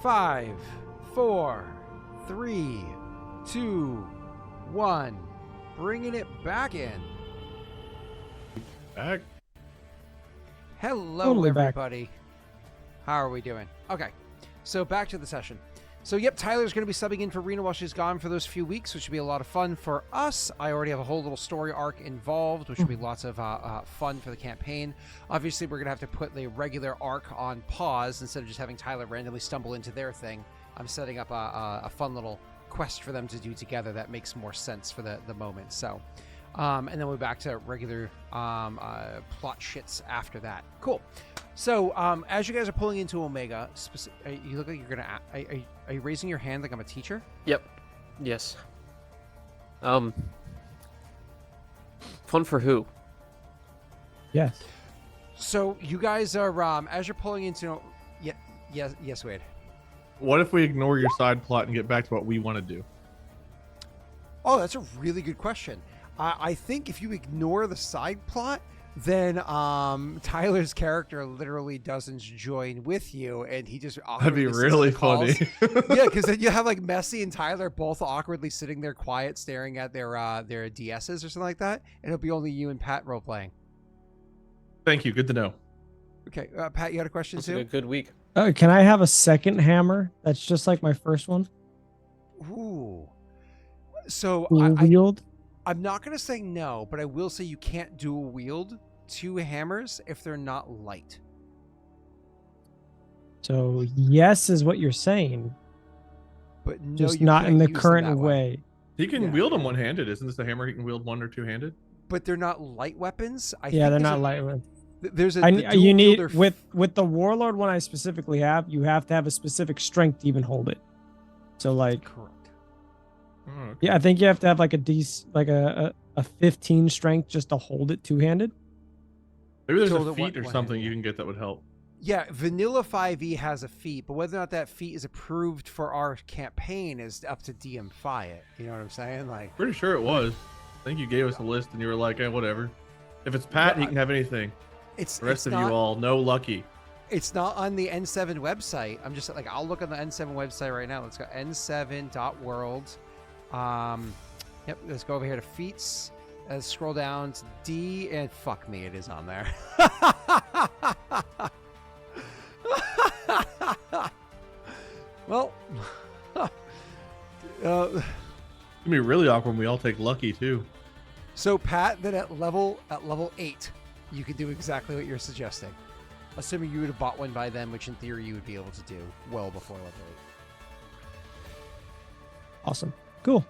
5, 4, 3, 2, 1. Bringing it back in. Back. Hello, Totally everybody. How are we doing? Okay, so back to the session. So, yep, Tyler's going to be subbing in for Rena while she's gone for those few weeks, which will be a lot of fun for us. I already have a whole little story arc involved, which will be lots of fun for the campaign. Obviously, we're going to have to put the regular arc on pause instead of just having Tyler randomly stumble into their thing. I'm setting up a fun little quest for them to do together that makes more sense for the moment. So, and then we're back to regular plot shits after that. Cool. So, as you guys are pulling into Omega, you look like you're gonna. Are you raising your hand like I'm a teacher? Yep. Yes. Fun for who? Yes. So you guys are as you're pulling into. Yes, Wade. What if we ignore your side plot and get back to what we want to do? Oh, that's a really good question. I think if you ignore the side plot, then Tyler's character literally doesn't join with you, and he just That'd be really funny. Yeah, because then you have like Messi and Tyler both awkwardly sitting there quiet, staring at their DSs or something like that, and it'll be only you and Pat role playing. Thank you. Good to know. Okay, Pat, you had a question It's too? a good week. Can I have a second hammer that's just like my first one? Ooh. So Wield? I'm not going to say no, but I will say you can't dual wield 2 hammers if they're not light. So yes is what you're saying, But no, just you not can't in the use them current that way. He can Yeah. wield them one-handed. Isn't this a hammer he can wield one or two-handed? But they're not light weapons. Yeah, they're not light. There's a the dual You need wielder with the warlord one I specifically have. You have to have a specific strength to even hold it. So like, correct. Oh, okay. yeah, I think you have to have like a 15 strength just to hold it two-handed. Maybe there's Hold a it feat or one-handed. something you can get that would help. Yeah, Vanilla 5e has a feat, but whether or not that feat is approved for our campaign is up to DM Fayette. You know what I'm saying? Like, Pretty sure it was. I think you gave us a list and you were like, whatever. If it's Pat, he can have anything. The rest of you all, no lucky. It's not on the N7 website. I'm just like, I'll look on the N7 website right now. Let's go n7.world. Yep, let's go over here to feats. Let's scroll down to D, and fuck me, it is on there. Well, It's gonna be really awkward when we all take lucky too. so Pat, then at level 8, you could do exactly what you're suggesting. Assuming you would have bought one by then, which in theory you would be able to do well before level 8. Awesome. Cool.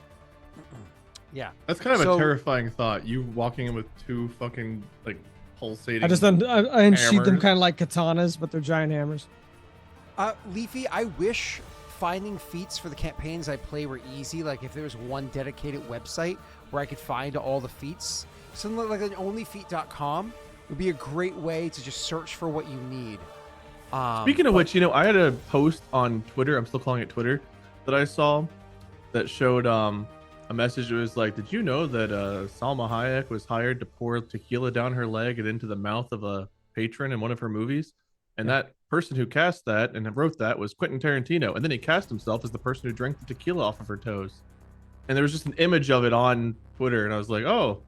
Yeah. That's kind of So- a terrifying thought. You walking in with 2 fucking like pulsating. I just I unsheathed them hammers. kind of like katanas, but they're giant hammers. Leafy, I wish finding feats for the campaigns I play were easy. Like if there was one dedicated website where I could find all the feats, something like an onlyfeat.com would be a great way to just search for what you need. Speaking of which, I had a post on Twitter. I'm still calling it Twitter that I saw that showed a message that was like, did you know that Salma Hayek was hired to pour tequila down her leg and into the mouth of a patron in one of her movies? And that person who cast that and wrote that was Quentin Tarantino. And then he cast himself as the person who drank the tequila off of her toes. And there was just an image of it on Twitter. And I was like, oh.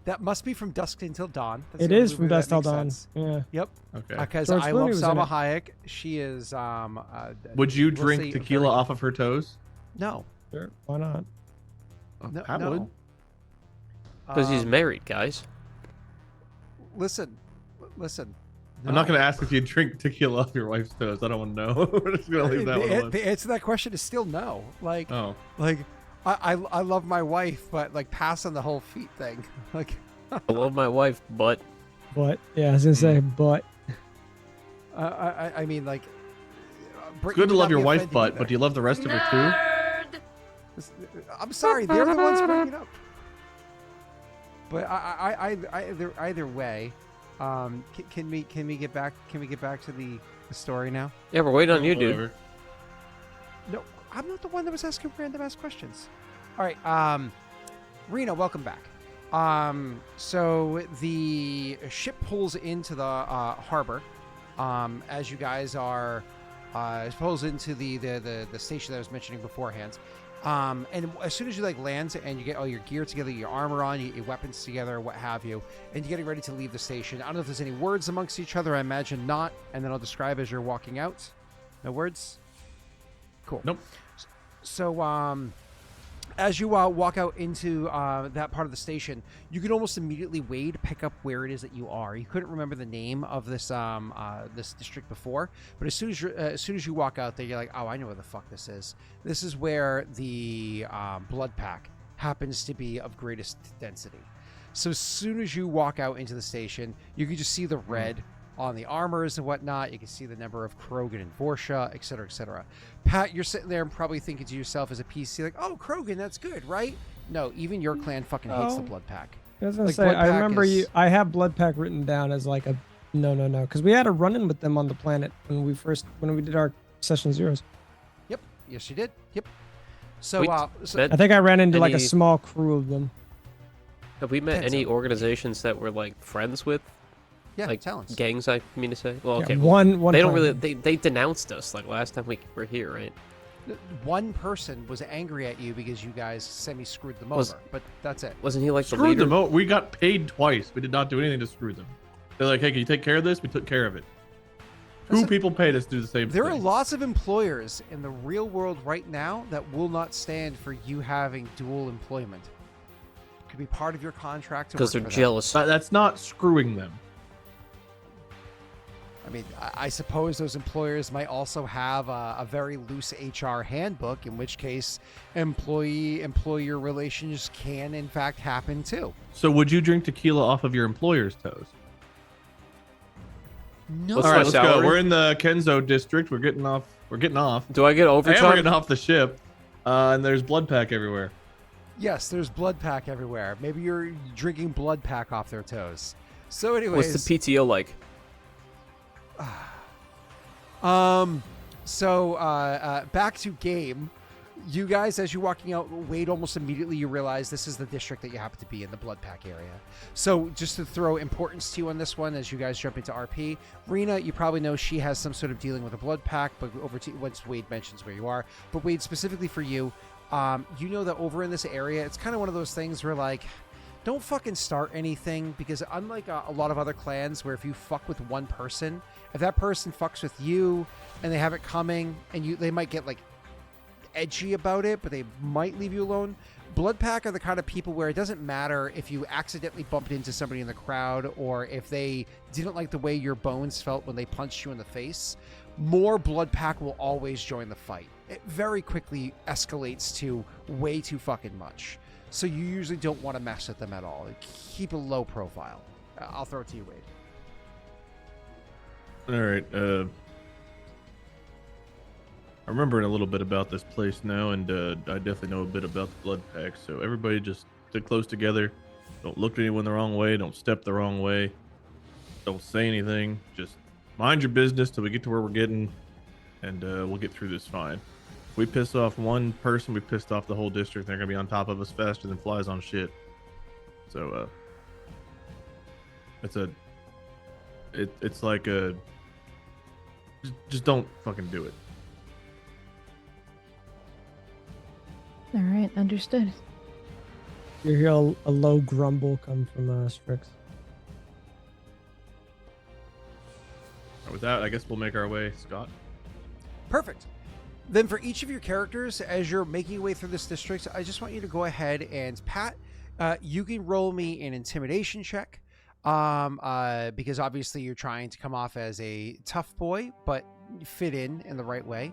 That must be from Dusk Until Dawn. That's It the is only from way that Dusk Till makes Dawn. sense. Yeah. Yep. Okay. Because George I Clooney love was in Salma it. Hayek. She is. Would you we'll drink see, tequila very- off of her toes? No. Sure. Why not? No. Pat no. would. Because he's married, guys. Listen. I'm not going to ask if you drink tequila off your wife's toes. I don't want to know. We're just going to leave that one alone. The answer to that question is still no. Like, Oh. like I love my wife, but like pass on the whole feet thing. Like, I love my wife, but But yeah, I was gonna say, but I mean, like, It's good to love your wife, but do you love the rest of her too? I'm sorry, they're the ones bringing it up. But either way, can we get back to the story now? yeah, we're waiting on you, dude. Whatever. No, I'm not the one that was asking random ass questions. All right, Rena, welcome back. So the ship pulls into the harbor. As you guys are pulls into the station that I was mentioning beforehand. And as soon as you like land and you get all your gear together, your armor on, your weapons together, what have you, and you're getting ready to leave the station. I don't know if there's any words amongst each other. I imagine not. And then I'll describe as you're walking out. No words? Cool. Nope. So, as you walk out into that part of the station, you can almost immediately, Wade, pick up where it is that you are. You couldn't remember the name of this this district before, but as soon as you walk out there, you're like, oh, I know where the fuck this is. This is where the blood pack happens to be of greatest density. So as soon as you walk out into the station, you can just see the red on the armors and whatnot. You can see the number of Krogan and Vorsha, et cetera, et cetera. Pat, you're sitting there and probably thinking to yourself as a PC, like, oh, Krogan, that's good, right? No, even your clan fucking hates the blood pack. I was gonna Like, say, blood I pack remember is- I have blood pack written down as like a no, because we had a run-in with them on the planet when we did our session zeros. Yep. Yes, you did. Yep. So, Wait, so I think I ran into like a Any- small crew of them. Have we met Depends any on- organizations that we're like friends with? yeah, like talents. gangs, I mean to say. Well, Yeah, okay. one They don't time. really. They denounced us like last time we were here, right? One person was angry at you because you guys semi-screwed them Was- over, but that's it. Wasn't he like the Screwed leader? them out. We got paid twice. We did not do anything to screw them. They're like, hey, can you take care of this? We took care of it. Two Listen, people paid us to do the same There thing. are lots of employers in the real world right now that will not stand for you having dual employment. It could be part of your contract to Because work they're for them. jealous. That's not screwing them. I mean, I suppose those employers might also have a very loose HR handbook, in which case employee-employer relations can, in fact, happen too. So would you drink tequila off of your employer's toes? No. What's All my right, let's go. salary? We're in the Kenzo district. We're getting off. Do I get I am overtime? getting off the ship. And there's blood pack everywhere. Yes, there's blood pack everywhere. Maybe you're drinking blood pack off their toes. So anyways, What's the PTO like? Back to game. You guys, as you're walking out, Wade, almost immediately you realize this is the district that you happen to be in, the blood pack area. So just to throw importance to you on this one as you guys jump into RP, Rena, you probably know she has some sort of dealing with a blood pack, but over to once Wade mentions where you are. But Wade, specifically for you, you know that over in this area, it's kind of one of those things where like, don't fucking start anything, because unlike a lot of other clans where if you fuck with one person, if that person fucks with you and they have it coming and they might get like edgy about it, but they might leave you alone. Blood pack are the kind of people where it doesn't matter if you accidentally bumped into somebody in the crowd or if they didn't like the way your bones felt when they punched you in the face. More blood pack will always join the fight. It very quickly escalates to way too fucking much. So you usually don't want to mess with them at all. Keep a low profile. I'll throw it to you, Wade. All right. I'm remembering a little bit about this place now, and I definitely know a bit about the blood pack. So everybody just stick close together. Don't look at anyone the wrong way. Don't step the wrong way. Don't say anything. Just mind your business till we get to where we're getting, and we'll get through this fine. If we piss off one person, we pissed off the whole district. They're gonna be on top of us faster than flies on shit. So it's like a just don't fucking do it. All right, understood. You hear a low grumble come from Strix. With that, I guess we'll make our way, Scott. Perfect. Then for each of your characters, as you're making your way through this district, I just want you to go ahead and Pat, you can roll me an intimidation check. Because obviously you're trying to come off as a tough boy, but fit in the right way.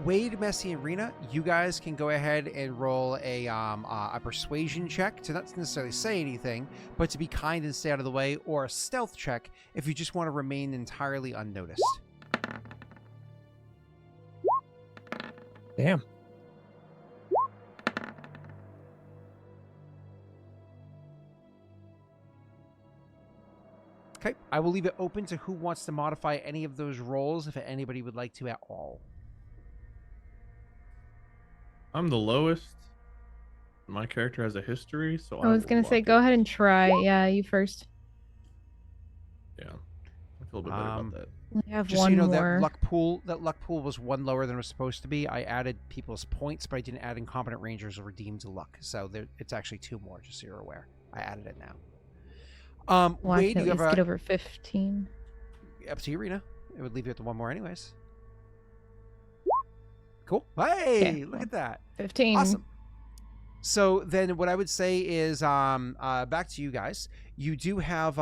Wade, Messi, and Rena, you guys can go ahead and roll a persuasion check to not necessarily say anything, but to be kind and stay out of the way, or a stealth check if you just want to remain entirely unnoticed. Damn. Okay, I will leave it open to who wants to modify any of those rolls if anybody would like to at all. I'm the lowest. My character has a history, so I was gonna say, go ahead and try. Yeah, you first. Yeah, I feel a bit better about that. We have Just so one you know, more. that luck pool was one lower than it was supposed to be. I added people's points, but I didn't add incompetent rangers or redeemed luck. So it's actually 2 more, just so you're aware. I added it now. Well, I Wade, can you at have least get over 15. up to you, Rena. It would leave you at the 1 more anyways. Cool. Hey, Yeah, look well, at that. 15. Awesome. So then what I would say is back to you guys. You do have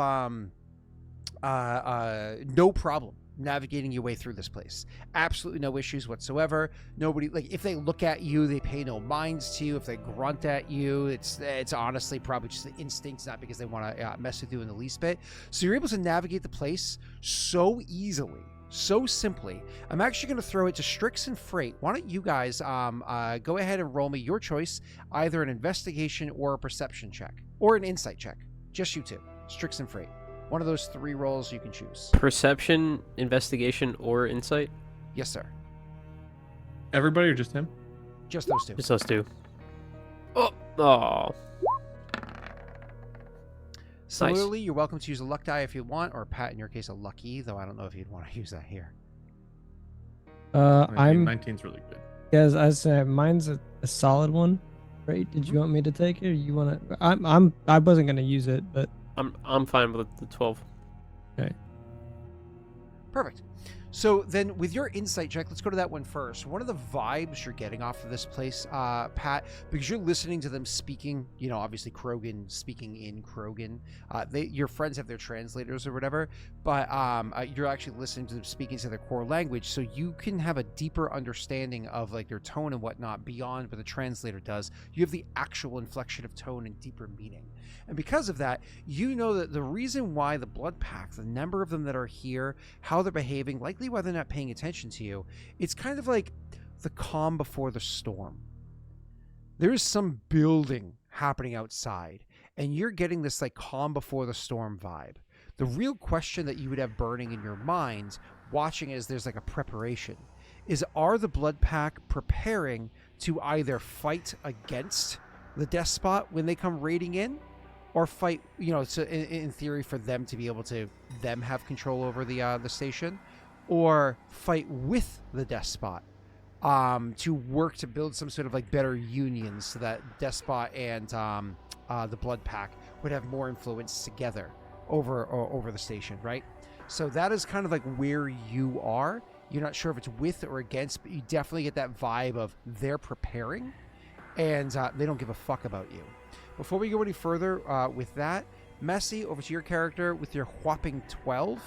no problem navigating your way through this place. Absolutely no issues whatsoever. Nobody, like, if they look at you, they pay no minds to you. If they grunt at you, it's honestly probably just the instincts, not because they want to mess with you in the least bit. So you're able to navigate the place so easily, so simply. I'm actually going to throw it to Strix and Frait. Why don't you guys go ahead and roll me your choice, either an investigation or a perception check, or an insight check. Just you two, Strix and Frait. One of those 3 rolls you can choose. Perception, investigation, or insight? Yes, sir. Everybody or just him? Just those 2. Just us 2. Oh. Similarly, you're welcome to use a luck die if you want, or Pat, in your case, a lucky, though I don't know if you'd want to use that here. I mean, I'm 19's really good. Yes, I said mine's a solid one. Right? Did you want me to take it? Or you want to? I wasn't gonna use it, but I'm fine with the 12. Perfect. So then with your insight check, let's go to that one first. One of the vibes you're getting off of this place, Pat, because you're listening to them speaking, you know, obviously Krogan speaking in Krogan. Your friends have their translators or whatever, but you're actually listening to them speaking to their core language, so you can have a deeper understanding of like their tone and whatnot beyond what the translator does. You have the actual inflection of tone and deeper meaning. And because of that, you know that the reason why the Blood Pack, the number of them that are here, how they're behaving, likely why they're not paying attention to you, it's kind of like the calm before the storm. There is some building happening outside, and you're getting this like calm before the storm vibe. The real question that you would have burning in your mind, watching as there's like a preparation, is are the Blood Pack preparing to either fight against the Despot when they come raiding in, or fight, you know, so in theory for them to be able to have control over the station, or fight with the Despot to work to build some sort of like better unions so that Despot and the Blood Pack would have more influence together over the station, right? So that is kind of like where you are. You're not sure if it's with or against, but you definitely get that vibe of they're preparing and they don't give a fuck about you. Before we go any further with that, Messi, over to your character with your whopping 12.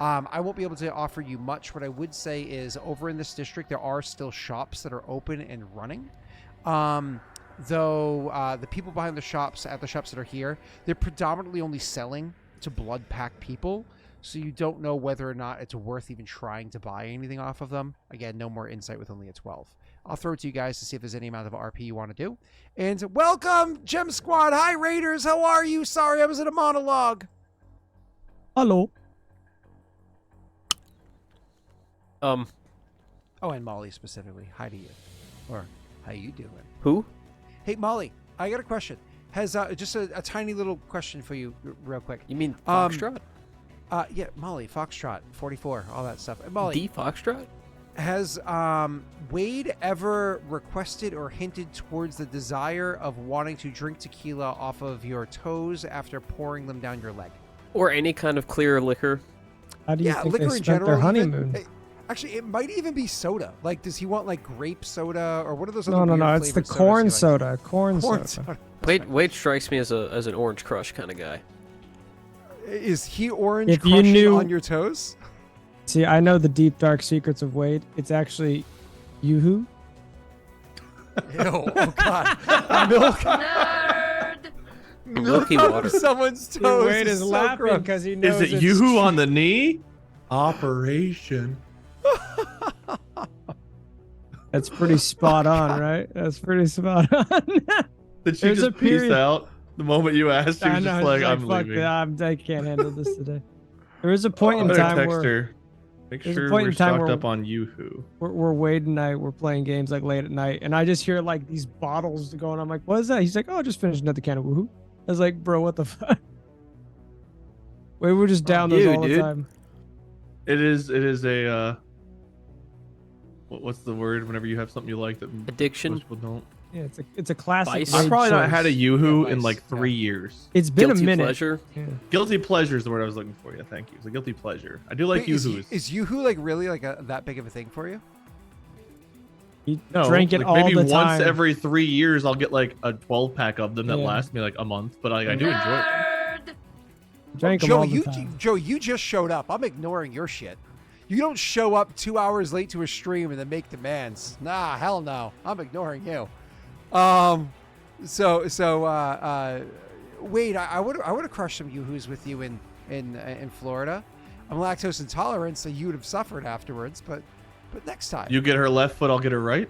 I won't be able to offer you much. What I would say is over in this district, there are still shops that are open and running. Though the people behind the shops, that are here, they're predominantly only selling to Blood Pack people. So you don't know whether or not it's worth even trying to buy anything off of them. Again, no more insight with only a 12. I'll throw it to you guys to see if there's any amount of RP you want to do. And welcome, Gem Squad. Hi, Raiders. How are you? Sorry, I was in a monologue. hello. Oh, and Molly specifically. Hi to you. Or how you doing? Who? Hey, Molly, I got a question. Has just a tiny little question for you real quick. You mean Foxtrot? Yeah, Molly, Foxtrot, 44, all that stuff. Molly, The Foxtrot? has Wade ever requested or hinted towards the desire of wanting to drink tequila off of your toes after pouring them down your leg? Or any kind of clear liquor? How do you think liquor they in spent general. their honeymoon? Actually, it might even be soda. Like, does he want like grape soda or what are those? No, other no, weird it's the flavored sodas corn he likes? soda. Corn Corn soda. soda. Wade strikes me as an Orange Crush kind of guy. Is he orange If you crushing knew- on your toes? See, I know the deep dark secrets of Wade. It's actually Yoo-hoo. Ew, oh god. Milk. Milky out of water. someone's toes. Wade is so laughing gross. because he knows Is it it's Yoo-hoo on the knee? Operation. That's pretty spot on, right? That's pretty spot on. Did she There's a just peace period- out the moment you asked? She I was know, just like, it's I'm fuck leaving. it, I can't handle this today. There was a point in Better time text where her. Make there's a sure point we're in time stocked where- up on Yoo-hoo. where Wade and I were playing games like late at night, and I just hear like these bottles going. I'm like, "What is that?" He's like, "Oh, just finished another can of woohoo." I was like, "Bro, what the fuck?" We were just down those you, all the dude. time. It is a what's the word whenever you have something you like that Addiction. most people don't. Yeah, it's a classic. Vice. I've raid probably not choice. had a Yoo-Hoo Yeah, in vice, like yeah. 3 years. It's been Guilty a minute. pleasure. Yeah. Guilty pleasure is the word I was looking for. Yeah, thank you. It's a guilty pleasure. I do like Wait, is, Yoo-Hoos. is Yoo-Hoo like really like that big of a thing for you? You No, drink it like all maybe the once time. every 3 years I'll get like a 12-pack of them that Yeah. last me like a month, but I do enjoy it. Drank them Joe, all the time. Joe, you just showed up. I'm ignoring your shit. You don't show up 2 hours late to a stream and then make demands. Nah, hell no. I'm ignoring you. Wait, I would have crushed some Yoo-Hoos with you in Florida. I'm lactose intolerant, so you would have suffered afterwards. But next time. You get her left foot, I'll get her right.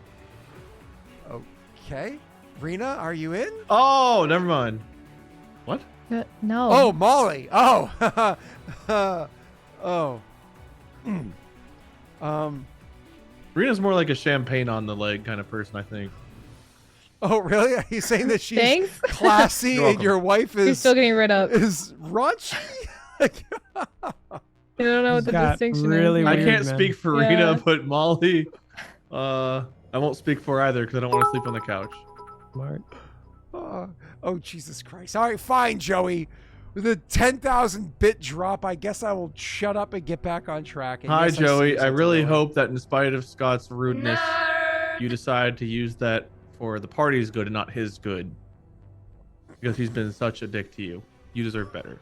Okay, Rena, are you in? Oh, never mind. What? No. Oh, Molly. Oh. Oh. Rena's more like a champagne on the leg kind of person, I think. Oh, really? Are you saying that she's Thanks. classy You're and welcome. your wife You're is still getting rid of. is raunchy? You don't know what the Got distinction really is. I weird, can't man. speak for Yeah. Rena, but Molly, I won't speak for either because I don't want to sleep on the couch. Smart. Oh, Jesus Christ. All right, fine, Joey. With a 10,000 bit drop, I guess I will shut up and get back on track. And Hi, yes, Joey. see I you really early. hope that in spite of Scott's rudeness, you decide to use that for the party's good and not his good. Because he's been such a dick to you. You deserve better.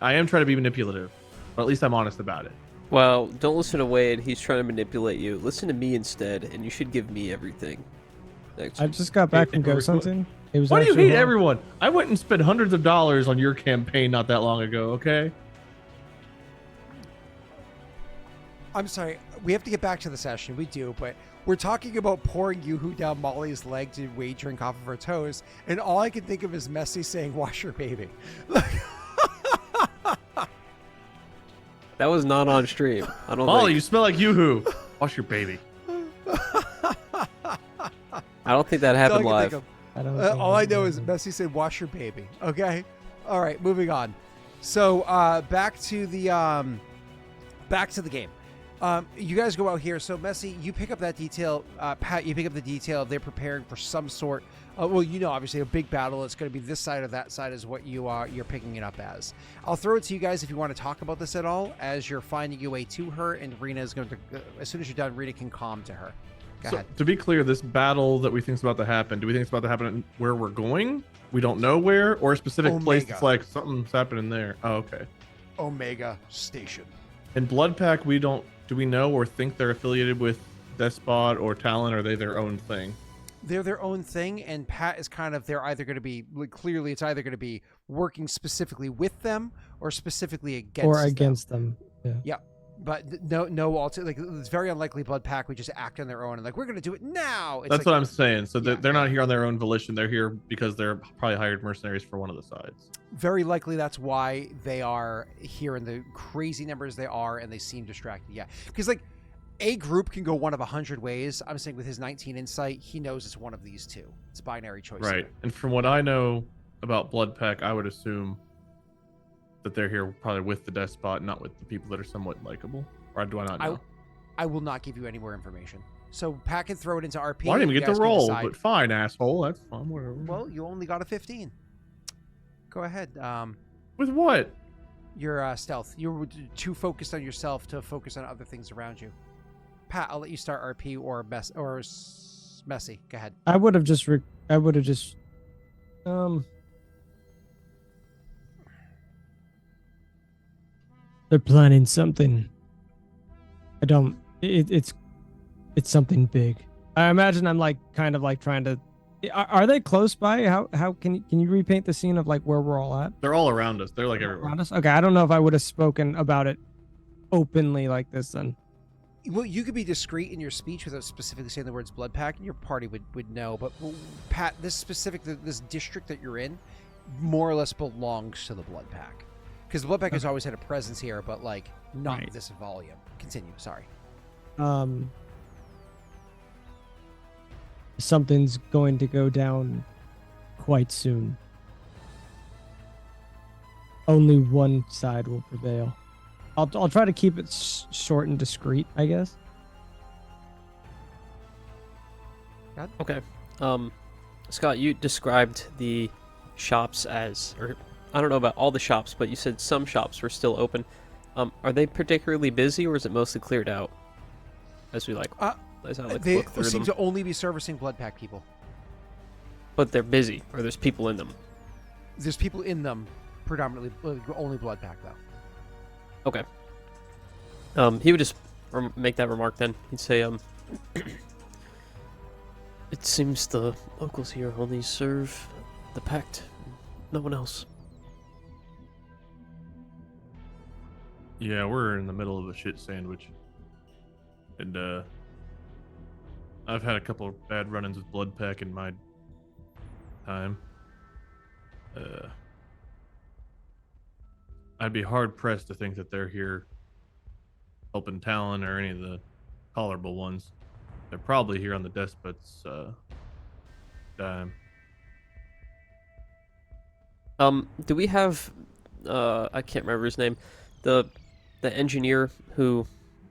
I am trying to be manipulative, but at least I'm honest about it. Well, don't listen to Wade. He's trying to manipulate you. Listen to me instead, and you should give me everything. Thanks. I just got back from ghost hunting. It was Why do you actually hate hard. everyone? I went and spent hundreds of dollars on your campaign not that long ago, okay? I'm sorry. We have to get back to the session. We do, but we're talking about pouring Yoo-Hoo down Molly's leg to Wade drink off of her toes, and all I can think of is Messi saying, "Wash your baby." That was not on stream. I don't Molly, you think. smell like Yoo-Hoo. Wash your baby. I don't think that That's all I happened can live. think of. I don't think All I know that is happened. Messi said, "Wash your baby." Okay. All right. Moving on. So back to the game. You guys go out here. So Messi, you pick up that detail. Pat, you pick up the detail of they're preparing for some sort. Well, you know, obviously a big battle. It's going to be this side or that side is what you're picking it up as. I'll throw it to you guys if you want to talk about this at all as you're finding your way to her, and Rena is going to. As soon as you're done, Rena can calm to her. Go So, ahead. to be clear, this battle that we think is about to happen, do we think it's about to happen where we're going? We don't know where, or a specific place Omega. that's like something's happening there. Oh, okay. Omega Station. And Blood Pack, do we know or think they're affiliated with Despot or Talon, or are they their own thing? They're their own thing, and Pat is kind of, they're either going to be, clearly it's either going to be working specifically with them or specifically against Or them. against them. Yeah. Yeah, but like it's very unlikely Blood Pack would just act on their own and like, we're going to do it now. It's That's like, what I'm saying. So Yeah. they're not here on their own volition. They're here because they're probably hired mercenaries for one of the sides. very likely that's why they are here in the crazy numbers they are, and they seem distracted. Yeah, because like a group can go one of 100 ways. I'm saying with his 19 insight, he knows it's one of these two. It's a binary choice. Right. here. And from what I know about Blood Pack, I would assume that they're here probably with the Despot, not with the people that are somewhat likable. Or do I not know? I will not give you any more information. So Pat can throw it into RP. Well, I didn't you even get guys to can roll, decide. but fine, asshole. That's fine. Whatever. Well, you only got a 15. Go ahead. With what? Your stealth. You were too focused on yourself to focus on other things around you. Pat, I'll let you start RP or Messy. Go ahead. I would have just. They're planning something. I don't. It's something big. I imagine I'm like kind of like trying to. Are they close by? How can you repaint the scene of like where we're all at? They're all around us. They're like everywhere. Around us? Okay, I don't know if I would have spoken about it openly like this then. Well, you could be discreet in your speech without specifically saying the words blood pack, and your party would know. But Pat, this district that you're in, more or less belongs to the blood pack, because the blood pack has always had a presence here, but like not Right. this volume. Continue. Sorry. Something's going to go down quite soon. Only one side will prevail. I'll try to keep it short and discreet, I guess. Okay. Scott, you described the shops as, or I don't know about all the shops, but you said some shops were still open. Are they particularly busy, or is it mostly cleared out? As we They look through seem them. to only be servicing blood pack people. But they're busy, or there's people in them. There's people in them, predominantly only blood pack though. Okay. He would just make that remark then. He'd say, it seems the locals here only serve the pact, no one else. Yeah, we're in the middle of a shit sandwich. And, I've had a couple of bad run-ins with blood pack in my time. I'd be hard-pressed to think that they're here helping Talon or any of the tolerable ones. They're probably here on the Despot's dime. Do we have, I can't remember his name, the engineer who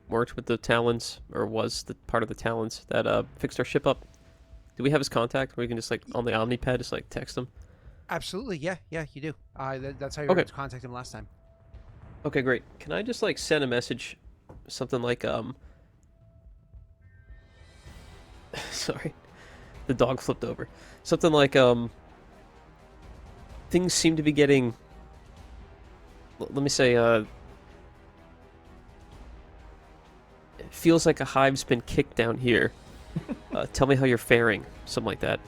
worked with the Talons, or was the part of the Talons that fixed our ship up? Do we have his contact where we can just, like, on the Omnipad, just, like, text him? Absolutely, yeah, you do. That's how you were Okay. able to contact him last time. Okay, great. Can I just, like, send a message, something like, sorry, the dog flipped over. Something like, things seem to be getting, let me say, it feels like a hive's been kicked down here. Tell me how you're faring. Something like that.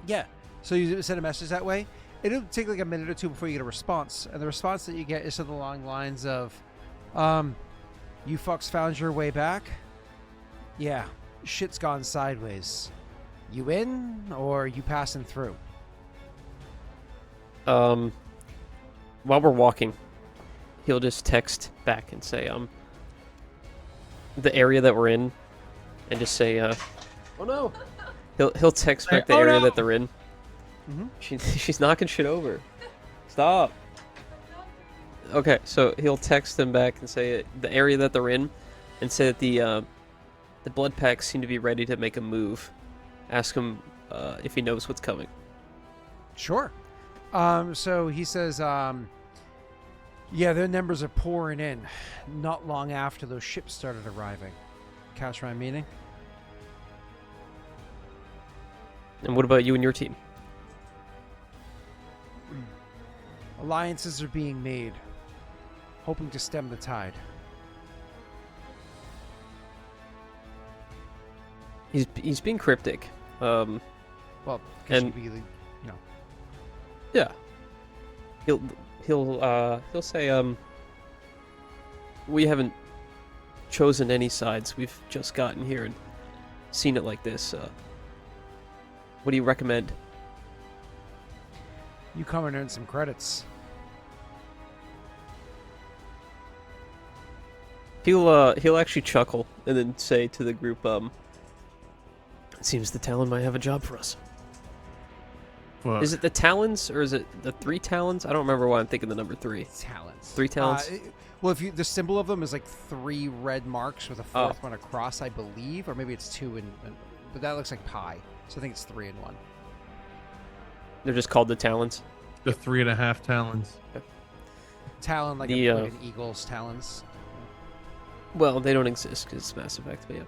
Yeah. So you send a message that way. It'll take like a minute or two before you get a response, and the response that you get is something along the lines of, "You fucks found your way back? Yeah, shit's gone sideways. You in or you passing through?" While we're walking, he'll just text back and say, the area that we're in, and just say, oh no. He'll text back the "Oh, area no!" that they're in. Mhm. She's knocking shit over. Stop. Okay, so he'll text them back and say the area that they're in, and say that the blood packs seem to be ready to make a move. Ask him if he knows what's coming. Sure. So he says, yeah, their numbers are pouring in. Not long after those ships started arriving. Catch my meaning? And what about you and your team? Alliances are being made, hoping to stem the tide. He's being cryptic. Well, because And- you know. Yeah. He'll say, we haven't chosen any sides. We've just gotten here and seen it like this. What do you recommend? You come and earn some credits. He'll actually chuckle and then say to the group, it seems the Talon might have a job for us. Fuck. Is it the Talons or is it the 3 Talons? I don't remember why I'm thinking the number 3. Talents. 3 Talons? Well, if the symbol of them is like 3 red marks with a Oh. 4th one across, I believe, or maybe it's 2 but that looks like pi. So I think it's 3 and 1. They're just called the Talons. The 3.5 talons. Talon, like, The, like an eagle's talons. Well, they don't exist because it's Mass Effect, but yeah.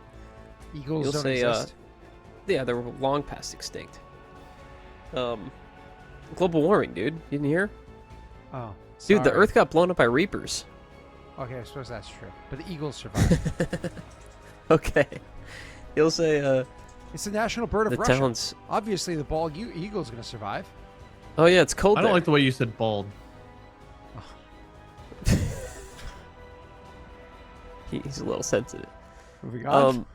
Eagles You'll don't say, exist. Yeah, they're long past extinct. Global warming, dude. You didn't hear? Oh, Dude, the sorry. Earth got blown up by Reapers. Okay, I suppose that's true. But the eagles survived. Okay. He'll say, It's the national bird of the Russia. Talons. Obviously, the bald eagle's going to survive. Oh, yeah, it's cold I don't there. like the way you said bald. He's a little sensitive. Moving on.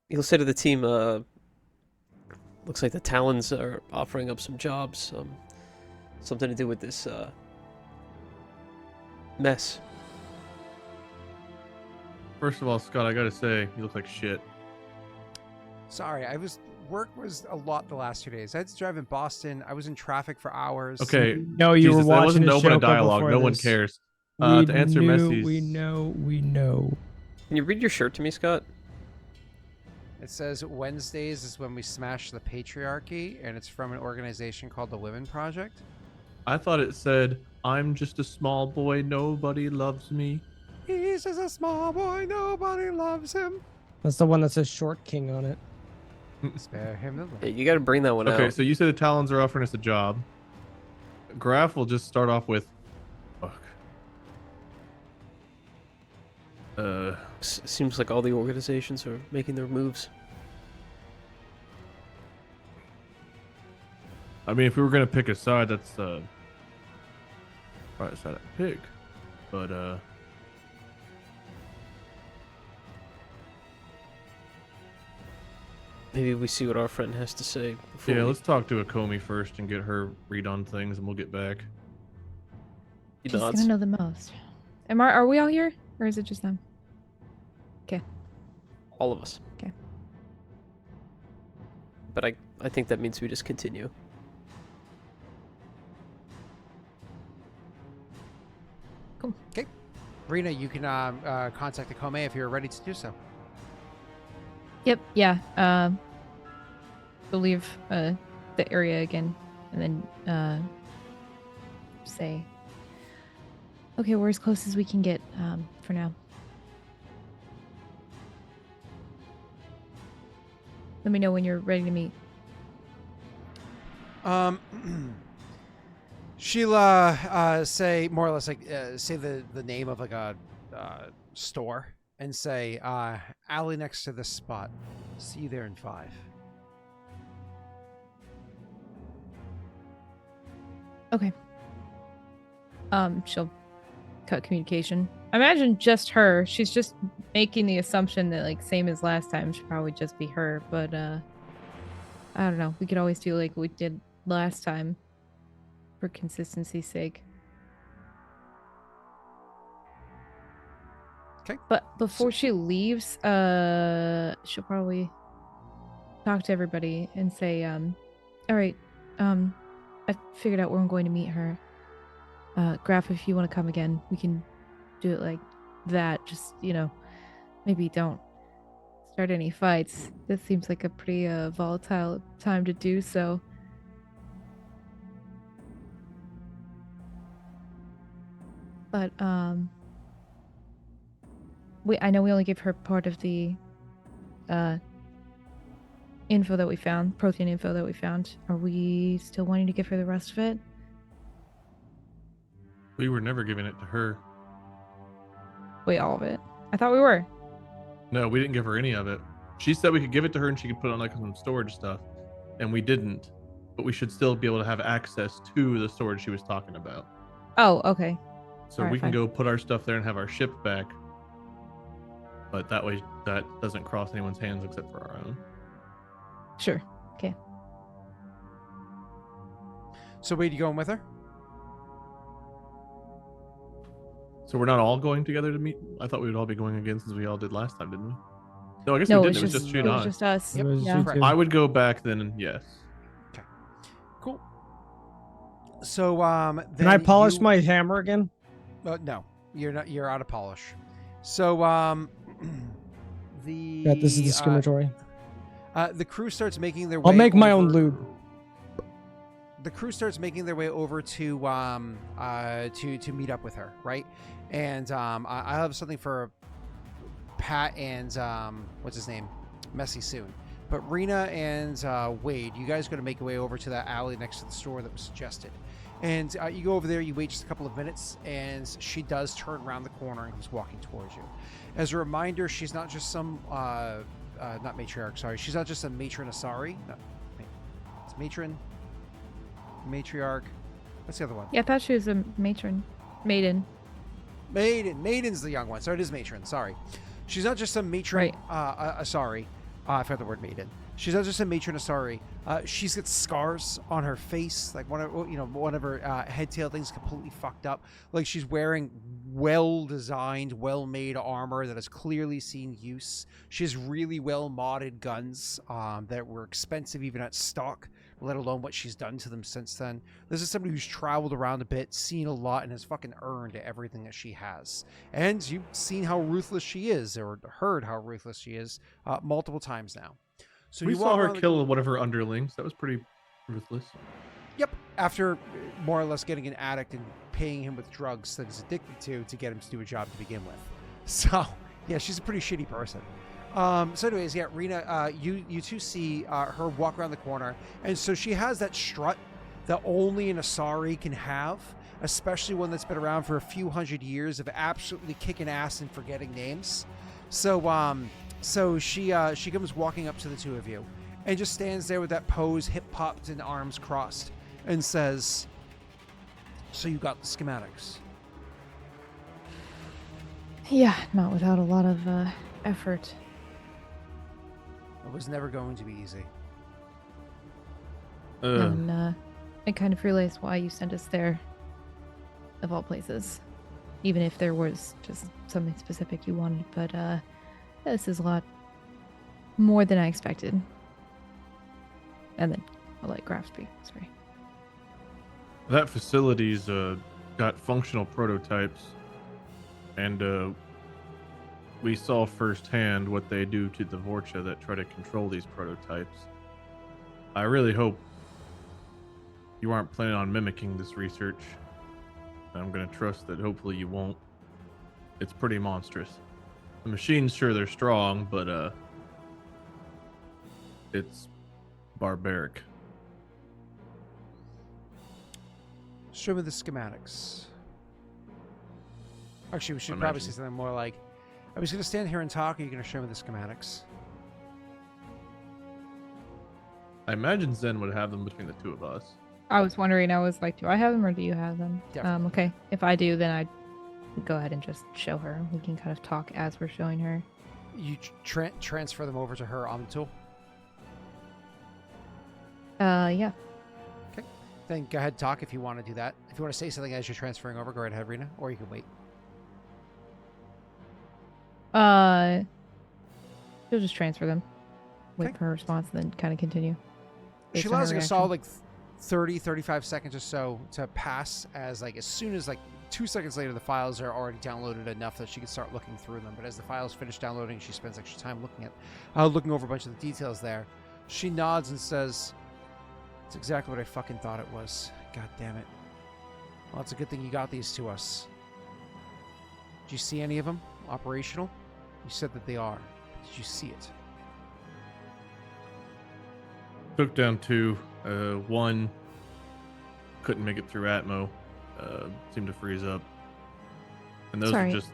He'll say to the team, looks like the Talons are offering up some jobs. Something to do with this, mess. First of all, Scott, I gotta say, you look like shit. Sorry, I was work was a lot the last 2 days. I had to drive in Boston. I was in traffic for hours. Okay. No, you Jesus, were that watching wasn't a to open a Shoko dialogue. before No one this. cares. We To answer knew, Messi's. we know. Can you read your shirt to me, Scott? It says Wednesdays is when we smash the patriarchy, and it's from an organization called the Women Project. I thought it said, "I'm just a small boy. Nobody loves me." He's just a small boy. Nobody loves him. That's the one that says Short King on it. Spare him the Hey, you got to bring that one Okay, out. so you said the Talons are offering us a job. Graff will just start off with, "Fuck." Seems like all the organizations are making their moves. I mean, if we were gonna pick a side, that's right side I'd pick. But Maybe we see what our friend has to say. Before yeah, we... let's talk to Akomi first and get her read on things, and we'll get back. He She's nods. gonna know the most. Are we all here, or is it just them? Okay. All of us. Okay. But I think that means we just continue. Cool. Okay. Rena, you can contact the Kome if you're ready to do so. Yep. Yeah. We'll leave the area again, and then say, okay, we're as close as we can get for now. Let me know when you're ready to meet. Sheila, say more or less like say the name of like a store and say alley next to this spot. See you there in 5. Okay. She'll cut communication. I imagine just her. She's just making the assumption that like same as last time should probably just be her, but I don't know. We could always do like we did last time for consistency's sake. Okay. But before she leaves, she'll probably talk to everybody and say, all right, I figured out where I'm going to meet her. Graff, if you want to come again, we can do it like that. Just, maybe don't start any fights. This seems like a pretty volatile time to do so. But, I know we only gave her part of the, info that we found, protein info that we found. Are we still wanting to give her the rest of it? We were never giving it to her. Wait, all of it? I thought we were. No, we didn't give her any of it. She said we could give it to her and she could put it on like some storage stuff, and we didn't. But we should still be able to have access to the storage she was talking about. Oh, okay. So Alright, we can fine. go put our stuff there and have our ship back. But that way, that doesn't cross anyone's hands except for our own. Sure. Okay. So wait, you going with her? So we're not all going together to meet? I thought we would all be going again since we all did last time, didn't we? No, I guess No, we it didn't. was It was just you it and was I. just us. Yep. It was Yeah. you Correct. two. I would go back then, and yes. Cool. So Can I then polish you- my hammer again? No, you're not. You're out of polish. So the Yeah, this is discriminatory. the crew starts making their way. I'll make my own over- lube. The crew starts making their way over to meet up with her, right? And I'll have something for Pat and what's his name, Messy soon. But Rena and Wade, you guys got to make your way over to that alley next to the store that was suggested. And you go over there, you wait just a couple of minutes, and she does turn around the corner and comes walking towards you. As a reminder, she's not just some not matriarch, sorry. She's not just a matron Asari. No, it's matron. Matriarch. What's the other one? Yeah, I thought she was a maiden. Maiden's the young one. So it is matron. Sorry. She's not just some matron. Right. Asari. I forgot the word maiden. She's not just a matron Asari. She's got scars on her face, like one of her head tail things completely fucked up. Like she's wearing well-designed, well-made armor that has clearly seen use. She has really well-modded guns that were expensive even at stock, let alone what she's done to them since then. This is somebody who's traveled around a bit, seen a lot, and has fucking earned everything that she has. And you've seen how ruthless she is, or heard how ruthless she is, multiple times now. So We you saw walk her around kill one of her underlings. That was pretty ruthless. Yep. After more or less getting an addict and paying him with drugs that he's addicted to get him to do a job to begin with. So, yeah, she's a pretty shitty person. So anyways, yeah, Rena, you two see her walk around the corner. And so she has that strut that only an Asari can have, especially one that's been around for a few hundred years of absolutely kicking ass and forgetting names. So she comes walking up to the two of you and just stands there with that pose, hip popped and arms crossed, and says, "So you got the schematics?" Yeah, not without a lot of effort. It was never going to be easy. And I kind of realized why you sent us there, of all places. Even if there was just something specific you wanted, but this is a lot more than I expected. And then I'll let Graff speak. Sorry. That facility's got functional prototypes, and we saw firsthand what they do to the Vorcha that try to control these prototypes. I really hope you aren't planning on mimicking this research. I'm going to trust that hopefully you won't. It's pretty monstrous. The machines, sure, they're strong, but it's barbaric. Show me the schematics. Actually, we should I'm probably imagining. say something more like, "I was going to stand here and talk, or are you going to show me the schematics?" I imagine Zen would have them between the two of us. I was wondering, I was like, do I have them or do you have them? Definitely. Okay. If I do, then I'd go ahead and just show her. We can kind of talk as we're showing her. You transfer them over to her on the tool. Yeah. Then go ahead, talk if you want to do that. If you want to say something as you're transferring over, go right ahead, Rena, or you can wait. She'll just transfer them. Wait Okay. for her response and then kind of continue. She based on her allows like a solid reaction. like 30, 35 seconds or so to pass, as like as soon as like 2 seconds later the files are already downloaded enough that she can start looking through them. But as the files finish downloading, she spends extra time looking over a bunch of the details there. She nods and says, "It's exactly what I fucking thought it was. God damn it. Well, it's a good thing you got these to us. Did you see any of them operational? You said that they are. Did you see it?" Took down two. One couldn't make it through Atmo. Seemed to freeze up. And those Sorry. are just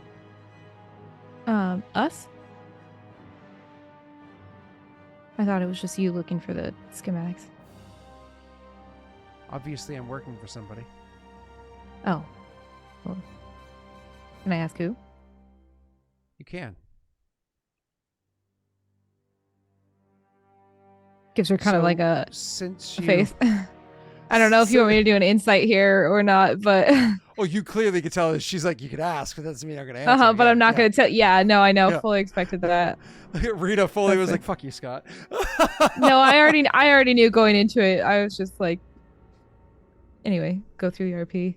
Us? I thought it was just you looking for the schematics. Obviously, I'm working for somebody. Oh. Well, can I ask who? You can. Gives her kind of So, like a since you... face. I don't know if you want me to do an insight here or not, but Oh, you clearly could tell. She's like, you could ask, but that doesn't mean I'm going to answer. but I'm not going to tell. Yeah, no, I know. Yeah. Fully expected that. Rita fully was Okay. like, "Fuck you, Scott." No, I already knew going into it. I was just like, anyway, go through the RP.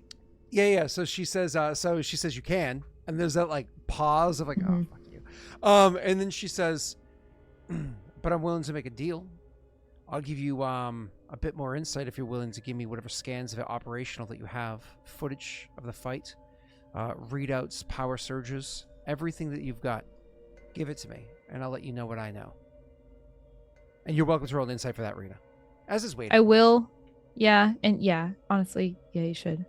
Yeah. So she says, you can, and there's that like pause of like, Mhm. "Oh, fuck you," and then she says, "But I'm willing to make a deal. I'll give you a bit more insight if you're willing to give me whatever scans of it operational that you have, footage of the fight, readouts, power surges, everything that you've got. Give it to me, and I'll let you know what I know. And you're welcome to roll an insight for that, Rena. As is waiting. I will. Yeah, and yeah, honestly, yeah, you should.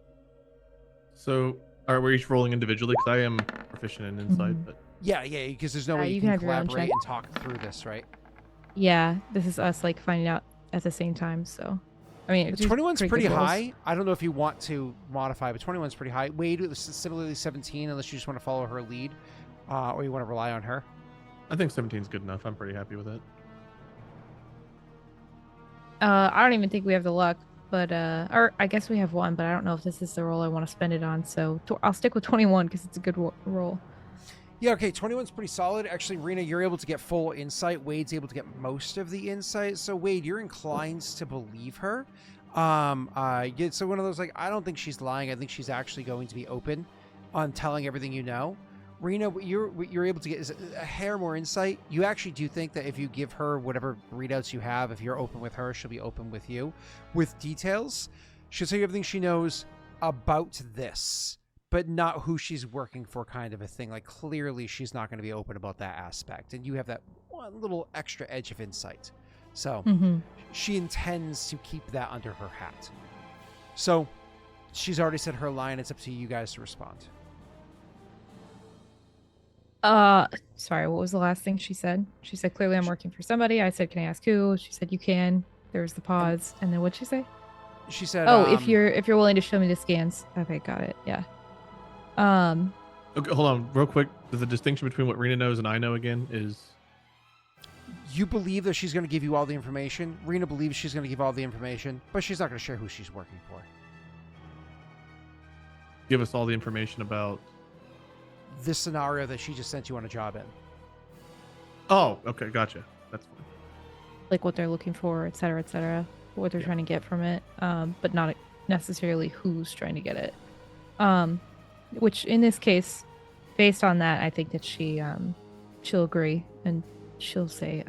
so. Are we each rolling individually? Because I am proficient in insight, Mhm. but Yeah, because there's no way you you can can have your own collaborate check. and talk through this, right? Yeah, this is us like finding out at the same time. So, I mean, The it's 21's pretty good rolls. high. I don't know if you want to modify, but 21's pretty high. Wade is similarly 17, unless you just want to follow her lead, or you want to rely on her. I think 17 is good enough. I'm pretty happy with it. I don't even think we have the luck, but or I guess we have one, but I don't know if this is the roll I want to spend it on. So I'll stick with 21 because it's a good roll. Yeah, okay, 21's pretty solid. Actually, Rena, you're able to get full insight. Wade's able to get most of the insight. So, Wade, you're inclined to believe her. So one of those, like, I don't think she's lying. I think she's actually going to be open on telling everything you know. Rena, what you're able to get is a hair more insight. You actually do think that if you give her whatever readouts you have, if you're open with her, she'll be open with you. With details, she'll tell you everything she knows about this, but not who she's working for, kind of a thing. Like, clearly she's not going to be open about that aspect. And you have that one little extra edge of insight. So she intends to keep that under her hat. So she's already said her line. It's up to you guys to respond. Sorry, what was the last thing she said? She said, clearly I'm working for somebody. I said, can I ask who? She said, you can. There was the pause. And then what'd she say? She said, oh, if you're willing to show me the scans. Okay, got it. Yeah. Okay, hold on, real quick. The distinction between what Rena knows and I know again is you believe that she's going to give you all the information. Rena believes she's going to give all the information, but she's not going to share who she's working for. give us all the information about This scenario that she just sent you on a job in. Oh, okay, gotcha. That's fine. Like what they're looking for, et cetera, what they're trying to get from it, but not necessarily who's trying to get it. Which in this case, based on that, I think that she'll agree and she'll say,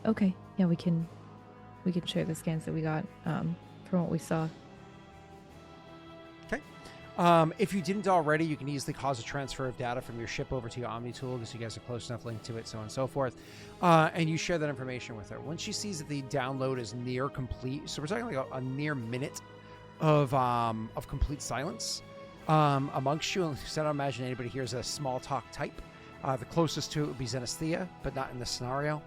okay, yeah, we can share the scans that we got from what we saw. Okay. If you didn't already, you can easily cause a transfer of data from your ship over to your Omni tool because you guys are close enough linked to it, so on and so forth. And you share that information with her. Once she sees that the download is near complete, so we're talking like a near minute of complete silence amongst you. Instead, I imagine anybody here is a small talk type. The closest to it would be Zenestthea, but not in this scenario.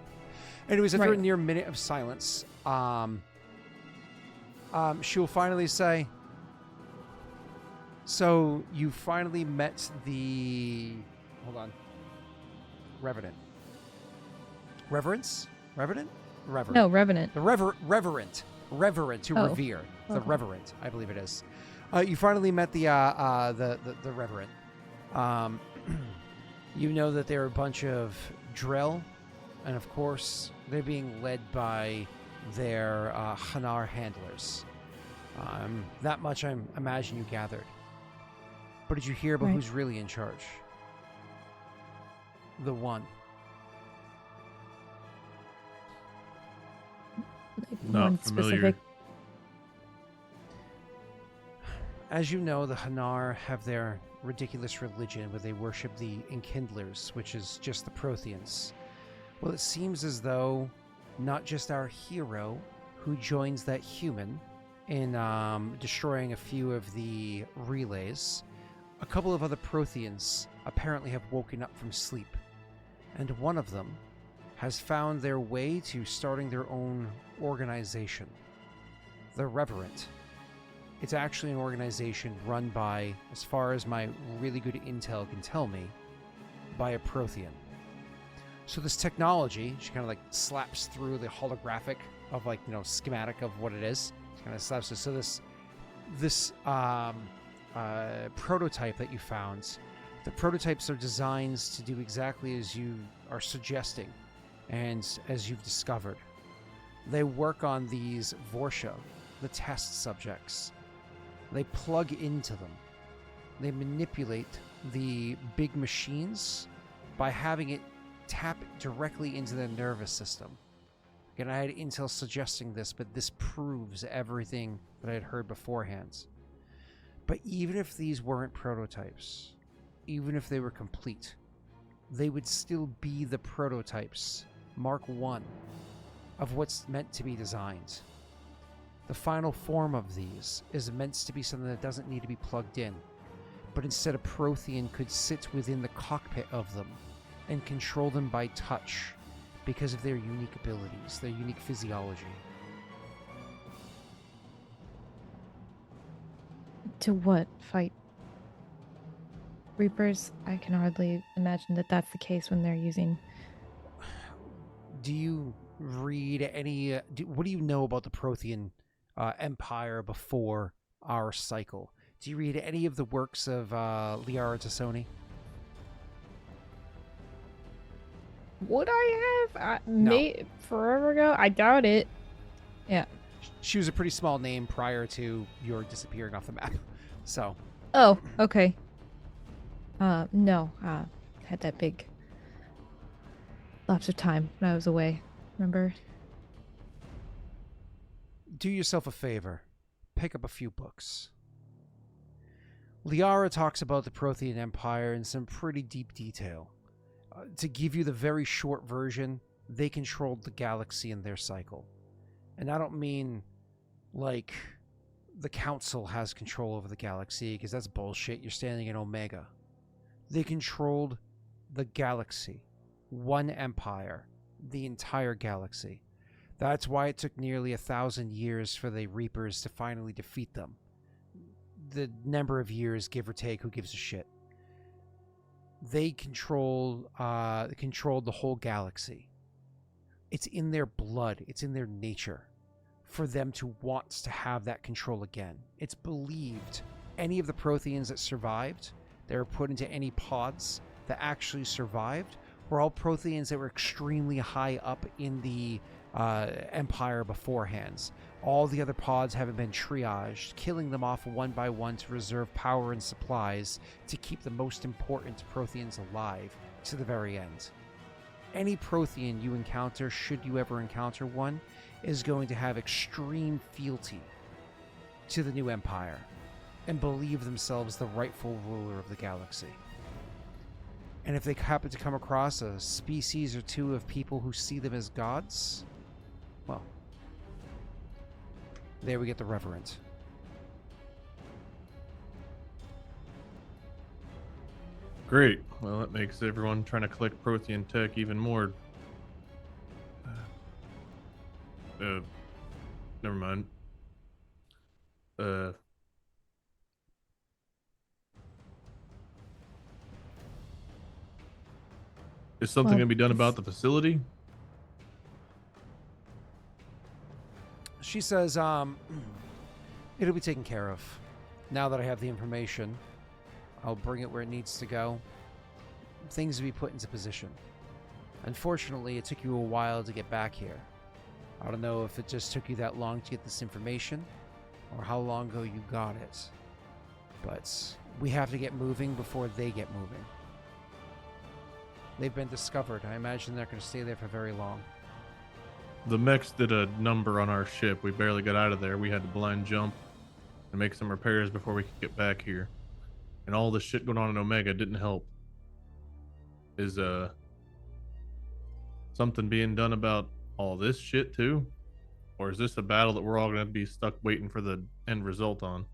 Anyways, if you're a near minute of silence, she'll finally say, so you finally met the... Hold on. Revenant. Reverence? Revenant? Reverend. No, Revenant. The reverent. Reverent, to revere. The reverent, I believe it is. You finally met the reverend. You know that they're a bunch of drill, and of course, they're being led by their Hanar handlers. That much I imagine you gathered. But did you hear about who's really in charge? The one. Not familiar. As you know, the Hanar have their ridiculous religion where they worship the Enkindlers, which is just the Protheans. Well, it seems as though not just our hero, who joins that human in destroying a few of the relays, a couple of other Protheans apparently have woken up from sleep, and one of them has found their way to starting their own organization, the Reverent. It's actually an organization run by, as far as my really good intel can tell me, by a Prothean. So this technology, she kind of like slaps through the holographic of schematic of what it is. She kind of slaps it. So this prototype that you found, the prototypes are designed to do exactly as you are suggesting and as you've discovered. They work on these Vorsha, the test subjects. They plug into them. They manipulate the big machines by having it tap directly into their nervous system. Again, I had intel suggesting this, but this proves everything that I had heard beforehand. But even if these weren't prototypes, even if they were complete, they would still be the prototypes, Mark I, of what's meant to be designed. The final form of these is meant to be something that doesn't need to be plugged in, but instead a Prothean could sit within the cockpit of them and control them by touch because of their unique abilities, their unique physiology. To what? Fight Reapers? I can hardly imagine that that's the case when they're using... Do you read any... what do you know about the Prothean Empire before our cycle? Do you read any of the works of Liara Tassoni? Would I have? No. Forever ago? I doubt it. Yeah. She was a pretty small name prior to your disappearing off the map. So. Oh, okay. No. Had that big lapse of time when I was away. Remember? Do yourself a favor. Pick up a few books. Liara talks about the Prothean Empire in some pretty deep detail. To give you the very short version, they controlled the galaxy in their cycle. And I don't mean like the Council has control over the galaxy, because that's bullshit. You're standing in Omega. They controlled the galaxy. One empire. The entire galaxy. That's why it took nearly 1,000 years for the Reapers to finally defeat them. The number of years, give or take, who gives a shit? They controlled the whole galaxy. It's in their blood. It's in their nature for them to want to have that control again. It's believed any of the Protheans that survived, that were put into any pods that actually survived, were all Protheans that were extremely high up in the Empire beforehand. All the other pods haven't been triaged, killing them off one by one to reserve power and supplies to keep the most important Protheans alive to the very end. Any Prothean you encounter, should you ever encounter one, is going to have extreme fealty to the new Empire and believe themselves the rightful ruler of the galaxy. And if they happen to come across a species or two of people who see them as gods, well, there we get the reverent. Great. Well, that makes everyone trying to collect Prothean tech even more. Never mind. Is something Well, going to be done about the facility? She says, it'll be taken care of. Now that I have the information, I'll bring it where it needs to go. Things will be put into position. Unfortunately, it took you a while to get back here. I don't know if it just took you that long to get this information, or how long ago you got it. But we have to get moving before they get moving. They've been discovered. I imagine they're not going to stay there for very long. The mechs did a number on our ship. We barely got out of there. We had to blind jump and make some repairs before we could get back here. And all the shit going on in Omega didn't help. Is something being done about all this shit too? Or is this a battle that we're all going to be stuck waiting for the end result on?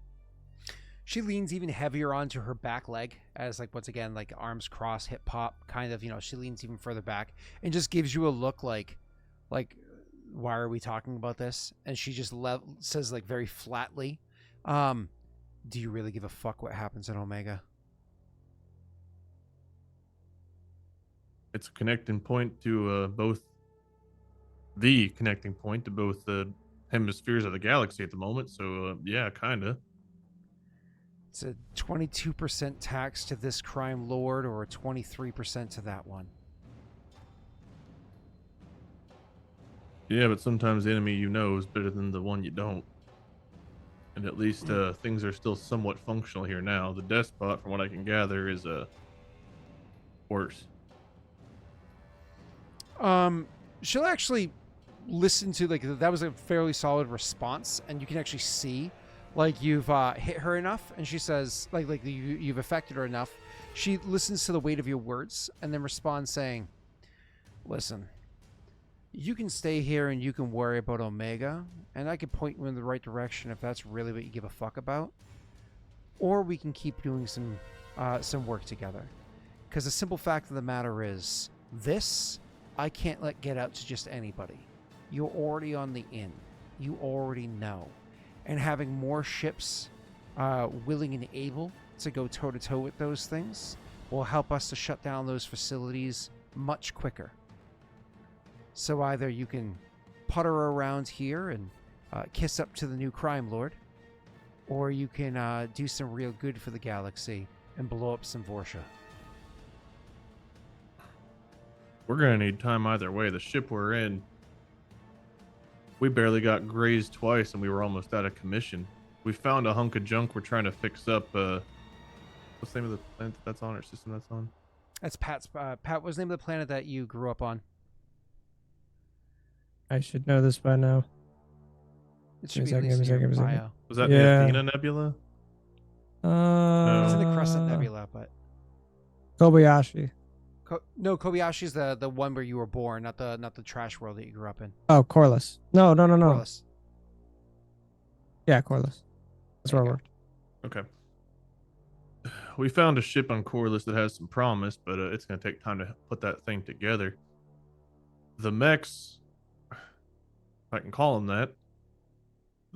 She leans even heavier onto her back leg as, like, once again, like arms crossed, hip hop, kind of, she leans even further back and just gives you a look like, why are we talking about this? And she just says, like, very flatly, do you really give a fuck what happens in Omega? It's a connecting point to the connecting point to both the hemispheres of the galaxy at the moment. So, yeah, kind of. It's a 22% tax to this crime lord or a 23% to that one. Yeah, but sometimes the enemy you know is better than the one you don't. And at least things are still somewhat functional here now. The despot, from what I can gather, is worse. She'll actually listen to, like, that was a fairly solid response, and you can actually see, like, you've hit her enough, and she says, like you've affected her enough. She listens to the weight of your words and then responds saying, listen, you can stay here and you can worry about Omega, and I can point you in the right direction if that's really what you give a fuck about. Or we can keep doing some work together. Because the simple fact of the matter is, this, I can't let get out to just anybody. You're already on the in. You already know. And having more ships willing and able to go toe-to-toe with those things will help us to shut down those facilities much quicker. So either you can putter around here and kiss up to the new crime lord, or you can do some real good for the galaxy and blow up some Vorsha. We're gonna need time either way. The ship we're in, we barely got grazed twice and we were almost out of commission. We found a hunk of junk we're trying to fix up. What's the name of the planet that's on, or system that's on? That's Pat's. Pat, what's the name of the planet that you grew up on? I should know this by now. It should be Give at me a least second, in your give me a second. bio. Was that Yeah. the Athena Nebula? It's in the Crescent Nebula, but Kobayashi. no, Kobayashi's the one where you were born, not the trash world that you grew up in. Oh, Corliss. No. Corliss. Yeah, Corliss. That's There where I you worked. Okay. We found a ship on Corliss that has some promise, but it's going to take time to put that thing together. The mechs, if I can call them that,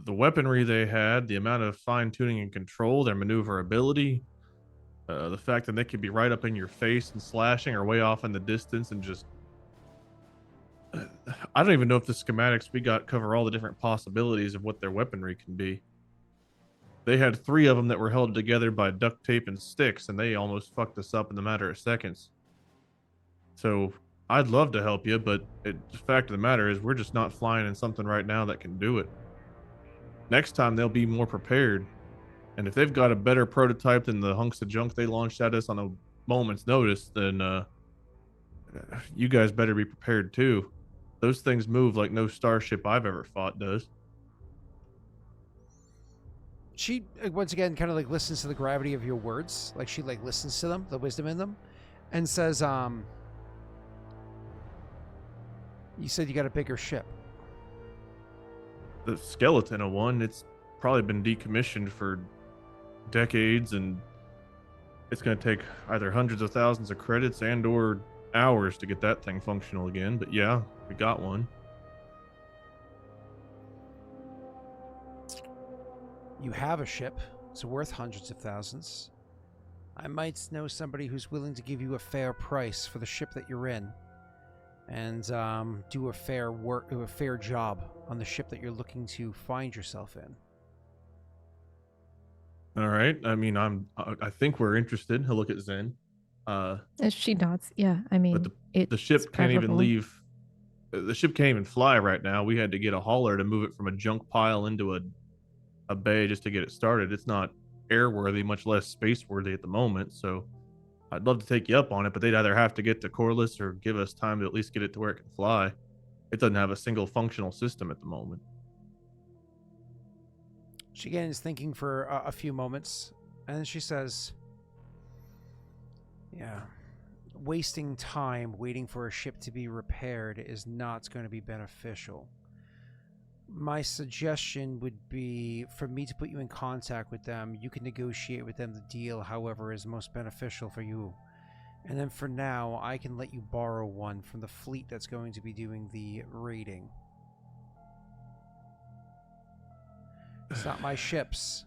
the weaponry they had, the amount of fine-tuning and control, their maneuverability, the fact that they could be right up in your face and slashing or way off in the distance and just... I don't even know if the schematics we got cover all the different possibilities of what their weaponry can be. They had 3 of them that were held together by duct tape and sticks, and they almost fucked us up in a matter of seconds. So I'd love to help you, but the fact of the matter is we're just not flying in something right now that can do it. Next time they'll be more prepared. And if they've got a better prototype than the hunks of junk they launched at us on a moment's notice, then you guys better be prepared too. Those things move like no starship I've ever fought does. She once again kind of like listens to the gravity of your words, like she like listens to them, the wisdom in them, and says, you said you got a bigger ship. The skeleton of one, it's probably been decommissioned for decades, and it's going to take either hundreds of thousands of credits and or hours to get that thing functional again. But yeah, we got one. You have a ship. It's worth hundreds of thousands. I might know somebody who's willing to give you a fair price for the ship that you're in, and do a fair job on the ship that you're looking to find yourself in. All right. I mean, I think we're interested. He'll look at Zen. She nods. Yeah, I mean, but the ship can't even leave. The ship can't even fly right now. We had to get a hauler to move it from a junk pile into a bay just to get it started. It's not airworthy, much less space worthy at the moment. So I'd love to take you up on it, but they'd either have to get to Corliss or give us time to at least get it to where it can fly. It doesn't have a single functional system at the moment. She again is thinking for a few moments, and then she says, yeah, wasting time waiting for a ship to be repaired is not going to be beneficial. My suggestion would be for me to put you in contact with them. You can negotiate with them the deal however is most beneficial for you. And then for now, I can let you borrow one from the fleet that's going to be doing the raiding. It's not my ships,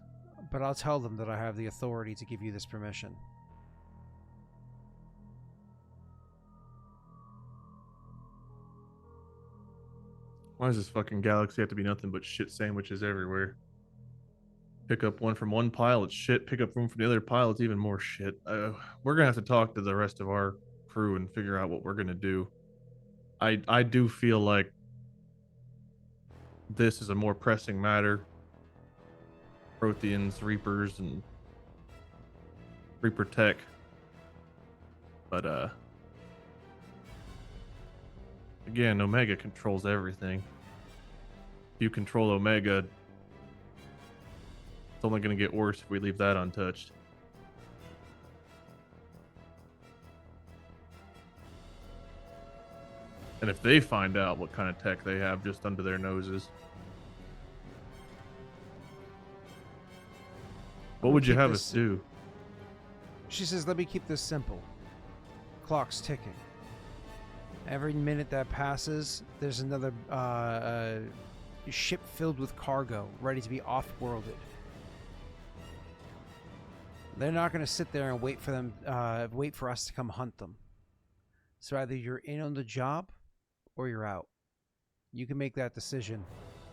but I'll tell them that I have the authority to give you this permission. Why does this fucking galaxy have to be nothing but shit sandwiches everywhere? Pick up one from one pile, it's shit. Pick up one from the other pile, it's even more shit. We're gonna have to talk to the rest of our crew and figure out what we're gonna do. I do feel like this is a more pressing matter. Protheans, Reapers, and Reaper Tech. But again, Omega controls everything. If you control Omega, it's only going to get worse if we leave that untouched. And if they find out what kind of tech they have just under their noses, what would you have us do? She says, let me keep this simple. Clock's ticking. Every minute that passes, there's another ship filled with cargo, ready to be off-worlded. They're not going to sit there and wait for us to come hunt them. So either you're in on the job, or you're out. You can make that decision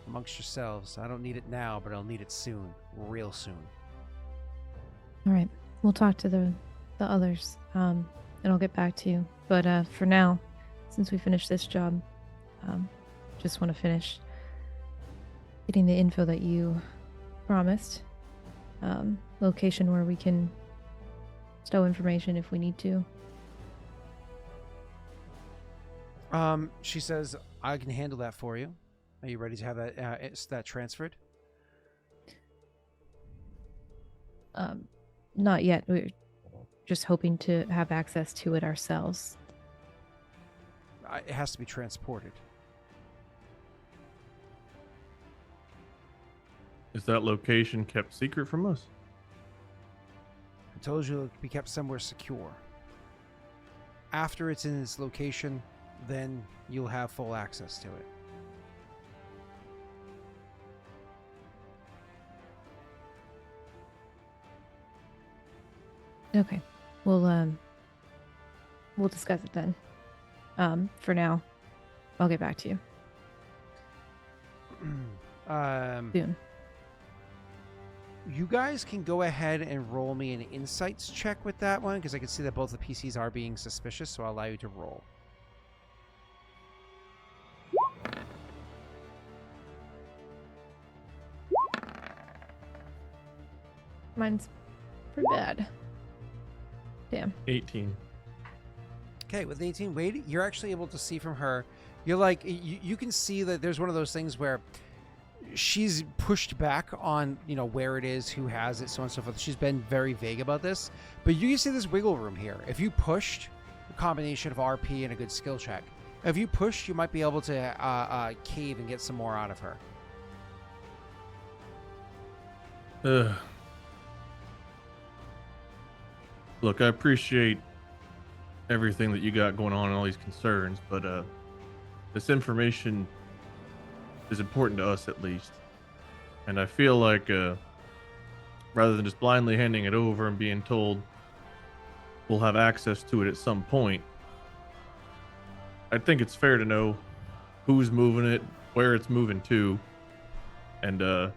amongst yourselves. I don't need it now, but I'll need it soon, real soon. All right, we'll talk to the others, and I'll get back to you. But for now, since we finished this job, just want to finish getting the info that you promised. Location where we can stow information if we need to. She says, I can handle that for you. Are you ready to have that transferred? Not yet. We're just hoping to have access to it ourselves. It has to be transported. Is that location kept secret from us? I told you it could be kept somewhere secure. After it's in its location, then you'll have full access to it. Okay. We'll discuss it then. For now, I'll get back to you. Soon. You guys can go ahead and roll me an insights check with that one, because I can see that both the PCs are being suspicious, so I'll allow you to roll. Mine's pretty bad. Damn. 18. Okay, with 18, Wade, you're actually able to see from her. You're like, you can see that there's one of those things where she's pushed back on, where it is, who has it, so on and so forth. She's been very vague about this, but you can see this wiggle room here. If you pushed a combination of RP and a good skill check, if you pushed, you might be able to cave and get some more out of her. Ugh. Look, I appreciate everything that you got going on and all these concerns, but this information is important to us at least. And I feel like rather than just blindly handing it over and being told we'll have access to it at some point, I think it's fair to know who's moving it, where it's moving to. And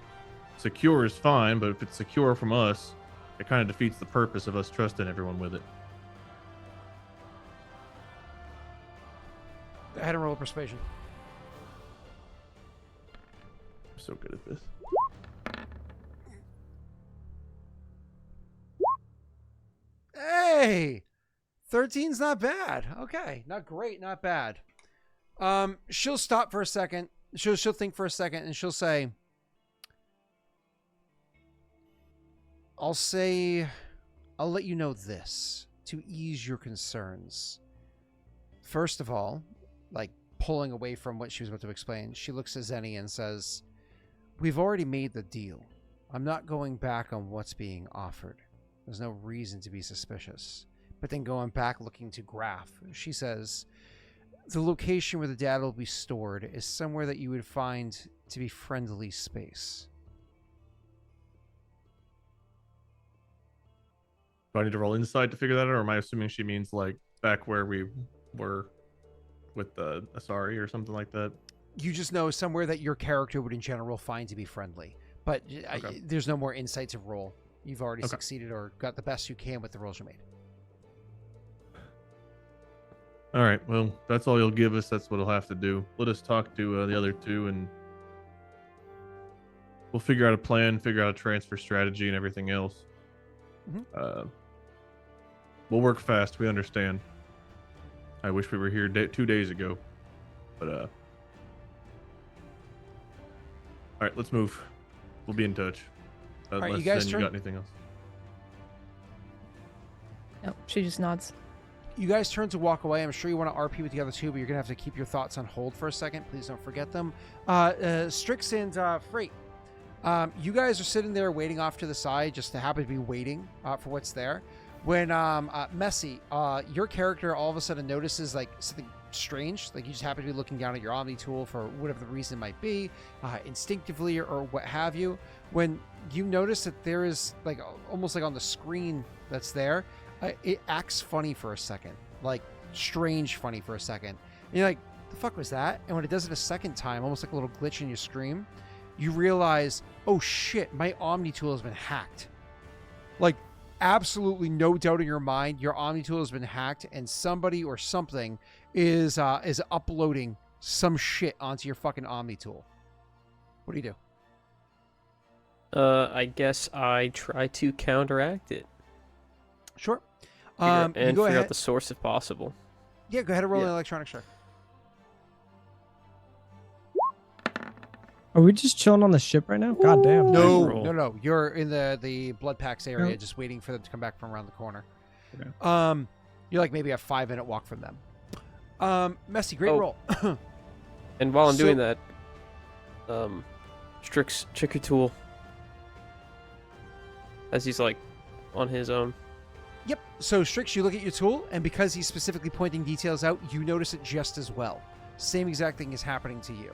secure is fine, but if it's secure from us, it kind of defeats the purpose of us trusting everyone with it. Go ahead and roll a persuasion. I'm so good at this. Hey! 13's not bad. Okay. Not great, not bad. She'll stop for a second. She'll think for a second, and she'll say, I'll let you know this to ease your concerns. First of all, like pulling away from what she was about to explain, she looks at Zenny and says, we've already made the deal. I'm not going back on what's being offered. There's no reason to be suspicious. But then going back looking to Graff, she says, the location where the data will be stored is somewhere that you would find to be friendly space. Do I need to roll insight to figure that out, or am I assuming she means like back where we were with the Asari or something like that? You just know somewhere that your character would in general find to be friendly. But Okay. There's no more insight to roll. You've already Okay. succeeded or got the best you can with the rolls you made. All right, well, that's all you'll give us. That's what we'll have to do. Let us talk to the other two, and we'll figure out a plan, figure out a transfer strategy, and everything else. Mm-hmm. We'll work fast. We understand. I wish we were here 2 days ago, but all right, let's move. We'll be in touch. right, Unless you guys then turn- you got anything else? No, she just nods. You guys turn to walk away. I'm sure you want to RP with the other two, but you're going to have to keep your thoughts on hold for a second. Please don't forget them. Strix and Frait. You guys are sitting there waiting off to the side, just to happen to be waiting for what's there. When Messy, your character all of a sudden notices like something strange, like you just happen to be looking down at your Omni tool for whatever the reason might be, instinctively or what have you. When you notice that there is like almost like on the screen that's there, it acts funny for a second, like strange funny for a second. And you're like, the fuck was that? And when it does it a second time, almost like a little glitch in your stream, you realize, oh shit, my Omni tool has been hacked. Like, absolutely no doubt in your mind, your Omni tool has been hacked, and somebody or something is uploading some shit onto your fucking Omni tool. What do you do? I guess I try to counteract it. Sure. And you go figure ahead. out the source if possible. Yeah, go ahead and roll Yeah. an electronic check. Are we just chilling on the ship right now? God damn. No, roll. no. You're in the blood packs area, No. just waiting for them to come back from around the corner. Okay. You're like maybe a 5-minute walk from them. Messy, great Oh. roll. And while I'm So- doing that, Strix, check your tool. As he's like on his own. Yep. So Strix, you look at your tool, and because he's specifically pointing details out, you notice it just as well. Same exact thing is happening to you.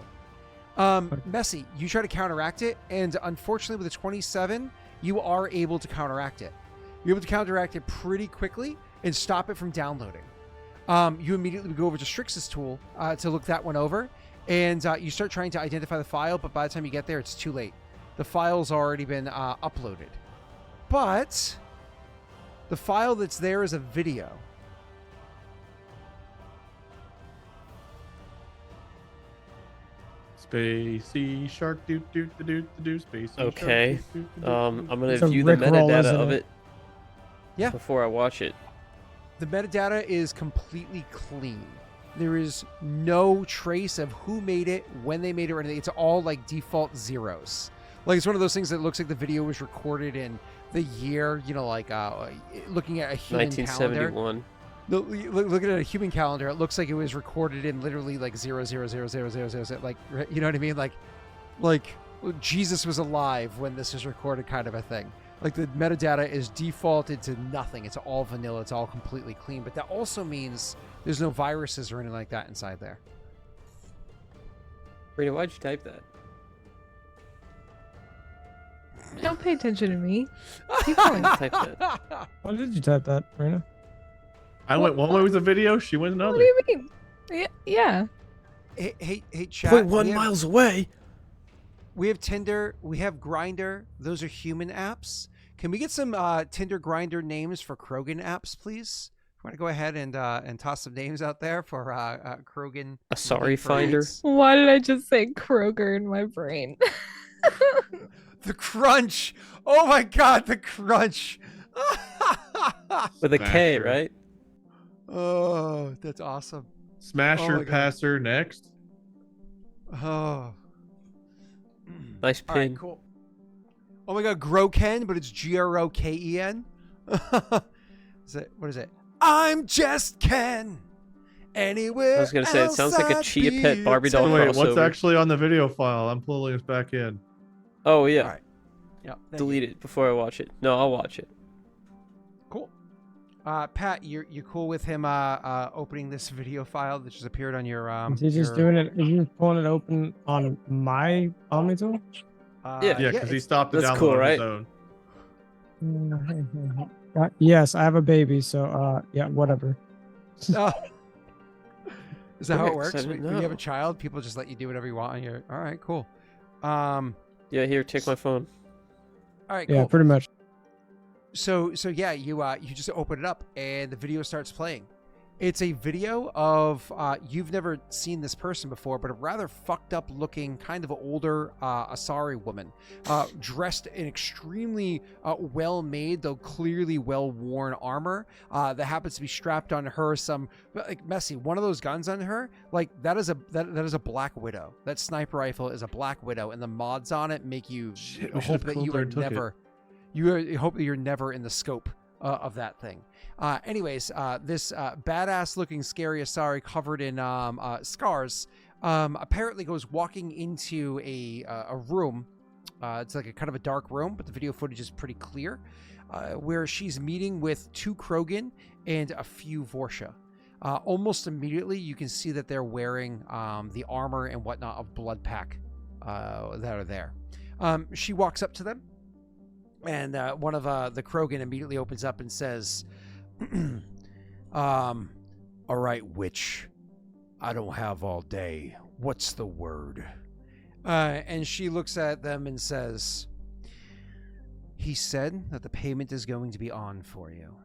Messy, you try to counteract it, and unfortunately with a 27, you are able to counteract it. You're able to counteract it pretty quickly and stop it from downloading. You immediately go over to Strix's tool to look that one over, and you start trying to identify the file, but by the time you get there, it's too late. The file's already been uploaded. But the file that's there is a video. Spacey shark doo doo doo doo doo spacey shark, Okay. doo, doo, doo, doo, I'm doo. gonna It's a view the Rickroll, metadata isn't of it? it. Yeah. Before I watch it. The metadata is completely clean. There is no trace of who made it, when they made it, or anything. It's all like default zeros. Like it's one of those things that looks like the video was recorded in the year, like looking at a human calendar. 1971. Looking at a human calendar, it looks like it was recorded in literally like 0000000, like, you know what I mean? Like Jesus was alive when this was recorded, kind of a thing. Like the metadata is defaulted to nothing. It's all vanilla. It's all completely clean. But that also means there's no viruses or anything like that inside there. Rena, why'd you type that? Don't pay attention to me. Keep going. Type that. Why did you type that, Rena? I went one way with the video, she went another. What do you mean? Yeah. Hey, chat. 0.1 we have- miles away. We have Tinder. We have Grindr. Those are human apps. Can we get some Tinder Grindr names for Krogan apps, please? Want to go ahead and toss some names out there for Krogan? A sorry looking for finder. mates? Why did I just say Kroger in my brain? The Crunch. Oh my God, the Crunch. With a K, Smasher. right? Oh, that's awesome. Smasher Oh my God. passer next. Oh. Nice All right, pin. cool. Oh my God, Groken, but it's Groken. What is it? I'm just Ken. Anywhere. I was gonna say, it sounds like a else Chia I'd Pet be Barbie doll Oh, wait, what's crossover. actually on the video file? I'm pulling us back in. Oh yeah. All right. Yeah. thank you. Delete it before I watch it. No, I'll watch it. Cool. Pat, you're cool with him opening this video file that just appeared on your Is he just doing it? Are you pulling it open on my Omni tool? Yeah. Yeah, because he stopped the that's download cool, on right? his own. Yes, I have a baby, so yeah, whatever. Oh. Is that how it Correct, works? I didn't When you have a know. child, people just let you do whatever you want. And you're all right, cool. Yeah, here, take my phone. All right, Yeah, cool. pretty much. So yeah, you just open it up and the video starts playing. It's a video of you've never seen this person before, but a rather fucked up looking, kind of older Asari woman, dressed in extremely well made, though clearly well worn armor that happens to be strapped on her. Some like messy one of those guns on her, like that is a Black Widow. That sniper rifle is a Black Widow, and the mods on it make you Shit, we hope should've that pulled you her are and took it. never. Hope that you're never in the scope of that thing. Anyways, this badass looking scary Asari covered in scars apparently goes walking into a room. It's like a kind of a dark room, but the video footage is pretty clear, where she's meeting with 2 Krogan and a few Vorsha. Almost immediately, you can see that they're wearing the armor and whatnot of Bloodpack that are there. She walks up to them, and one of the Krogan immediately opens up and says, all right, witch, I don't have all day. What's the word? And she looks at them and says, he said that the payment is going to be on for you.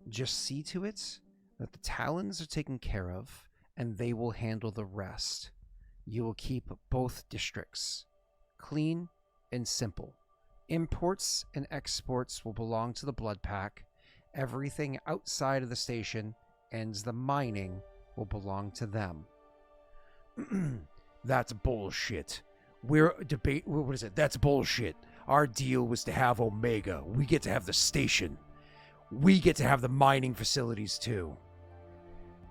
Just see to it that the Talons are taken care of, and they will handle the rest. You will keep both districts clean and simple. Imports and exports will belong to the Blood Pack. Everything outside of the station and the mining will belong to them. That's bullshit. What is it? That's bullshit. Our deal was to have Omega. We get to have the station. We get to have the mining facilities too.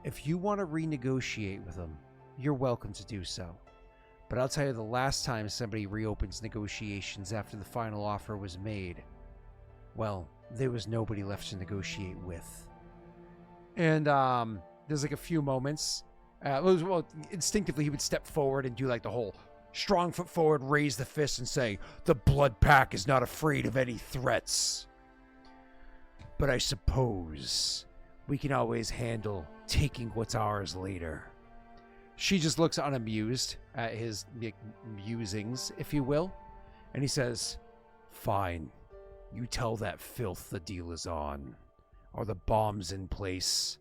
If you want to renegotiate with them, you're welcome to do so. But I'll tell you, the last time somebody reopens negotiations after the final offer was made, well, there was nobody left to negotiate with. And there's like a few moments. Well, instinctively, he would step forward and do like the whole strong foot forward, raise the fist, and say, "The Blood Pack is not afraid of any threats. But I suppose we can always handle taking what's ours later." She just looks unamused at his musings, if you will. And he says, "Fine. You tell that filth the deal is on. Are the bombs in place?"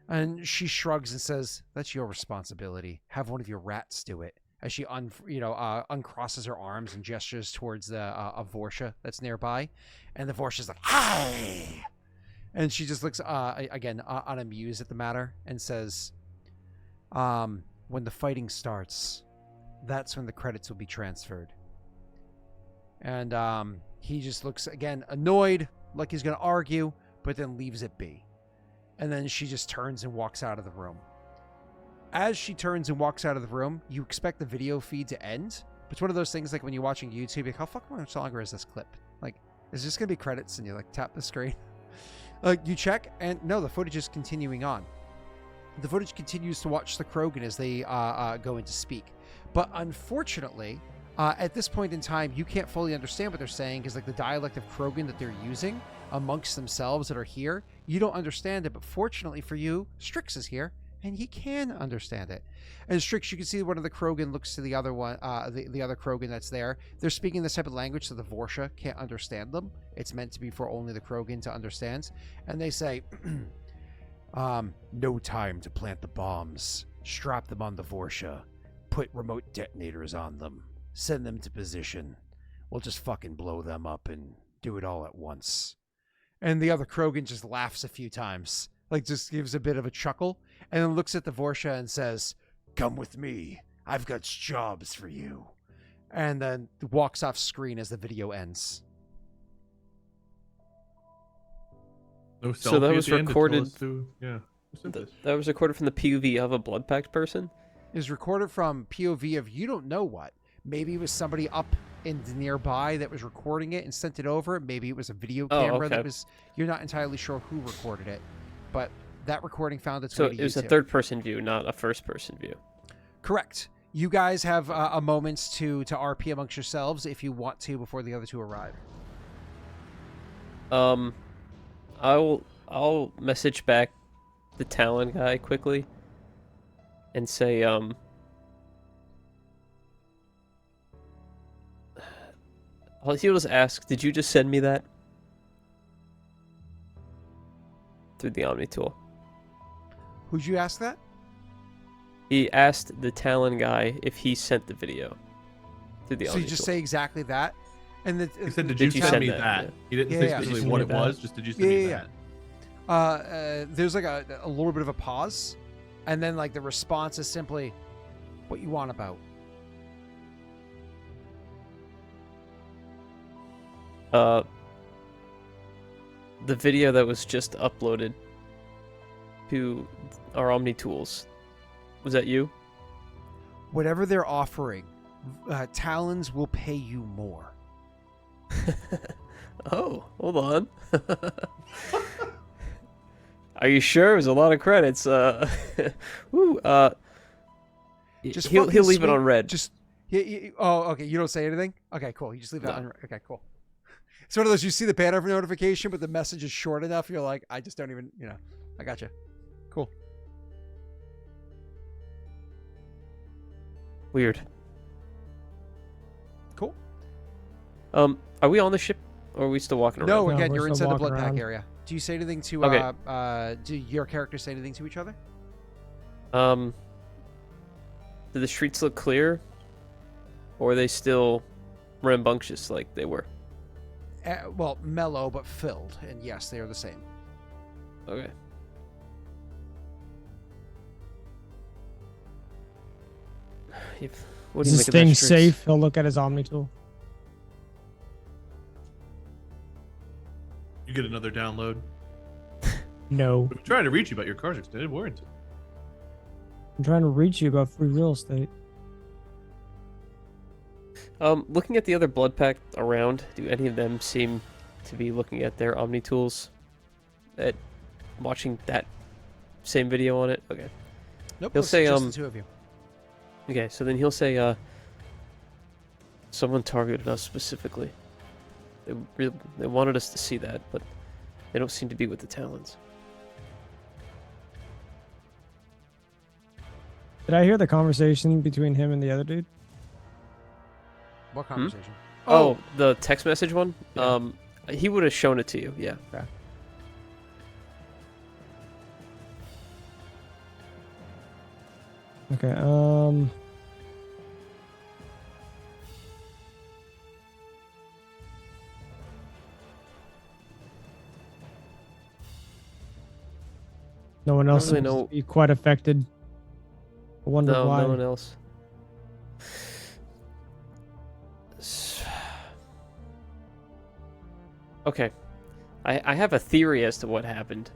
And she shrugs and says, "That's your responsibility. Have one of your rats do it." As she uncrosses her arms and gestures towards the a Vorsha that's nearby. And the Vorsha's like, "Hi!" And she just looks, again, unamused at the matter and says, "When the fighting starts, that's when the credits will be transferred." And he just looks, again, annoyed, like he's going to argue, but then leaves it be. And then she just turns and walks out of the room. As she turns and walks out of the room, you expect the video feed to end. But it's one of those things like when you're watching YouTube, you're like, how fucking much longer is this clip? Like, is this going to be credits? And you like tap the screen. Like, you check, and no, the footage is continuing on. The footage continues to watch the Krogan as they go in to speak. But unfortunately, at this point in time, you can't fully understand what they're saying because like the dialect of Krogan that they're using amongst themselves that are here, you don't understand it. But fortunately for you, Strix is here, and he can understand it. And Strix, you can see one of the Krogan looks to the other one, the other Krogan that's there. They're speaking this type of language, so the Vorsha can't understand them. It's meant to be for only the Krogan to understand. And they say, "No time to plant the bombs. Strap them on the Vorsha. Put remote detonators on them. Send them to position. We'll just fucking blow them up and do it all at once." And the other Krogan just laughs a few times, like just gives a bit of a chuckle, and then looks at the Vorsha and says, "Come with me. I've got jobs for you." And then walks off screen as the video ends. No So that selfie was at the end to tell recorded- us who sent this. That was recorded from the POV of a Blood Pact person? Is recorded from POV of you don't know what. Maybe it was somebody up in nearby that was recording it and sent it over. Maybe it was a video camera that okay. was. You're not entirely sure who recorded it, but that recording found its So way to it was a YouTube. third-person view, not a first-person view. Correct. You guys have a moment to RP amongst yourselves if you want to before the other two arrive. I'll message back the Talon guy quickly and say, he'll just ask, "Did you just send me that?" Through the Omni tool. Who'd you ask that? He asked the Talon guy if he sent the video through the So Omni you just tool. say exactly that, and He said, "Did Did you you send send me that? that?" Yeah. He didn't Yeah, say yeah. specifically Did you what send it me was. that? Just did you send me Yeah. that? There's like a little bit of a pause, and then like the response is simply, "What you want about?" The video that was just uploaded to our Omni tools. Was that you? Whatever they're offering, Talons will pay you more. Oh, hold on. Are you sure? It was a lot of credits. Woo, Just he'll fucking leave it sweet- on red. Just oh, okay. You don't say anything. Okay, cool. You just leave that No. on. Okay, cool. It's one of those you see the banner notification, but the message is short enough. You're like, I just don't even. I got you. Cool. Weird. Cool. Are we on the ship, or are we still walking around? No, No, again, we're you're still inside the walking blood pack around. area. Do you say anything to Okay. do your characters say anything to each other? Do the streets look clear, or are they still rambunctious like they were? Well, mellow but filled, and yes, they are the same. Okay. What do Is you this make of that, thing Strix? safe? He'll look at his Omni tool. You get another download. No. I'm trying to reach you about your car's extended warranty. I'm trying to reach you about free real estate. Looking at the other blood pack around, do any of them seem to be looking at their Omni tools? At watching that same video on it? Okay. Nope. He'll it's say, just the two of you. Okay, so then he'll say, someone targeted us specifically. They wanted us to see that, but they don't seem to be with the Talons. Did I hear the conversation between him and the other dude? What conversation? Oh, the text message one? Yeah. He would have shown it to you, yeah. Okay, no one else really seems know- to be quite affected. I wonder No, why. no one else. Okay. I have a theory as to what happened.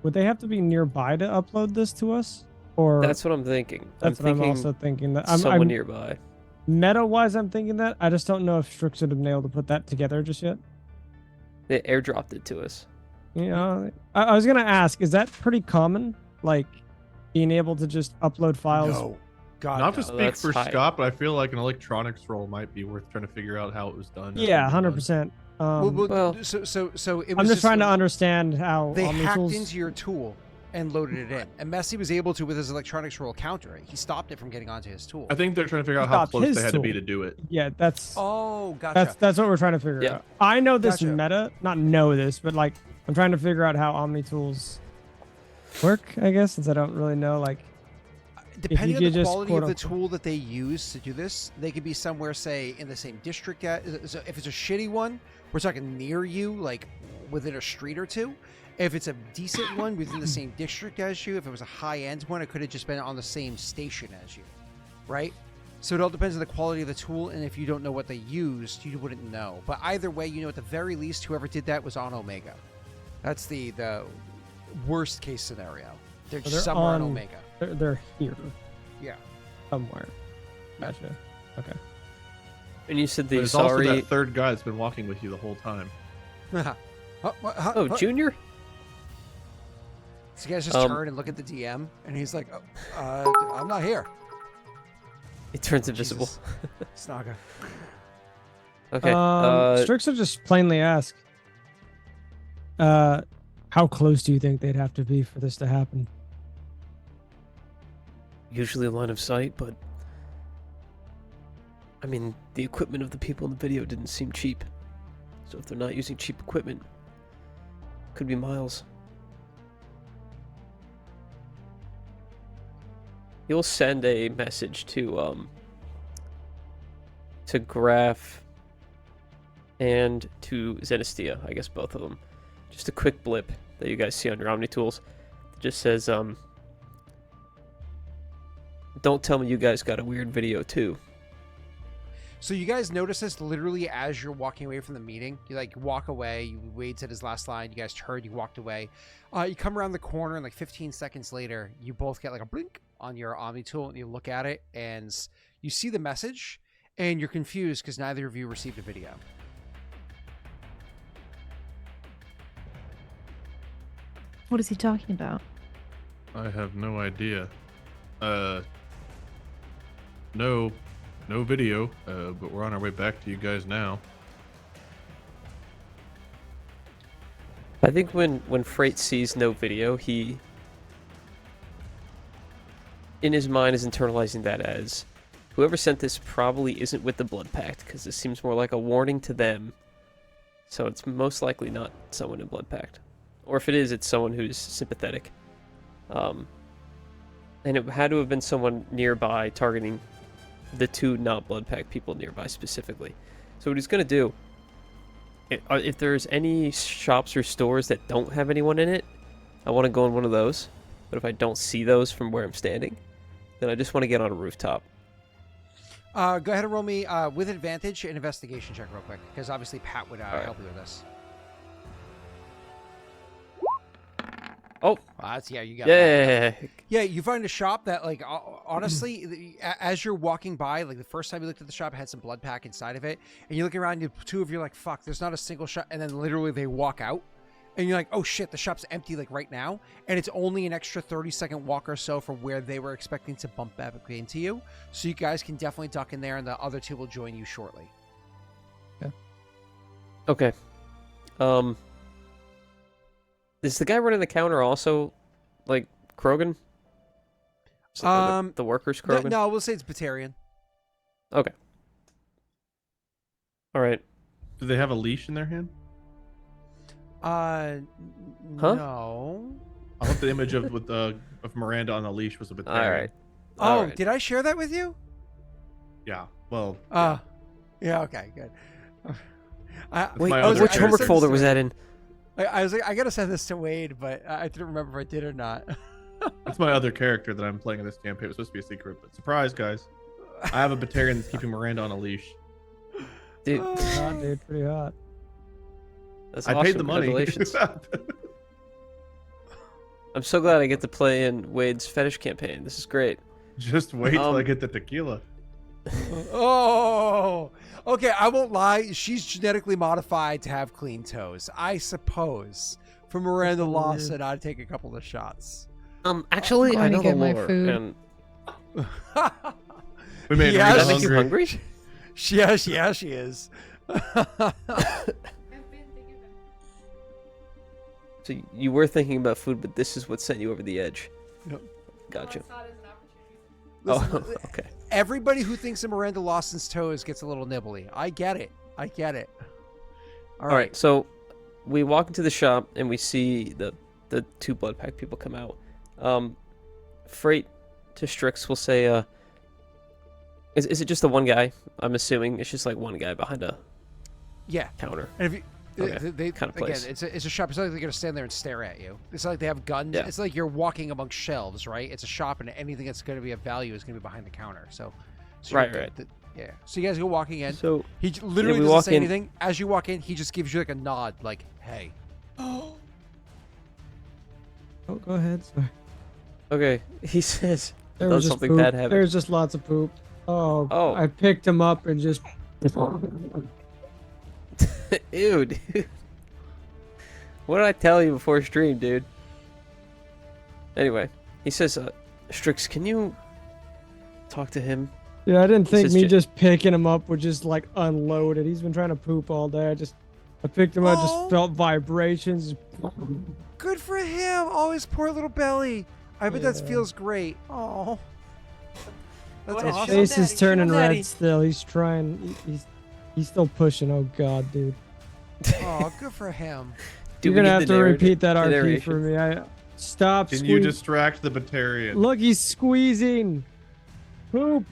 Would they have to be nearby to upload this to us? Or That's what I'm thinking. that's I'm what thinking I'm also thinking. That someone I'm nearby. meta-wise, I'm thinking that. I just don't know if Strix would have been able to put that together just yet. They airdropped it to us. You know, I was gonna ask, is that pretty common? Like being able to just upload files? No. God, Not to no. speak that's for high. Scott, but I feel like an electronics role might be worth trying to figure out how it was done. Yeah, 100%. Well- so it was I'm just trying to like- understand how They Omni hacked tools. into your tool and loaded it in, and Messi was able to, with his electronics roll, counter it. He stopped it from getting onto his tool. I think they're trying to figure out He how stopped close his they had to be tool. to do it. Yeah, that's Oh, gotcha. that's what we're trying to figure Yeah. out. I know this Gotcha. meta, not know this, but like I'm trying to figure out how Omni tools work. I guess since I don't really know, like Depending on could the just quality of the quote-unquote- tool that they use to do this, they could be somewhere, say, in the same district. So if it's a shitty one, we're talking near you, like within a street or two. If it's a decent one within the same district as you, if it was a high-end one, it could have just been on the same station as you, right? So it all depends on the quality of the tool, and if you don't know what they used, you wouldn't know. But either way, you know, at the very least, whoever did that was on Omega. That's the worst case scenario. They're So just they're somewhere on on- Omega. they're here Yeah. somewhere. Gotcha. Okay. And you said But the it's also sorry. that third guy that's been walking with you the whole time. Oh, Junior? So you guys just Um, turn and look at the DM, and he's like, I'm not here. He turns invisible. Jesus. Snaga. Okay. Strix will just plainly ask, how close do you think they'd have to be for this to happen? Usually a line of sight, but I mean, the equipment of the people in the video didn't seem cheap. So if they're not using cheap equipment, could be miles. You'll send a message to Graff and to Zenestthea, I guess both of them. Just a quick blip that you guys see on your Omni tools. It just says, don't tell me you guys got a weird video too. So you guys notice this literally as you're walking away from the meeting. You like walk away. You Wade said his last line. You guys turned. You walked away. You come around the corner, and like 15 seconds later, you both get like a blink on your Omni tool, and you look at it, and you see the message, and you're confused because neither of you received a video. What is he talking about? I have no idea. No video, but we're on our way back to you guys now. I think when Frait sees no video, he in his mind is internalizing that as whoever sent this probably isn't with the Blood Pact, because this seems more like a warning to them. So it's most likely not someone in Blood Pact. Or if it is, it's someone who's sympathetic. And it had to have been someone nearby targeting the two not Blood Pact people nearby specifically. So what he's going to do, if there's any shops or stores that don't have anyone in it, I want to go in one of those. But if I don't see those from where I'm standing, then I just want to get on a rooftop. Go ahead and roll me with advantage an investigation check real quick, because obviously Pat would help you with this. Oh, that's, yeah, you got that. yeah. Yeah, you find a shop that, like, honestly, as you're walking by, like, the first time you looked at the shop, it had some Blood Pack inside of it, and you look around, and the two of you are like, fuck, there's not a single shop, and then literally they walk out, and you're like, oh shit, the shop's empty, like, right now, and it's only an extra 30-second walk or so from where they were expecting to bump back into you, so you guys can definitely duck in there, and the other two will join you shortly. Yeah. Okay. Is the guy running the counter also, like, Krogan? The workers Krogan? No, we'll say it's Batarian. Okay. All right. Do they have a leash in their hand? Huh? No. I hope the image of Miranda on the leash was a bit. All right. Oh, All right. did I share that with you? Yeah. Well. Yeah. Okay. Good. Wait, my other which character. homework folder was that in? I was like, I gotta send this to Wade, but I didn't remember if I did or not. That's my other character that I'm playing in this campaign. It was supposed to be a secret, but surprise, guys! I have a Batarian that's keeping Miranda on a leash. Dude, Hot, dude, pretty hot. that's I awesome. paid the money. Congratulations. I'm so glad I get to play in Wade's fetish campaign. This is great. Just wait till I get the tequila. Oh, okay. I won't lie. She's genetically modified to have clean toes. I suppose for Miranda Lawson, I'd take a couple of shots. Actually, I'm I going know to the get my lore. food. And We made Yeah, does Rena that make you hungry. hungry? Yeah, she is. So you were thinking about food, but this is what sent you over the edge. Yep. Gotcha. Listen, Oh, okay. Everybody who thinks of Miranda Lawson's toes gets a little nibbly. I get it. All right. So we walk into the shop and we see the two Blood Pack people come out. Frait to Strix will say, is it just the one guy? I'm assuming it's just like one guy behind a Yeah. counter. And if you, Okay, they kind of again, place. it's a shop. It's not like they're gonna stand there and stare at you. It's not like they have guns. Yeah. It's like you're walking amongst shelves, right? It's a shop, and anything that's gonna be of value is gonna be behind the counter. So you're Right, good. right. Yeah. So you guys go walking in. So He literally we doesn't walk say in- anything. As you walk in, he just gives you like a nod, like, "Hey." Oh, go ahead. Sorry. okay, he says There does was just something poop. bad happen. There's just lots of poop. Oh, Oh. I picked him up and just. Ew, dude. What did I tell you before stream, dude? Anyway, he says, Strix, can you talk to him? Yeah, I didn't think says me J- just picking him up would just like unload it. He's been trying to poop all day. I picked him up, Oh. just felt vibrations. Good for him. Oh, his poor little belly. I bet that Yeah. feels great. Oh. That's His awesome. face is turning Daddy. red still. He's trying. He's still pushing. Oh God, dude. Oh, good for him. Do You're we gonna need have the to narrative- repeat that the RP narration? for me. Stop. Can you squeeze- distract the Batarian? Look, he's squeezing. Poop.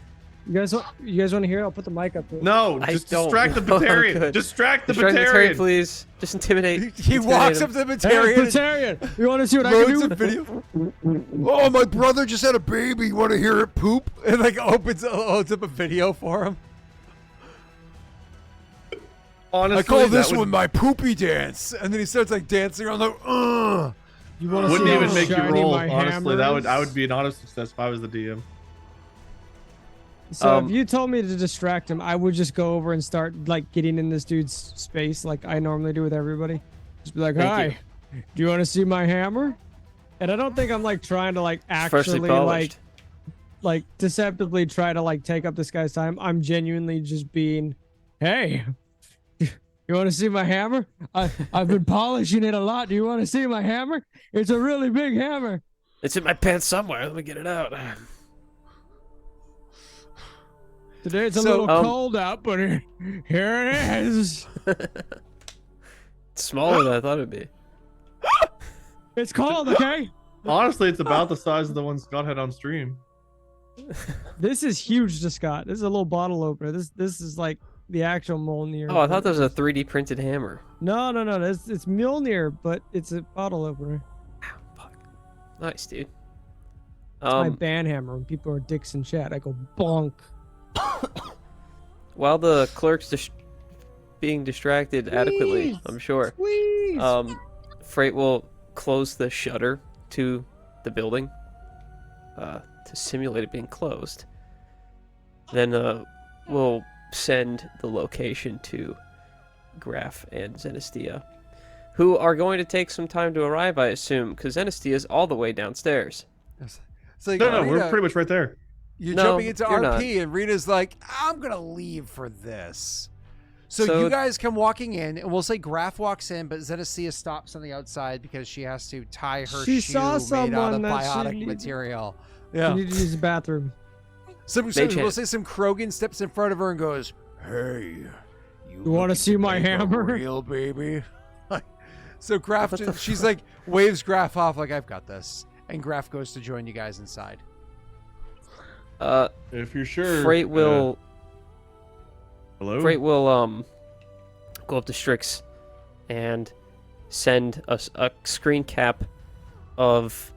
You guys want to hear it? I'll put the mic up there. No, I just don't distract the know. I'm Batarian. good. Distract the Distract the Batarian. Batarian, please. Just intimidate. He walks up to the Hey, Batarian. Batarian, you want to see what I can Loads do? of video. Oh, my brother just had a baby. You want to hear it poop? And like loads up a video for him. Honestly, I call that this would- one my poopy dance. And then he starts like dancing around the. You want to Wouldn't see even how make you shiny roll. my Honestly, hammer I is? would be an auto success if I was the DM. So Um, if you told me to distract him, I would just go over and start like getting in this dude's space like I normally do with everybody. Just be like, Thank "Hi, you. do you want to see my hammer?" And I don't think I'm like trying to like Freshly actually polished. like deceptively try to like take up this guy's time. I'm genuinely just being, "Hey, you want to see my hammer? I've been polishing it a lot. Do you want to see my hammer? It's a really big hammer." It's in my pants somewhere. Let me get it out. Today it's a So, little cold out, but here it is. It's smaller than I thought it'd be. It's cold, okay? Honestly, it's about the size of the one Scott had on stream. This is huge to Scott. This is a little bottle opener. This is like the actual Mjolnir. Oh, I thought that was a 3D printed hammer. No. It's Mjolnir, but it's a bottle opener. Fuck. Nice, dude. It's my band hammer. When people are dicks in chat, I go bonk. While the clerk's being distracted adequately, I'm sure. Squeeze. Frait will close the shutter to the building to simulate it being closed. Then we'll send the location to Graff and Zenestthea, who are going to take some time to arrive, I assume, because Zenestthea is all the way downstairs. It's like, No, Rena, we're pretty much right there. you're No, jumping into you're RP, not. and Rena's like, I'm gonna leave for this. So So- you guys come walking in, and we'll say Graff walks in, but Zenestthea stops on the outside because she has to tie her She shoe saw made out someone of that she biotic needed- material. You Yeah. need to use the bathroom. We'll hand. say some Krogan steps in front of her and goes, "Hey, You wanna looking see my make a hammer?" real baby?" So Graff, she's like waves Graff off like, "I've got this," and Graff goes to join you guys inside. If you're sure. Frait will Hello? Frait will go up to Strix and send us a screen cap of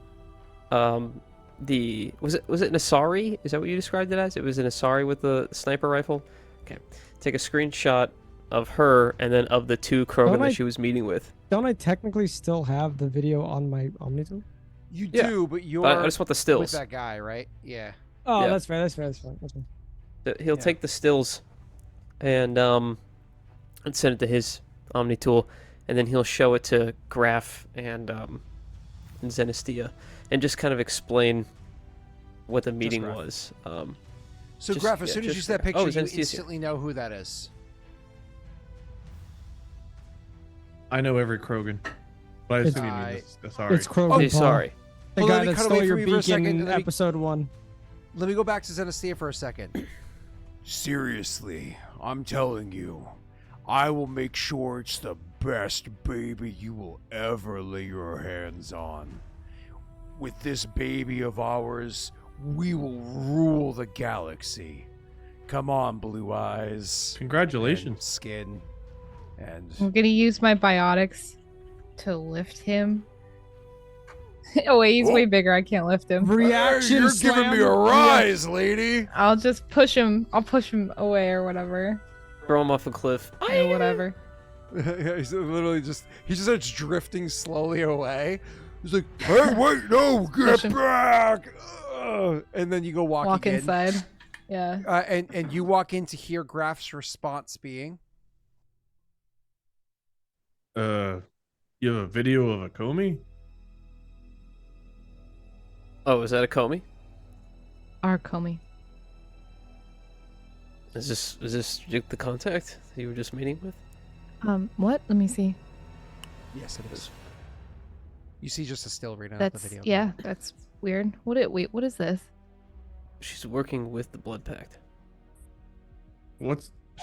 the was it an Asari? Is that what you described it as? It was an Asari with the sniper rifle. Okay, take a screenshot of her and then of the two Krogan Don't I- that she was meeting with. Don't I technically still have the video on my Omnitool? You Yeah, do, but you're But I just want the with stills. that guy, right? Yeah. Oh, Yeah. that's fair. That's fine. He'll Yeah. take the stills and send it to his Omni tool, and then he'll show it to Graff and Zenestthea, and just kind of explain what the meeting Graff. was. So Just- Graff, as yeah, soon as you just see that Graff. picture, Oh, you Zenestthea's here. instantly know who that is. I know every Krogan. But I assume you I- mean this. Sorry. It's Krogan Okay, Paul, sorry. the Hold on, guy let me that cut stole away your from you for a beacon second. in Let me- episode 1. Let me go back to Zenestthea for a second. Seriously, I'm telling you, I will make sure it's the best baby you will ever lay your hands on. With this baby of ours, we will rule the galaxy. Come on, blue eyes. and Congratulations. skin. And I'm gonna use my biotics to lift him. Oh wait, he's way bigger. I can't lift him. Reaction Hey, you're slam. giving me a rise, lady. I'll just push him. I'll push him away or whatever. Throw him off a cliff. Or whatever. He's literally he just starts drifting slowly away. He's like, "Hey, wait, no, get Push him. back!" And then you go Walk in. inside. Yeah. And you walk in to hear Graff's response being, You have a video of a Comey? Oh, is that a Comey? Our Comey. Is this the contact that you were just meeting with? What? Let me see. "Yes, it is." You see just a still read out the That's video. yeah. That's weird. Wait. What is this? She's working with the Blood Pact.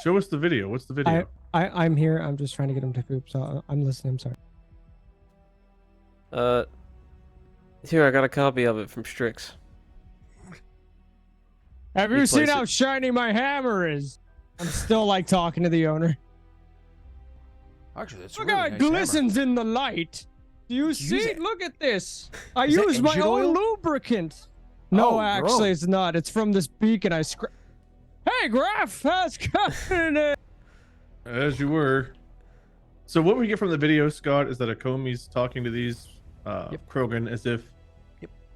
Show us the video. What's the video? I'm here. I'm just trying to get him to group, so I'm listening. I'm sorry. Here, I got a copy of it from Strix. Have you Replace seen it. how shiny my hammer is? I'm still like talking to the owner. Actually, that's Look really how it nice hammer. glistens in the light. Do you see? it. Look at this. I Is that use my engine own oil? lubricant. No, Oh, actually, bro. it's not. It's from this beacon I Hey, Graff, how's it going? As you were. So what we get from the video, Scott, is that a Comey's talking to these Krogan as if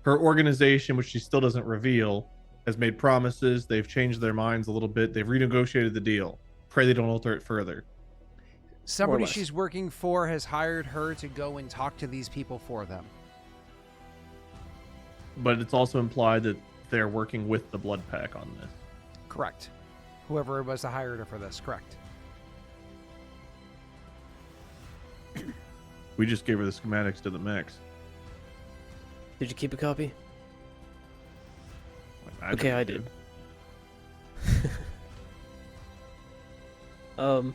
her organization, which she still doesn't reveal, has made promises. They've changed their minds a little bit. They've renegotiated the deal. Pray they don't alter it further. Somebody less. she's working for has hired her to go and talk to these people for them. But it's also implied that they're working with the Blood Pack on this. Correct. Whoever it was that hired her for this, correct. We just gave her the schematics to the mix. Did you keep a copy? I Okay, I did. did. Well,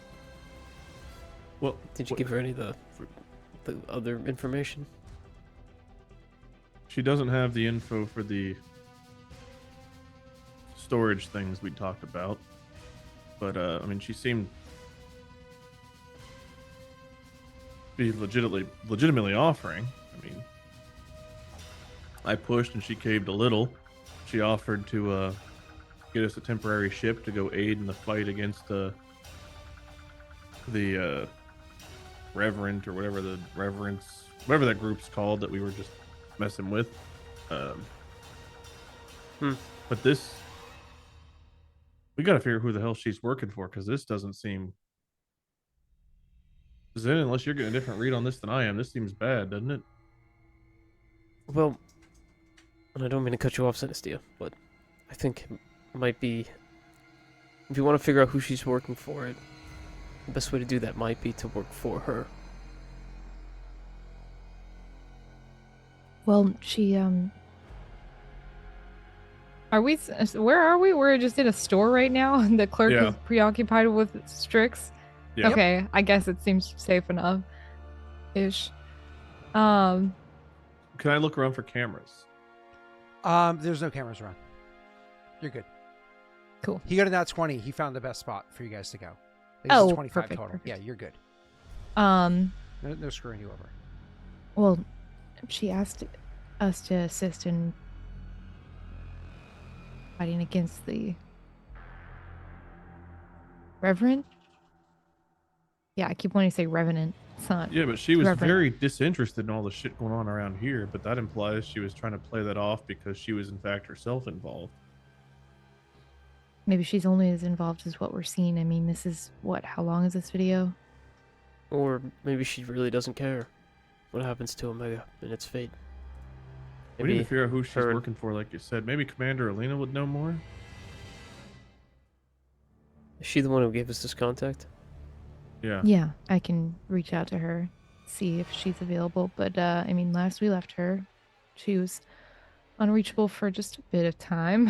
Did you give her any of the other information? she doesn't have the info for the storage things we talked about, but I mean, she seemed to be legitimately offering. I mean, I pushed and she caved a little. She offered to get us a temporary ship to go aid in the fight against the Reverend or whatever that group's called that we were just messing with. But this, we gotta figure out who the hell she's working for, because this doesn't seem. Zen, unless you're getting a different read on this than I am, this seems bad, doesn't it? Well, and I don't mean to cut you off, Zenestthea, but I think it might be, if you want to figure out who she's working for, the best way to do that might be to work for her. Well, she Are we? Where are we? We're just in a store right now. The clerk Yeah. is preoccupied with Strix. Yeah. Okay, I guess it seems safe enough. Ish. Can I look around for cameras? There's no cameras around. You're good. Cool. He got a nat 20. He found the best spot for you guys to go. This Oh, is 25 perfect, total. perfect. Yeah, you're good. Um. No screwing you over. Well, she asked us to assist in fighting against the Reverend. Yeah, I keep wanting to say Revenant. It's not. Yeah, but she was Reverend. very disinterested in all the shit going on around here, but that implies she was trying to play that off because she was in fact herself involved. Maybe she's only as involved as what we're seeing. I mean, this is what? How long is this video? Or maybe she really doesn't care what happens to Omega and its fate. We need to figure out who she's her- working for, like you said. Maybe Commander Alina would know more? Is she the one who gave us this contact? Yeah. Yeah, I can reach out to her, see if she's available. But I mean, last we left her, she was unreachable for just a bit of time.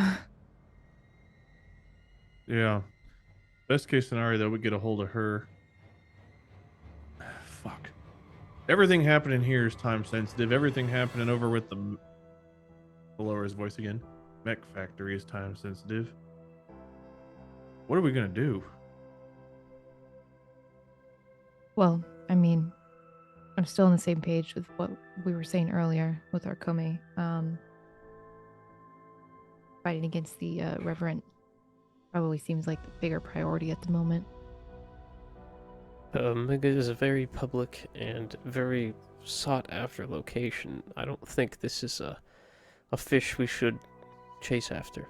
Yeah. Best case scenario, though, we get a hold of her. Fuck. Everything happening here is time sensitive. Everything happening over with the... I'll lower his voice again. Mech factory is time sensitive. What are we gonna do? Well, I mean, I'm still on the same page with what we were saying earlier with our Kome. Fighting against the Reverend probably seems like the bigger priority at the moment. Omega is a very public and very sought after location. I don't think this is a fish we should chase after.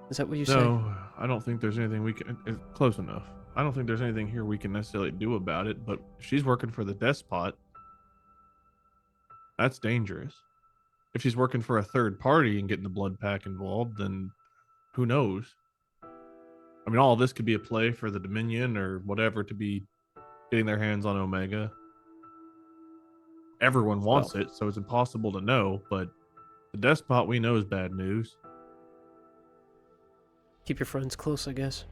Is that what you say? No, I don't think there's anything we can... Close enough. I don't think there's anything here we can necessarily do about it, but if she's working for the despot, that's dangerous. If she's working for a third party and getting the blood pack involved, then who knows? I mean, all of this could be a play for the Dominion or whatever to be getting their hands on Omega. Everyone wants it, so it's impossible to know, but the despot we know is bad news. Keep your friends close, I guess.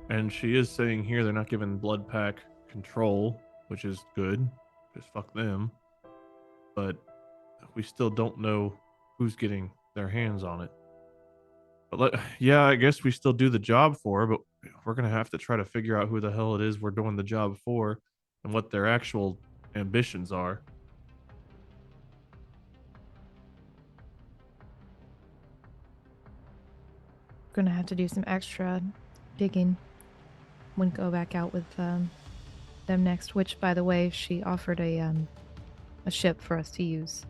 And she is saying here they're not giving blood pack control, which is good. Just fuck them. But we still don't know who's getting their hands on it. But yeah, I guess we still do the job for her, but we're going to have to try to figure out who the hell it is we're doing the job for and what their actual ambitions are. Gonna have to do some extra digging when go back out with them next. Which, by the way, she offered a ship for us to use.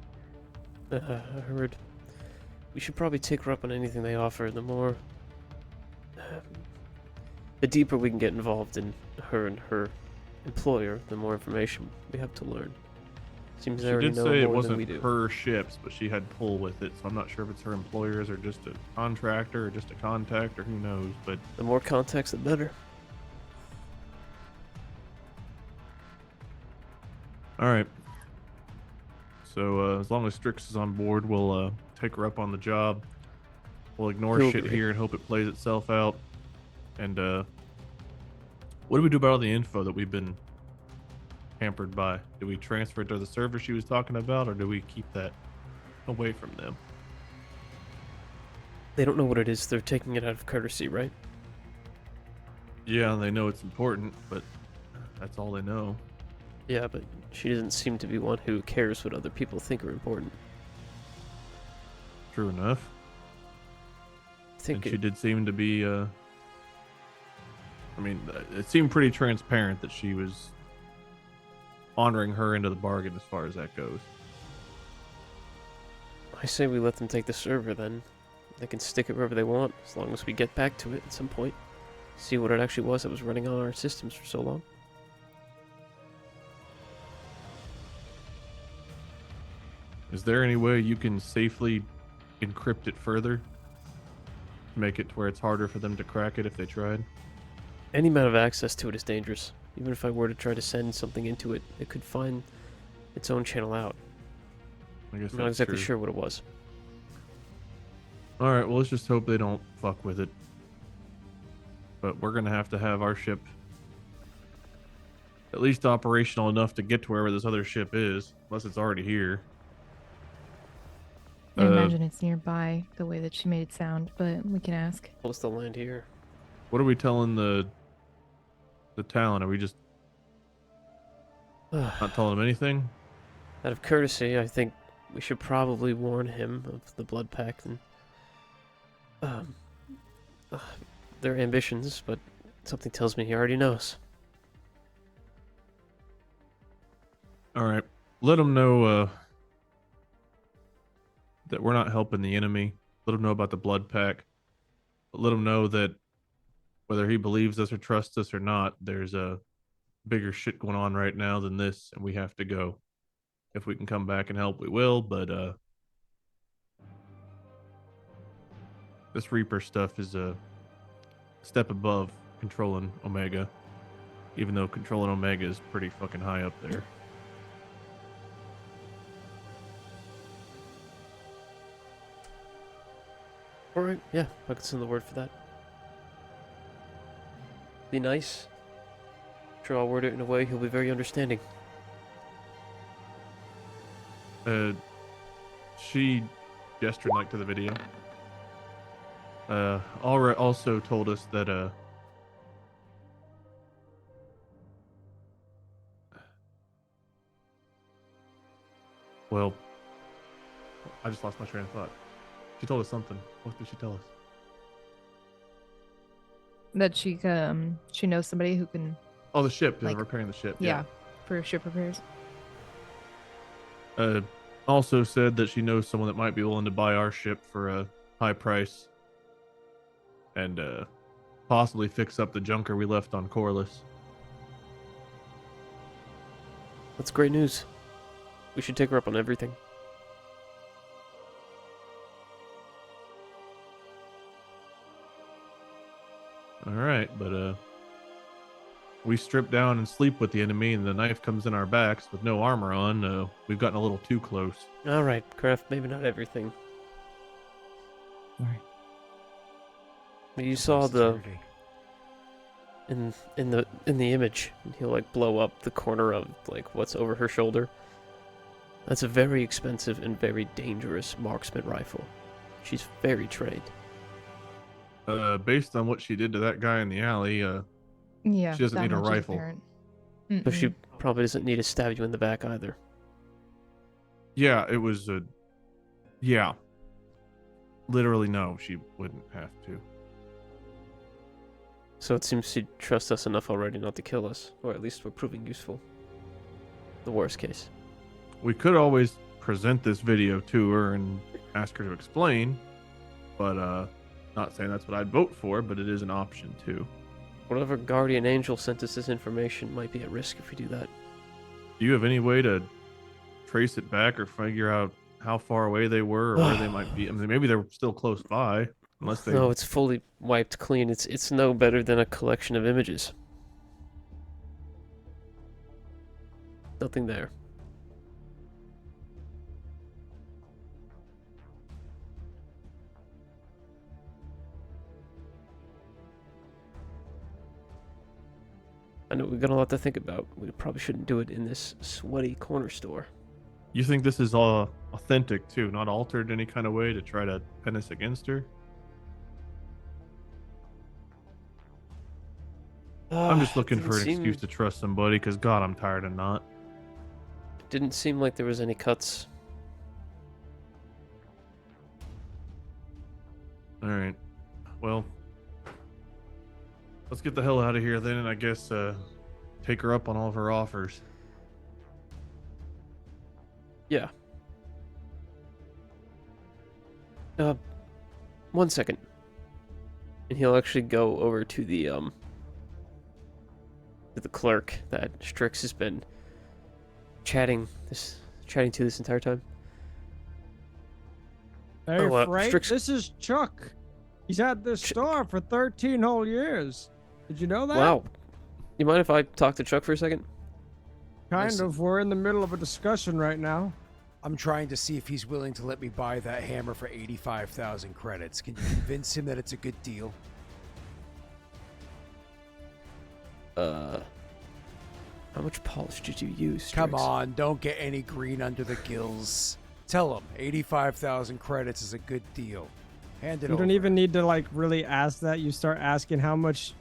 I heard. We should probably take her up on anything they offer. The more, the deeper we can get involved in her and her employer, the more information we have to learn. Seems She they already did know say it more than we wasn't do. her ships, but she had pull with it, so I'm not sure if it's her employers or just a contractor or just a contact or who knows, but The more contacts, the better. all right. So as long as Strix is on board, we'll take her up on the job. We'll ignore He'll shit agree. here and hope it plays itself out. And what do we do about all the info that we've been hampered by? Do we transfer it to the server she was talking about, or do we keep that away from them? They don't know what it is. They're taking it out of courtesy, right? Yeah, they know it's important, but that's all they know. Yeah, but she doesn't seem to be one who cares what other people think are important. True enough. I think And she did seem to be, I mean, it seemed pretty transparent that she was honoring her into the bargain as far as that goes. I say we let them take the server then. They can stick it wherever they want, as long as we get back to it at some point. See what it actually was that was running on our systems for so long. Is there any way you can safely encrypt it further? Make it to where it's harder for them to crack it if they tried? Any amount of access to it is dangerous. Even if I were to try to send something into it, it could find its own channel out. I guess I'm not that's exactly true. sure what it was. Alright, well, let's just hope they don't fuck with it. But we're gonna have to have our ship at least operational enough to get to wherever this other ship is, unless it's already here. I imagine it's nearby, the way that she made it sound, but we can ask. What's the land here? What are we telling the Talon? Are we just Out not telling them anything? of courtesy, I think we should probably warn him of the Blood Pact and their ambitions, but something tells me he already knows. Alright, let them know that we're not helping the enemy. Let them know about the blood pack. But let them know that whether he believes us or trusts us or not, there's a bigger shit going on right now than this, and we have to go. If we can come back and help, we will, but this Reaper stuff is a step above controlling Omega, even though controlling Omega is pretty fucking high up there. Alright, yeah, I could send the word for that. Be nice. Sure, I'll word it in a way he'll be very understanding. She gestured like to the video. Alra also told us that well, I just lost my train of thought. She told us something. What did she tell us? That she knows somebody who can, Oh, the ship. Like- Repairing the ship. yeah, for ship repairs. Also said that she knows someone that might be willing to buy our ship for a high price and possibly fix up the junker we left on Corliss. That's great news. We should take her up on everything. All right, but we strip down and sleep with the enemy, and the knife comes in our backs with no armor on. We've gotten a little too close. Alright, Graff, maybe not everything. Sorry. You saw in the image, he'll like blow up the corner of like what's over her shoulder. That's a very expensive and very dangerous marksman rifle. She's very trained. Based on what she did to that guy in the alley, Yeah, She doesn't that need a much is rifle. apparent. But she Mm-mm. probably doesn't need to stab you in the back either. yeah, it was a, yeah. Literally, no, she wouldn't have to. So it seems she trusts us enough already not to kill us, or at least we're proving useful. The worst case. We could always present this video to her and ask her to explain, but not saying that's what I'd vote for, but it is an option too. Whatever guardian angel sent us this information might be at risk if we do that. Do you have any way to trace it back or figure out how far away they were or where they might be? I mean, maybe they're still close by, unless they. No, it's fully wiped clean. It's no better than a collection of images. Nothing there. I know we've got a lot to think about. We probably shouldn't do it in this sweaty corner store. You think this is all authentic too, not altered in any kind of way to try to pin us against her? I'm just looking for an excuse to trust somebody, because God, I'm tired of not. Didn't seem like there was any cuts. All right. Well, let's get the hell out of here then, and I guess take her up on all of her offers. Yeah. 1 second. And he'll actually go over to the clerk that Strix has been chatting to this entire time. Hey, Oh, Frait, Strix- this is Chuck. He's had this store for 13 whole years. Did you know that? Wow. You mind if I talk to Chuck for a second? Kind Listen. of. We're in the middle of a discussion right now. I'm trying to see if he's willing to let me buy that hammer for 85,000 credits. Can you convince him that it's a good deal? How much polish did you use, Strix? Come on, don't get any green under the gills. Tell him 85,000 credits is a good deal. Hand it You over. don't even need to like really ask that. You start asking how much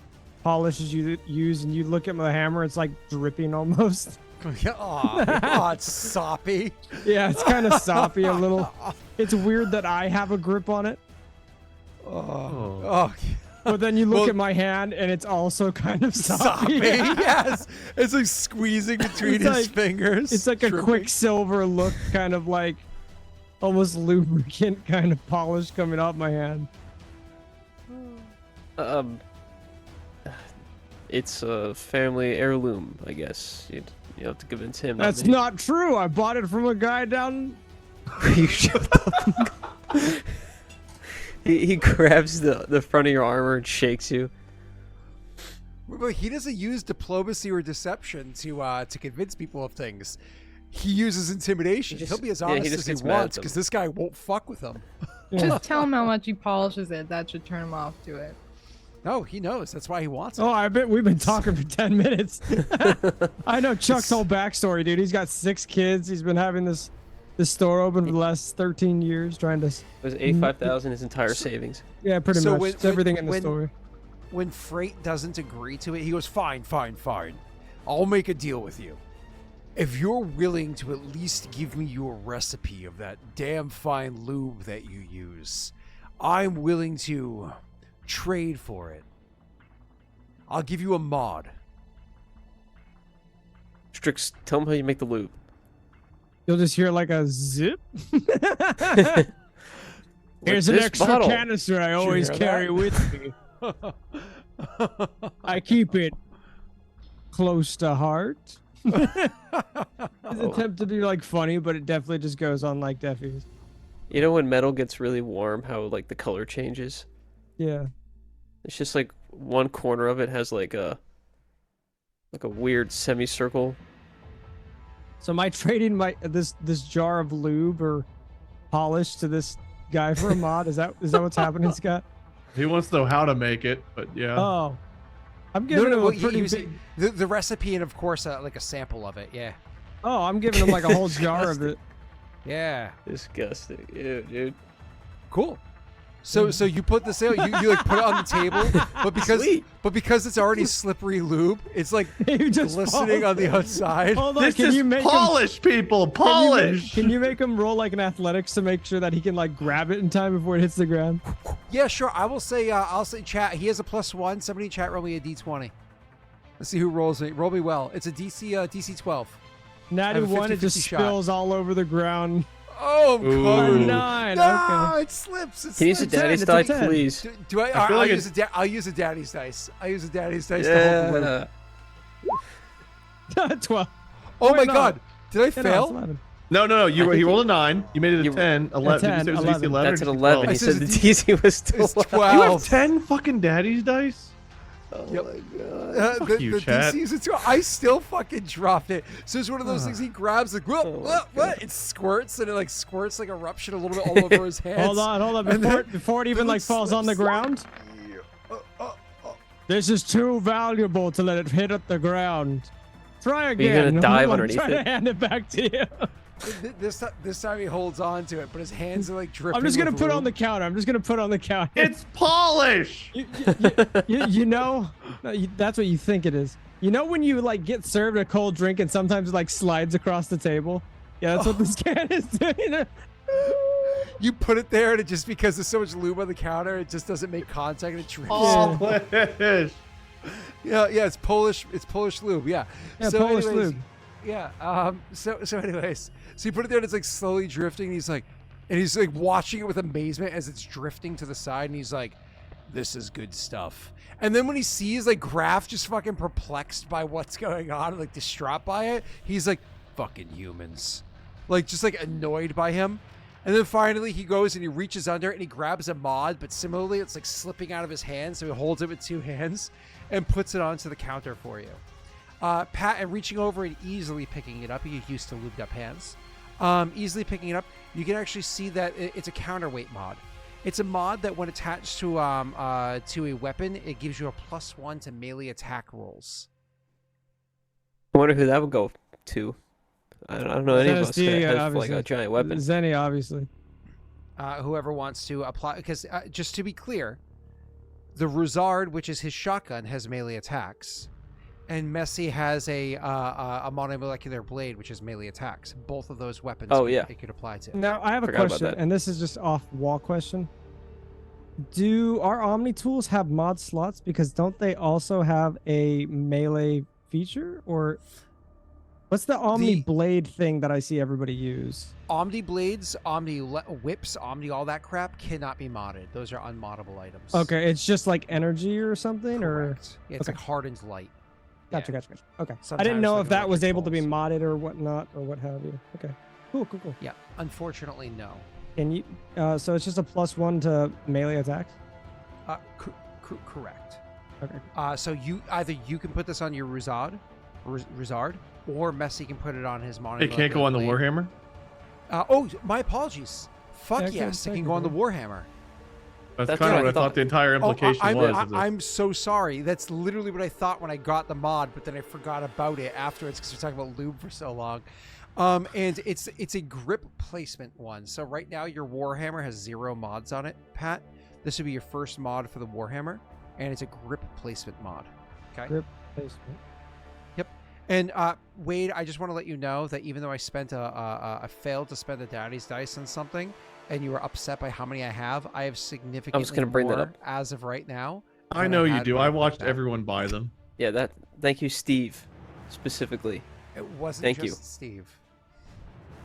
polish you use, and you look at my hammer. It's like dripping almost. Aw, it's soppy. Yeah, it's kind of soppy a little. It's weird that I have a grip on it. Oh. But then you look Well- at my hand, and it's also kind of soppy. Soppy, yes. It's like squeezing between It's his like- fingers. It's like a dripping. quicksilver look, kind of like almost lubricant kind of polish coming off my hand. It's a family heirloom, I guess. You have to convince him. That's not true. I bought it from a guy down. You shut up. He grabs the front of your armor and shakes you. But he doesn't use diplomacy or deception to convince people of things. He uses intimidation. He just- He'll be as yeah, he honest just as he gets mad at wants them. because this guy won't fuck with him. Just tell him how much he polishes it. That should turn him off to it. No, he knows. That's why he wants it. Oh, I bet we've been talking for 10 minutes. I know Chuck's whole backstory, dude. He's got 6 kids. He's been having this store open for the last 13 years, trying to. It was 85,000 his entire savings. Yeah, pretty So much. when- It's everything in the when- story. When Frait doesn't agree to it, he goes, fine. I'll make a deal with you. If you're willing to at least give me your recipe of that damn fine lube that you use, I'm willing to trade for it. I'll give you a mod. Strix, tell him how you make the lube. You'll just hear like a zip. Here's an this extra bottle. canister I always hear carry that? with me. I keep it close to heart. His attempt to be like funny, but it definitely just goes on like deaf ears. You know when metal gets really warm, how like the color changes? Yeah. It's just like one corner of it has like a weird semicircle. So am I trading this jar of lube or polish to this guy for a mod? Is that what's happening, Scott? He wants to know how to make it, but yeah. Oh, I'm giving him well, a pretty was- big. the recipe and of course like a sample of it. Yeah. Oh, I'm giving him like a whole jar of it. Yeah. Disgusting. Ew, dude. Cool. So you put the sale, you like put it on the table, but because it's already slippery lube, it's like You just glistening on the outside. Hold on, This can is you make him, polish, people. Polish. Can you make him roll like an athletics to make sure that he can like grab it in time before it hits the ground? Yeah, sure. I will say I'll say chat. He has a +1. Somebody in chat roll me a D20. Let's see who rolls me. Roll me well. It's a DC 12. Natty I have a one, it just 50-50 shot. spills all over the ground. Oh, I'm Ooh. covered. 9. No, Okay. it slips. It Can you use a slips. daddy's It's a die, 10. please? Do I? I feel like I'll use a daddy's dice. I use a daddy's dice to hold the lube. 12. Oh Wait, my no. god! Did I Yeah, no, it's fail? 11. No. I He think rolled a 9. You made it a you- 10. 11. Did you say it was 11. DC 11? That's or an DC 11. 12? He I said the said DC was still It's 12. You have 12. 10 fucking daddy's dice? Oh Yep. my god. Fuck The you, chat. DC is a 12. I still fucking dropped it. So it's one of those things he grabs like what? It squirts and it like squirts like eruption a little bit all over his hands. Hold on. And then- Before it even then like it falls on the slips. ground. This is too valuable to let it hit at the ground. Try again. You're gonna dive I'm underneath trying it. to hand it back to you. This time he holds on to it, but his hands are like dripping. I'm just gonna with put it on lube. the counter. I'm just gonna put it on the counter. It's polish. You know, that's what you think it is. You know when you like get served a cold drink and sometimes it like slides across the table? Yeah, that's what this can is doing. You put it there, and it just because there's so much lube on the counter, it just doesn't make contact, and it drips. Polish. Yeah, it's Polish. It's Polish lube. Yeah. Yeah, So Polish anyways, lube. Yeah. So anyways, so you put it there, and it's like slowly drifting. And he's like watching it with amazement as it's drifting to the side, and he's like, "This is good stuff." And then when he sees like Graff just fucking perplexed by what's going on, like distraught by it, he's like, "Fucking humans," like just like annoyed by him. And then finally he goes and he reaches under and he grabs a mod, but similarly it's like slipping out of his hand, so he holds it with two hands and puts it onto the counter for you. Pat, and reaching over and easily picking it up, you get used to lubed up hands. Easily picking it up, you can actually see that it's a counterweight mod. It's a mod that when attached to a weapon, it gives you a +1 to melee attack rolls. I wonder who that would go to. I don't know any of us that Zenestthea, have like a obviously. giant weapon. Zenny, obviously. Whoever wants to apply, because just to be clear, the Ruzard, which is his shotgun, has melee attacks, and Messi has a monomolecular blade, which is melee attacks. Both of those weapons. It could apply to. Now I have a Forgot about question, that. and this is just off-wall question. Do our Omni tools have mod slots? Because don't they also have a melee feature? Or what's the Omni blade thing that I see everybody use? Omni blades, Omni whips, Omni all that crap cannot be modded. Those are unmoddable items. Okay, it's just like energy or something, Correct. or Yeah, it's okay. like hardened light. Gotcha. Okay. I Sometimes didn't know like if that was electric able to be bolts. modded or whatnot or what have you. Okay, cool. Yeah, unfortunately, no. Can you? So it's just a +1 to melee attacks. Correct. Okay. So you can put this on your Ruzard, or Messi can put it on his monitor. It can't go on the Warhammer. My apologies. Fuck Yeah, yes, it can go on the Warhammer. That's That's kind of what what I I thought thought. the entire implication was. of this. I'm so sorry. That's literally what I thought when I got the mod, but then I forgot about it afterwards because we're talking about lube for so long. And it's a grip placement one. So right now your Warhammer has 0 mods on it, Pat. This would be your first mod for the Warhammer, and it's a grip placement mod. Okay. Grip placement. And Wade, I just want to let you know that even though I spent I failed to spend a daddy's dice on something, and you were upset by how many I have significantly gonna bring that more up. as of right now. I than know you had do. when I put watched that. everyone buy them. Yeah, thank you, Steve, specifically. It wasn't Thank just you. Steve.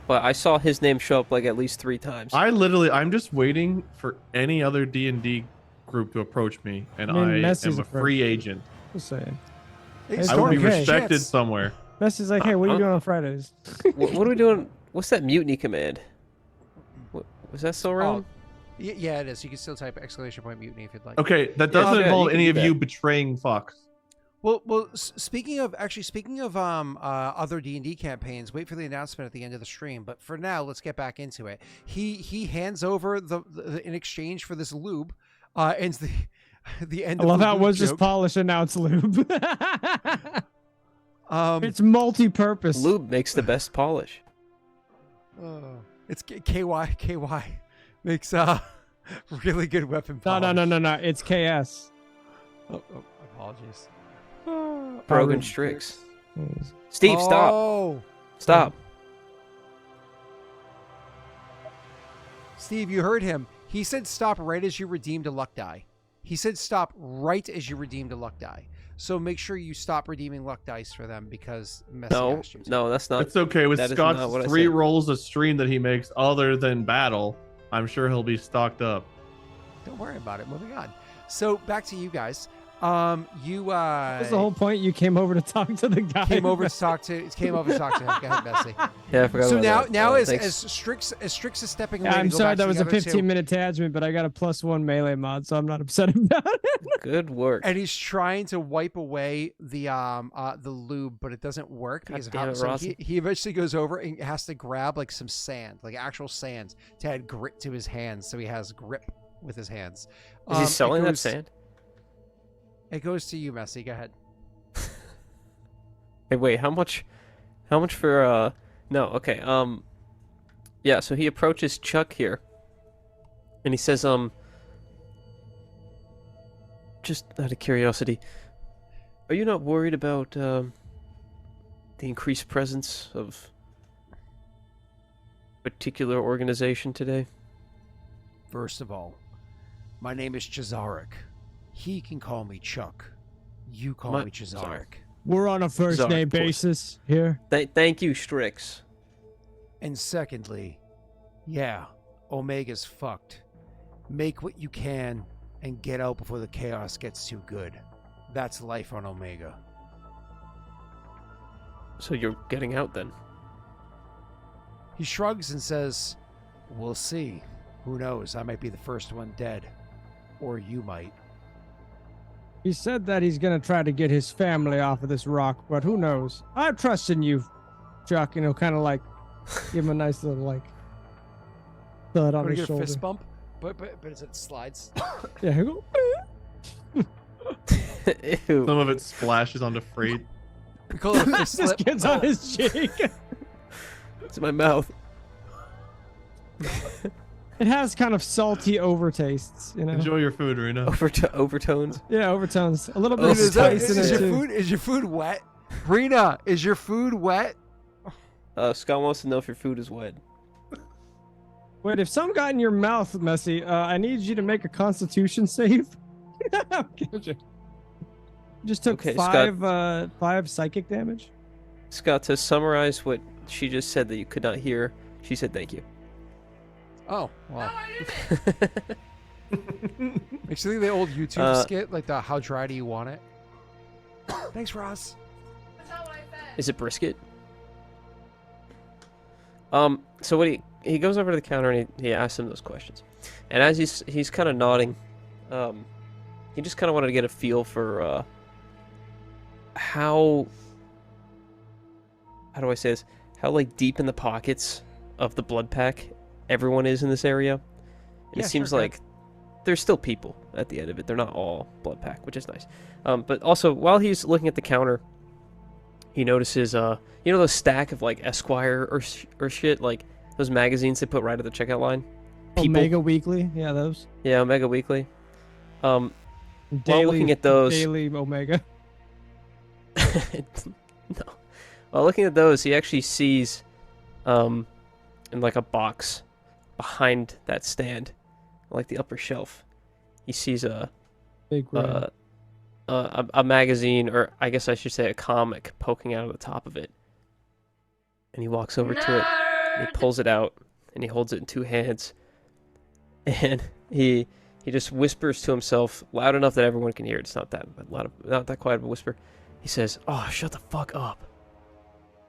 But I saw his name show up like at least 3 times. I'm just waiting for any other D&D group to approach me, and I Messi's am a free agent. Just saying. It's I will be okay. respected Chance. somewhere. Messi's like, hey, what are you doing on Fridays? What are we doing? What's that mutiny command? Was that still around? Yeah, it is. You can still type ! mutiny if you'd like. Okay, that Yeah, doesn't yeah, involve you can any do of that. you betraying Fox. Well, speaking of other D&D campaigns, wait for the announcement at the end of the stream. But for now, let's get back into it. He hands over the in exchange for this lube, and the end. I love of the how it lube was just joke. polish and now it's lube. It's It's multi-purpose. Lube makes the best polish. it's KY makes really good weapon No, polish. no. It's KS. Apologies. Karruk Strix. Steve, stop. Oh, Stop. Steve, you heard him. He said stop right as you redeemed a luck die. He said stop right as you redeemed a luck die. So make sure you stop redeeming luck dice for them because Messi asked you to. No, that's not. It's okay with that is not what Scott's I 3 said. rolls a stream that he makes other than battle. I'm sure he'll be stocked up. Don't worry about it. Moving on. So back to you guys. You That's the whole point. You came over to talk to the guy. came over to talk to him. Go ahead, Messi. Yeah, I forgot So about now that. as Thanks. Strix is stepping away. Yeah, I'm to go sorry back that to was the a other two, 15-minute attachment, but I got a +1 melee mod, so I'm not upset about it. Good work. and he's trying to wipe away the lube, but it doesn't work God because of damn how it, so Ross. he eventually goes over and has to grab like some sand, like actual sand, to add grit to his hands, so he has grip with his hands. Is he It selling that goes- sand? It goes to you, Messy. Go ahead. Hey, wait, how much for, no, okay, yeah, so he approaches Chuck here, and he says, just out of curiosity, are you not worried about, the increased presence of a particular organization today? First of all, my name is Chazarek. He can call me Chuck. You call me Chazarek. We're on a first Czar, name of course. basis here. Thank you, Strix. And secondly, yeah, Omega's fucked. Make what you can and get out before the chaos gets too good. That's life on Omega. So you're getting out then? He shrugs and says, we'll see. Who knows? I might be the first one dead. Or you might. He said that he's gonna try to get his family off of this rock, but who knows? I trust in you, Chuck. You know, kind of like give him a nice little like thud on his Get a shoulder. fist bump, but it slides. Yeah, here you go. Ew. Some of it splashes onto Frait. We call it a fist Just slip. gets on his cheek. It's in my mouth. It has kind of salty overtastes, you know. Enjoy your food, Rena. Overtones. Yeah, overtones. A little bit Oh, of Is, spice in it your too. food? Is your food wet? Rena, is your food wet? Scott wants to know if your food is wet. Wait, if some got in your mouth, Messy, I need you to make a Constitution save. I'm kidding. Just took Okay, Scott. five psychic damage. Scott, to summarize what she just said that you could not hear, she said thank you. Oh, wow. Makes you think of the old YouTube skit, like the "How dry do you want it?" Thanks, Ross. Is it brisket? So what he goes over to the counter and he asks him those questions, and as he's kind of nodding, he just kind of wanted to get a feel for how do I say this? How like deep in the pockets of the blood pack everyone is in this area. And Yeah, it seems sure, go like there's still people at the end of it. They're not all blood pack, which is nice. But also while he's looking at the counter, he notices you know those stack of like Esquire or shit, like those magazines they put right at the checkout line. Omega Weekly, yeah, those. Yeah, Omega Weekly. Daily, While looking at those, Daily Omega. no. While looking at those, he actually sees, in like a box behind that stand, like the upper shelf, he sees a Big red. a magazine, or I guess I should say a comic, poking out of the top of it. And he walks over to it, and he pulls it out, and he holds it in two hands, and he just whispers to himself, loud enough that everyone can hear it. It's not that loud, not that quiet of a whisper. He says, "Oh, shut the fuck up."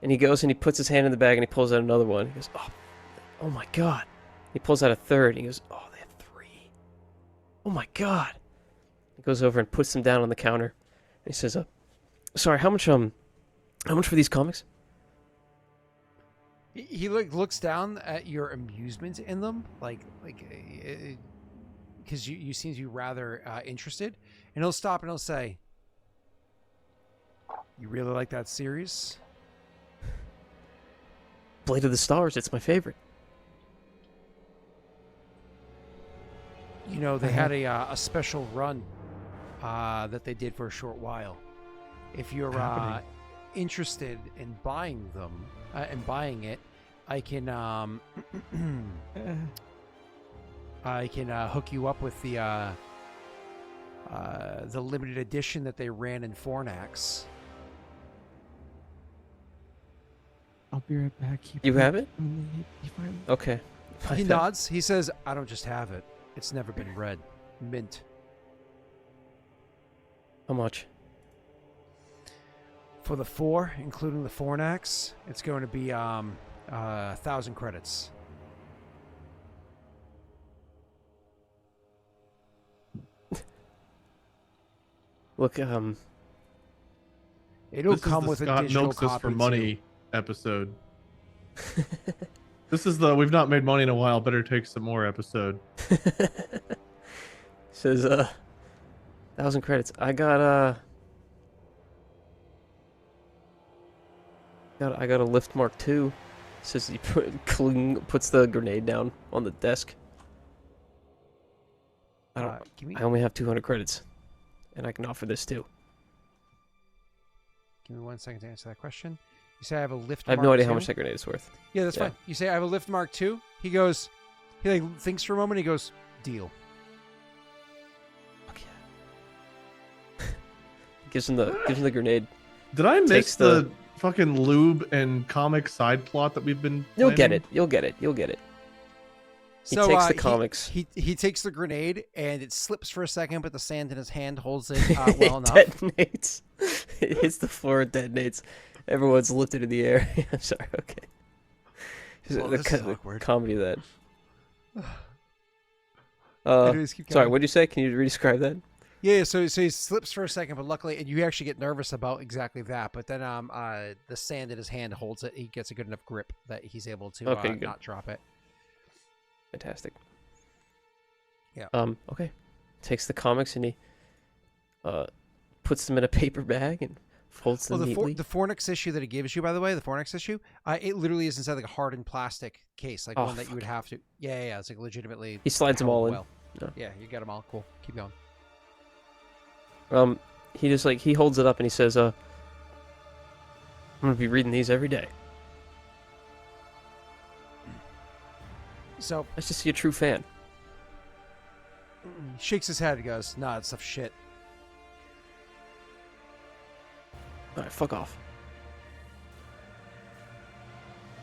And he goes and he puts his hand in the bag and he pulls out another one. He goes, oh my god. He pulls out a third. And he goes, oh, they have three. Oh my god. He goes over and puts them down on the counter. And he says, sorry, how much for these comics? He like looks down at your amusement in them, like because you seem to be rather interested, and he'll stop and he'll say, "You really like that series?" Blade of the Stars, it's my favorite. You know, they had a special run that they did for a short while. If you're interested in buying them and buying it, I can hook you up with the limited edition that they ran in Fornax. I'll be right back. You have it? You find Okay. He nods. He says, "I don't just have it. It's never been read. Mint." How much? For the 4, including the Fornax, it's going to be 1,000 credits. Look, It'll This come is with the a Scott digital milks us copy for too. money episode. This is the we've not made money in a while. Better take some more episode. says, 1,000 credits. I got a lift mark 2. Says he puts the grenade down on the desk. I only have 200 credits, and I can offer this too. Give me 1 second to answer that question. You say I have a lift. I have mark no idea 2? how much that grenade is worth. Yeah, that's fine. You say I have a lift mark 2. He goes. He like thinks for a moment. He goes, deal. Fuck yeah. gives him the grenade. Did I miss Takes the fucking lube and comic side plot that we've been You'll get planning? it. You'll get it. You'll get it. He So, takes the comics. He takes the grenade and it slips for a second, but the sand in his hand holds it well enough. Detonates. It hits the floor. It detonates. Everyone's lifted in the air. I'm sorry. Okay. Well, this is awkward. Comedy of that. Anyways, keep Sorry. going. What did you say? Can you re-describe that? Yeah, so he slips for a second, but luckily, and you actually get nervous about exactly that. But then, the sand in his hand holds it. He gets a good enough grip that he's able to Okay, not drop it. Fantastic. Yeah. Okay. Takes the comics and he puts them in a paper bag and folds them neatly. The Fornix issue that it gives you, by the way, the Fornix issue, it literally is inside like a hardened plastic case, like one that you would have to. Yeah. It's like legitimately. He slides them all in. Well. No. Yeah, you got them all. Cool. Keep going. He just he holds it up and he says, I'm gonna be reading these every day. So Nice to see a true fan. he shakes his head and goes, "Nah, that stuff's shit." All right, fuck off.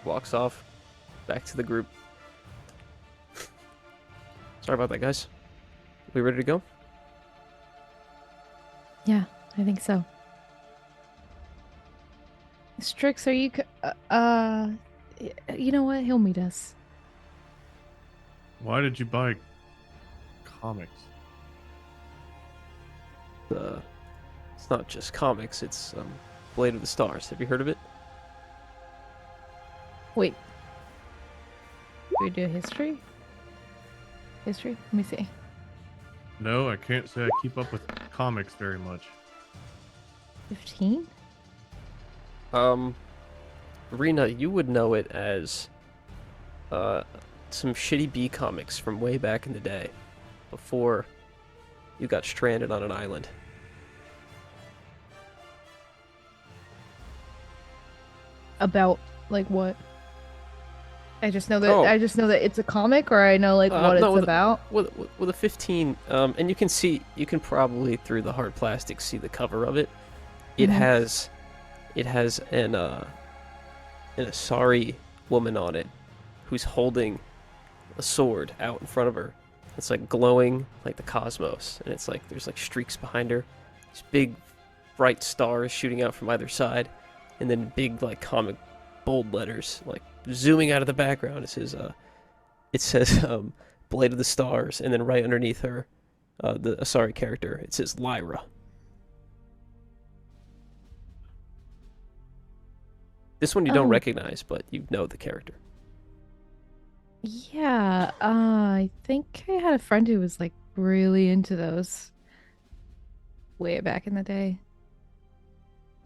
Walks off, back to the group. Sorry about that, guys. We ready to go? Yeah, I think so. Strix, are you? You know what? He'll meet us. Why did you buy comics? It's not just comics. It's Blade of the Stars. Have you heard of it? Wait. We do history? History? Let me see. No, I can't say I keep up with comics very much. 15? Rena, you would know it as some shitty B comics from way back in the day, before you got stranded on an island. About like what? I just know that Oh. it's a comic, or I know like what no, it's about. With a 15, and you can probably through the hard plastic see the cover of it. It Mhm. has an Asari woman on it, who's holding a sword out in front of her. It's like glowing like the cosmos, and it's like there's like streaks behind her. These big, bright stars shooting out from either side, and then big like comic bold letters like zooming out of the background. It says Blade of the Stars, and then right underneath her, the Asari character, it says Lyra. This one you don't Oh. recognize, but you know the character. Yeah, I think I had a friend who was like really into those way back in the day.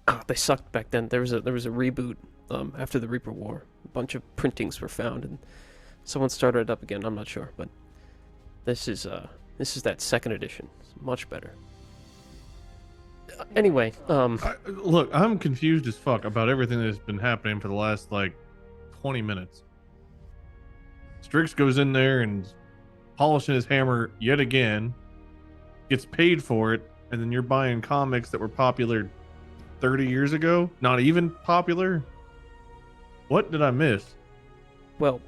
Oh, they sucked back then. There was a reboot after the Reaper War. A bunch of printings were found, and someone started it up again. I'm not sure, but this is that second edition. It's much better. Anyway, Look, I'm confused as fuck about everything that's been happening for the last like 20 minutes. Strix goes in there and polishing his hammer yet again, gets paid for it, and then you're buying comics that were popular 30 years ago? Not even popular? What did I miss? well,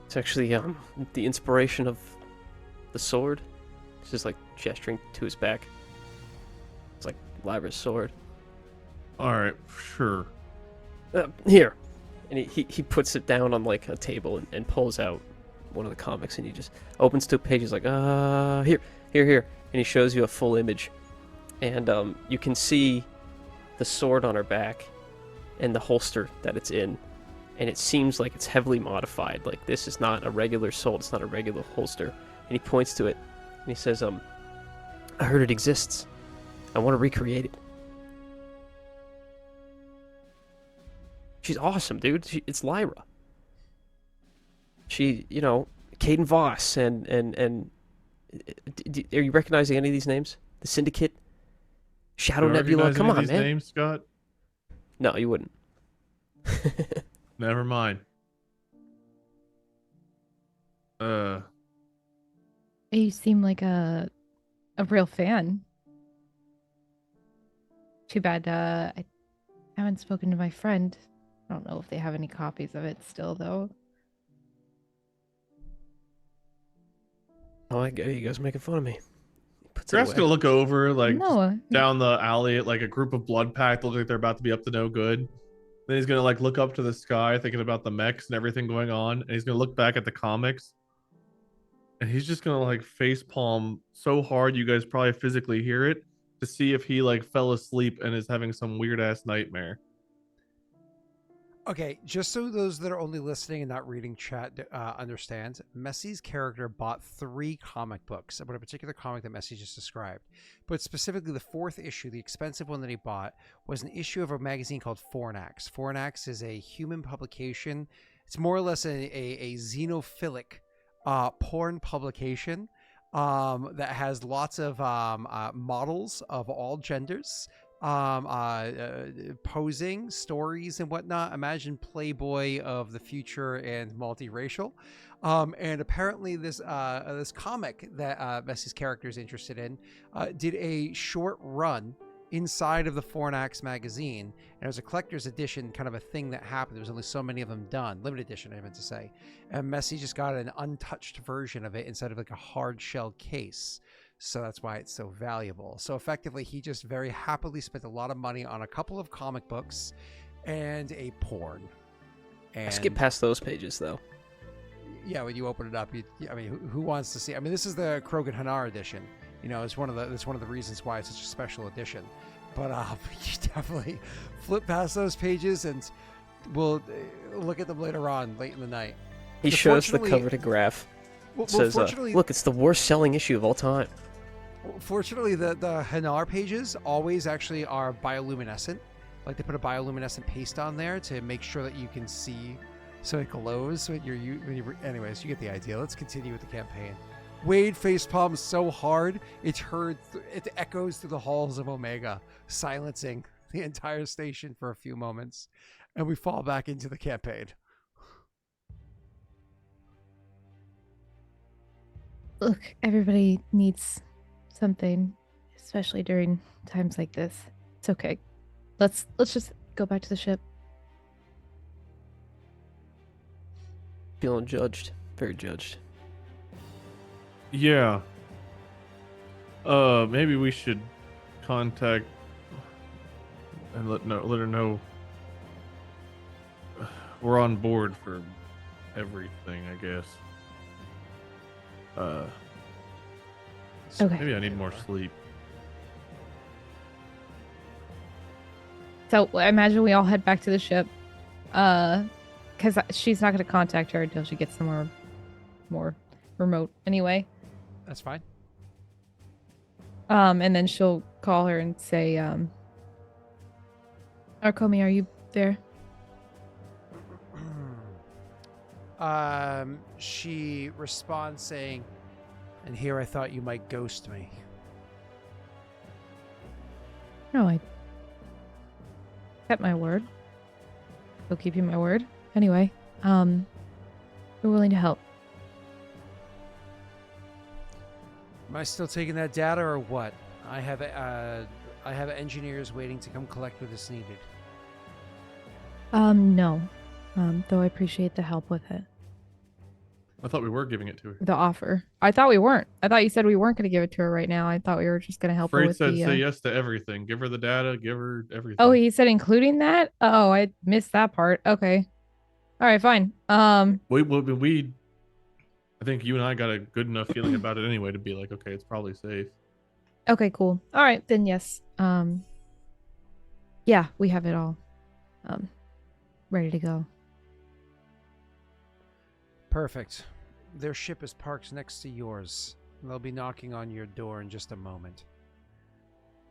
it's actually the inspiration of the sword. It's just like gesturing to his back. It's like Lyra's sword. Alright, sure. Here. And he puts it down on like a table and pulls out one of the comics, and he just opens two pages like, here. And he shows you a full image. And you can see the sword on her back and the holster that it's in. And it seems like it's heavily modified. Like, this is not a regular sword. It's not a regular holster. And he points to it and he says, I heard it exists. I want to recreate it. She's awesome, dude. It's Lyra. She, Caden Voss and are you recognizing any of these names? The Syndicate, Shadow Do I Nebula. recognize Come any of on, these man. names, Scott? No, you wouldn't. Never mind. You seem like a real fan. Too bad I haven't spoken to my friend. I don't know if they have any copies of it still, though. Oh, you guys making fun of me. Puts it Graff's away. gonna look over like No. down the alley at like a group of blood pact look like they're about to be up to no good. Then he's gonna like look up to the sky thinking about the mechs and everything going on, and he's gonna look back at the comics. And he's just gonna like face palm so hard you guys probably physically hear it to see if he like fell asleep and is having some weird ass nightmare. Okay, just so those that are only listening and not reading chat understand, Messy's character bought 3 comic books about a particular comic that Messy just described. But specifically, the 4th issue, the expensive one that he bought, was an issue of a magazine called Fornax. Fornax is a human publication. It's more or less a xenophilic porn publication that has lots of models of all genders. Posing stories and whatnot. Imagine Playboy of the future and multiracial. And apparently this comic that Messy's character is interested in did a short run inside of the Fornax magazine, and it was a collector's edition kind of a thing that happened. There was only so many of them done, limited edition I meant to say, and Messy just got an untouched version of it inside of like a hard shell case. So that's why it's so valuable. So effectively, he just very happily spent a lot of money on a couple of comic books and a porn. And I skip past those pages, though. yeah, when you open it up, who wants to see? I mean, this is the Krogan Hanar edition. It's one of the reasons why it's such a special edition. But you definitely flip past those pages, and we'll look at them later on, late in the night. He shows the cover to Graff. Says, "Look, it's the worst-selling issue of all time." Fortunately, the Hanar pages always actually are bioluminescent. Like they put a bioluminescent paste on there to make sure that you can see, so it glows when you're. Anyways, you get the idea. Let's continue with the campaign. Wade facepalms so hard it echoes through the halls of Omega, silencing the entire station for a few moments, and we fall back into the campaign. Look, everybody needs something, especially during times like this. It's okay. Let's just go back to the ship. Feeling judged. Very judged. Yeah. Maybe we should contact and let her know we're on board for everything, I guess. Okay. Maybe I need more sleep. So I imagine we all head back to the ship, because she's not going to contact her until she gets somewhere more remote. Anyway. That's fine. And then she'll call her and say, Arkomi, are you there? She responds saying, "And here I thought you might ghost me." No, I kept my word. Still keeping my word. Anyway, we're willing to help. Am I still taking that data or what? I have engineers waiting to come collect what is needed. No. Though I appreciate the help with it. I thought we were giving it to her. The offer. I thought we weren't. I thought you said we weren't going to give it to her right now. I thought we were just going to help her Frait with said the... say yes to everything. Give her the data. Give her everything. Oh, he said including that? Oh, I missed that part. Okay. All right, fine. We I think you and I got a good enough feeling about it anyway to be like, okay, it's probably safe. Okay, cool. All right, then yes. Yeah, we have it all ready to go. Perfect. Their ship is parked next to yours. They'll be knocking on your door in just a moment.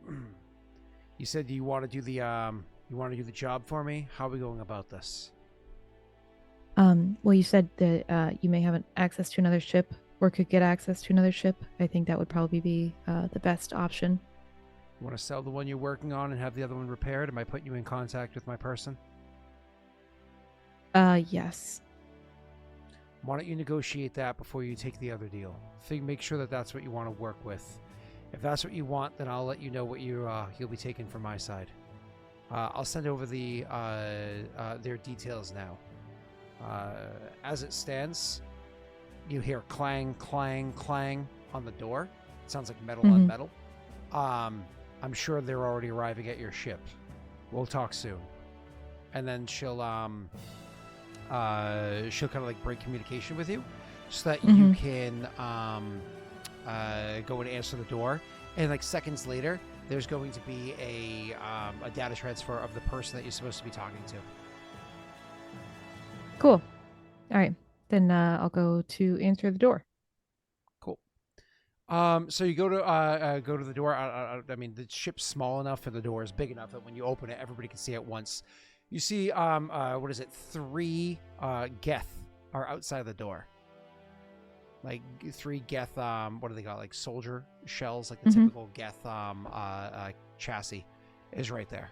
You said you want to do the job for me. How are we going about this? Well, you said that you may have access to another ship, or could get access to another ship. I think that would probably be the best option. You want to sell the one you're working on and have the other one repaired? Am I putting you in contact with my person? Yes. Why don't you negotiate that before you take the other deal? Make sure that that's what you want to work with. If that's what you want, then I'll let you know what you'll be taking from my side. I'll send over their details now. As it stands, you hear clang, clang, clang on the door. It sounds like metal on metal. I'm sure they're already arriving at your ship. We'll talk soon. And then she'll kind of like break communication with you so that you can go and answer the door. And like seconds later, there's going to be a data transfer of the person that you're supposed to be talking to. Cool. All right. Then I'll go to answer the door. Cool. So you go to the door. I mean, the ship's small enough and the door is big enough that when you open it, everybody can see at once. You see, what is it? 3 Geth are outside the door. Like 3 Geth, what do they got? Like soldier shells, like the typical Geth chassis is right there.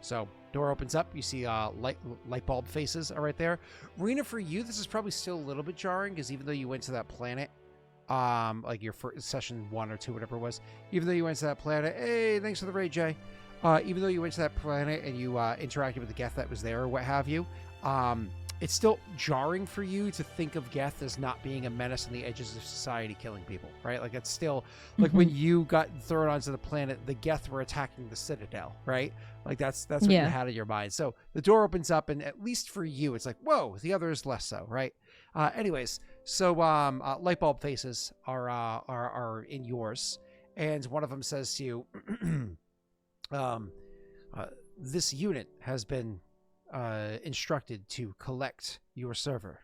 So door opens up. You see light bulb faces are right there. Rena, for you, this is probably still a little bit jarring because even though you went to that planet, like your first session 1 or 2, whatever it was, even though you went to that planet, hey, thanks for the raid, Jay. Even though you went to that planet and you interacted with the Geth that was there or what have you, it's still jarring for you to think of Geth as not being a menace on the edges of society killing people, right? Like it's still like when you got thrown onto the planet, the Geth were attacking the Citadel, right? Like that's what you had in your mind. So the door opens up, and at least for you, it's like, whoa, the other is less so, right? Anyways, so light bulb faces are in yours, and one of them says to you, this unit has been instructed to collect your server.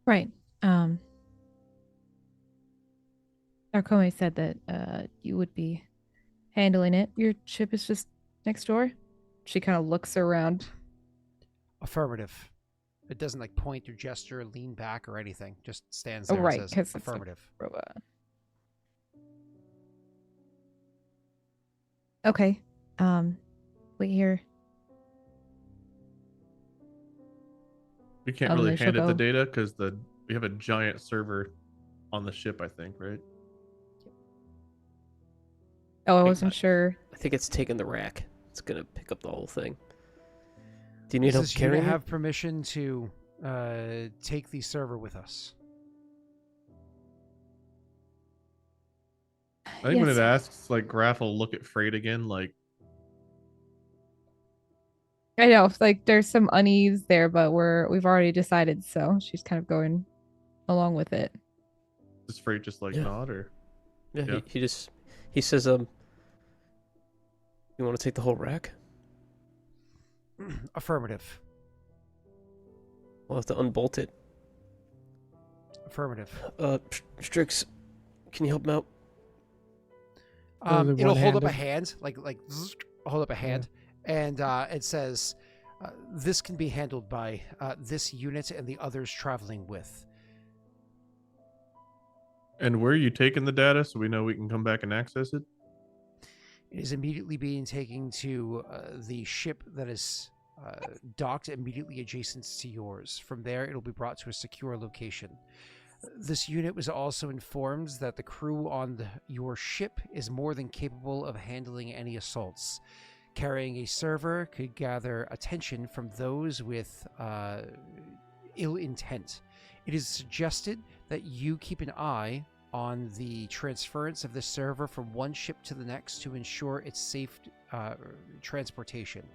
Right. Arkome said that you would be handling it. Your ship is just next door. She kind of looks around. Affirmative. It doesn't like point or gesture, lean back or anything. Just stands there right, and says affirmative. Robot. Okay. Wait here. We can't really hand it the data because we have a giant server on the ship, I think, right? Oh, I wasn't sure. I think it's taking the rack. It's gonna pick up the whole thing. Do you need help carrying? You have permission to take the server with us. I think when it asks, like, Graff will look at Frait again, like... I know, like, there's some unease there, but we've already decided, so she's kind of going along with it. Does Frait just, like, nod, or...? Yeah. He says, you want to take the whole rack? Affirmative. We'll have to unbolt it. Affirmative. Strix, can you help him out? It'll hold up a hand, like hold up a hand, and it says, "This can be handled by this unit and the others traveling with." And where are you taking the data so we know we can come back and access it? It is immediately being taken to the ship that is docked immediately adjacent to yours. From there, it'll be brought to a secure location. This unit was also informed that the crew on your ship is more than capable of handling any assaults. Carrying a server could gather attention from those with ill intent. It is suggested that you keep an eye on the transference of the server from one ship to the next to ensure its safe transportation.